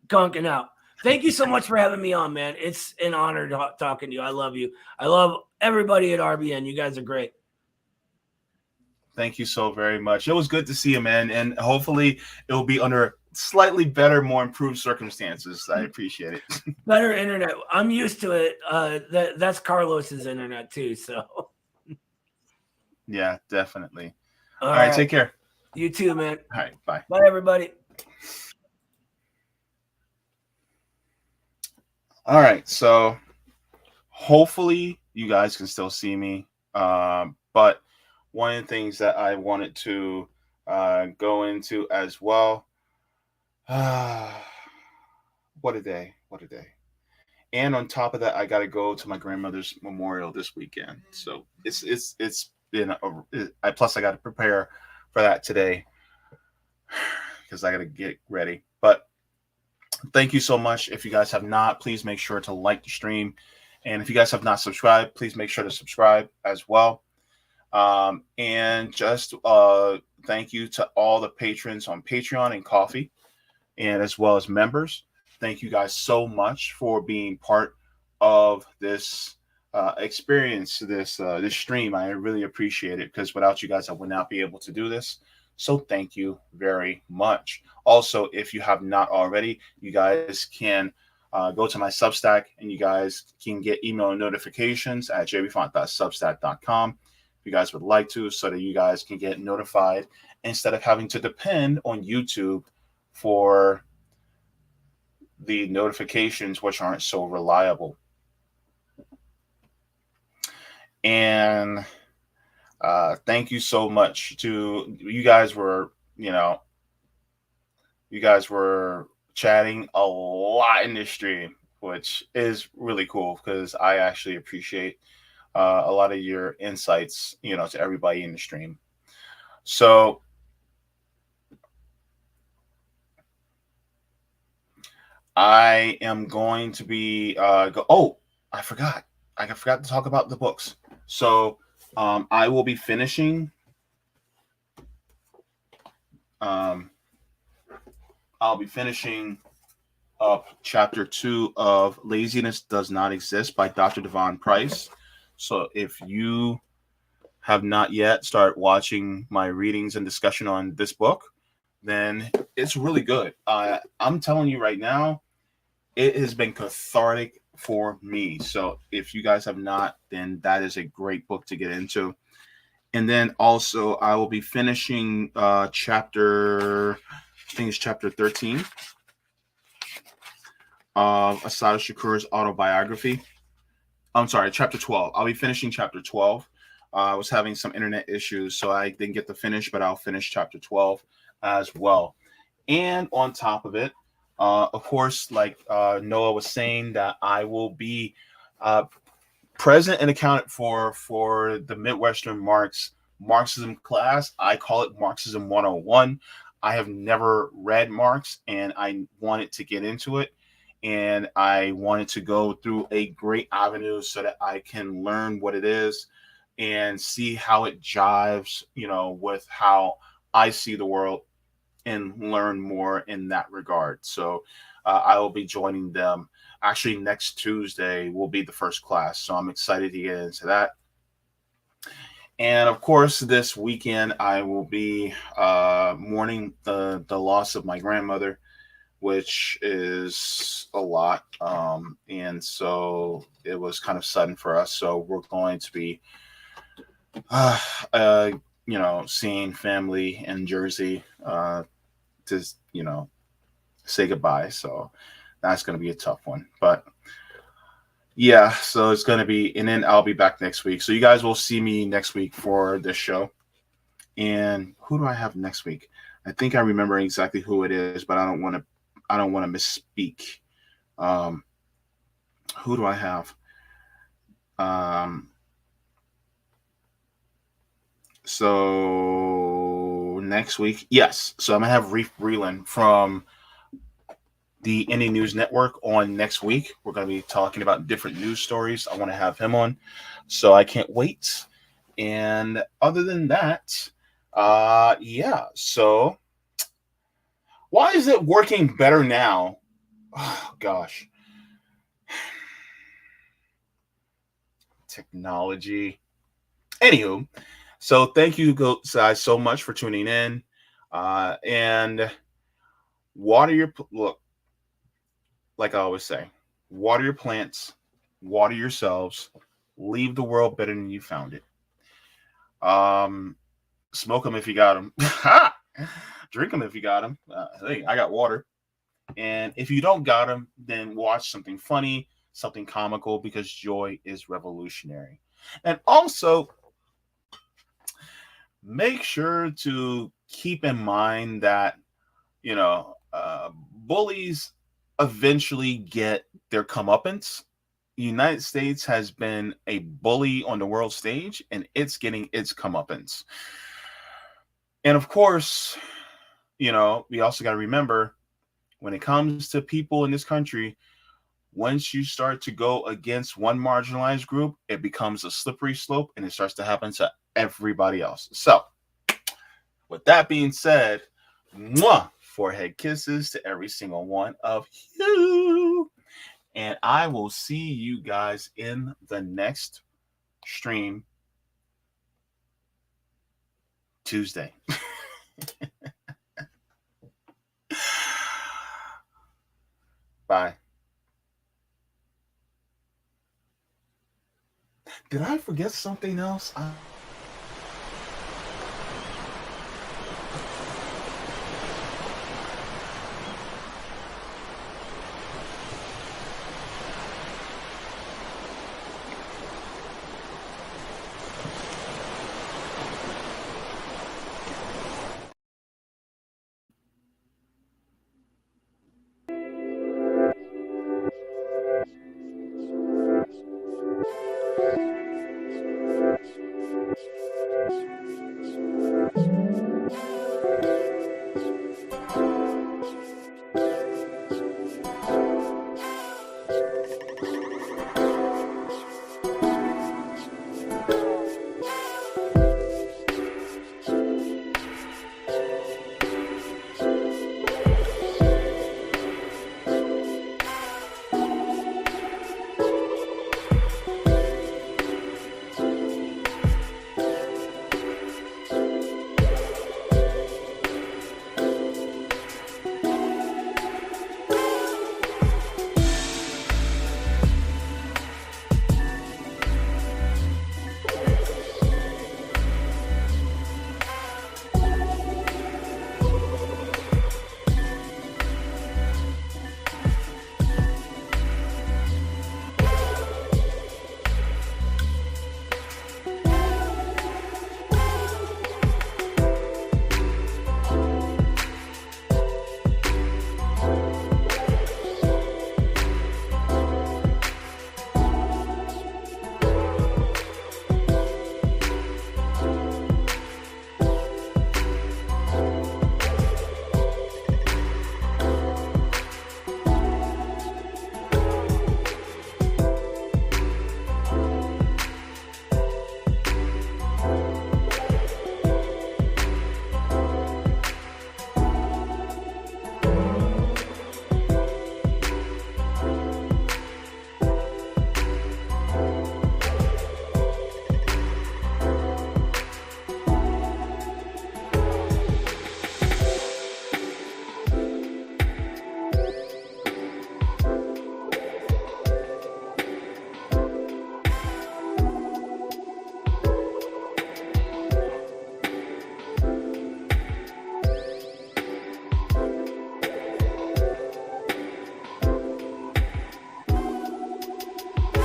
conking out. Thank you so much for having me on, man. It's an honor talking to you. I love you. I love everybody at RBN. You guys are great. Thank you so very much. It was good to see you, man. And hopefully it will be under slightly better, more improved circumstances. I appreciate it. Better internet. I'm used to it. That's Carlos's internet too. So yeah, definitely. All right. Take care. You too, man. All right. Bye. Bye, everybody. All right. So hopefully you guys can still see me. But one of the things that I wanted to go into as well. What a day. And on top of that, I got to go to my grandmother's memorial this weekend. So it's been plus I got to prepare for that today because I got to get ready. But thank you so much. If you guys have not, please make sure to like the stream. And if you guys have not subscribed, please make sure to subscribe as well. And just thank you to all the patrons on Patreon and Coffee, and as well as members. Thank you guys so much for being part of this experience, this stream. I really appreciate it because without you guys, I would not be able to do this. So thank you very much. Also, if you have not already, you guys can go to my Substack and you guys can get email notifications at jaybefaunt.substack.com if you guys would like to, so that you guys can get notified instead of having to depend on YouTube for the notifications, which aren't so reliable. And thank you so much to you guys. You guys were chatting a lot in this stream, which is really cool because I actually appreciate a lot of your insights, to everybody in the stream. So I am going to be I forgot to talk about the books. So I will be finishing I'll be finishing up chapter 2 of Laziness Does Not Exist by Dr. Devon Price. So if you have not yet started watching my readings and discussion on this book, then it's really good. I'm telling you right now, it has been cathartic for me. So if you guys have not, then that is a great book to get into. And then also I will be finishing chapter 13 of Asada Shakur's autobiography. I'm sorry, chapter 12. I'll be finishing chapter 12. I was having some internet issues, so I didn't get to finish, but I'll finish chapter 12 as well. And on top of it, of course, like Noah was saying, that I will be present and accounted for the Midwestern Marxism class. I call it Marxism 101. I have never read Marx, and I wanted to get into it. And I wanted to go through a great avenue so that I can learn what it is and see how it jives, with how I see the world, and learn more in that regard. So I will be joining them. Actually, next Tuesday will be the first class. So I'm excited to get into that. And of course, this weekend I will be mourning the loss of my grandmother, which is a lot. And so it was kind of sudden for us. So we're going to be, seeing family in Jersey to, say goodbye. So that's going to be a tough one. But yeah, so it's going to be, and then I'll be back next week. So you guys will see me next week for this show. And who do I have next week? I think I remember exactly who it is, but I don't want to misspeak. Who do I have? So next week, yes. So I'm gonna have Reef Breland from the Indie News Network on next week. We're gonna be talking about different news stories. I want to have him on, so I can't wait. And other than that, yeah. So why is it working better now? Oh gosh, technology. Anywho, so thank you guys so much for tuning in, and water your look. Like I always say, water your plants, water yourselves, leave the world better than you found it. Smoke them if you got them. Drink them if you got them. Hey, I got water. And if you don't got them, then watch something funny, something comical, because joy is revolutionary. And also, make sure to keep in mind that, bullies eventually get their comeuppance. The United States has been a bully on the world stage, and it's getting its comeuppance. And of course, we also got to remember, when it comes to people in this country, once you start to go against one marginalized group, it becomes a slippery slope, and it starts to happen to everybody else. So, with that being said, mwah, forehead kisses to every single one of you. And I will see you guys in the next stream Tuesday. Bye. Did I forget something else?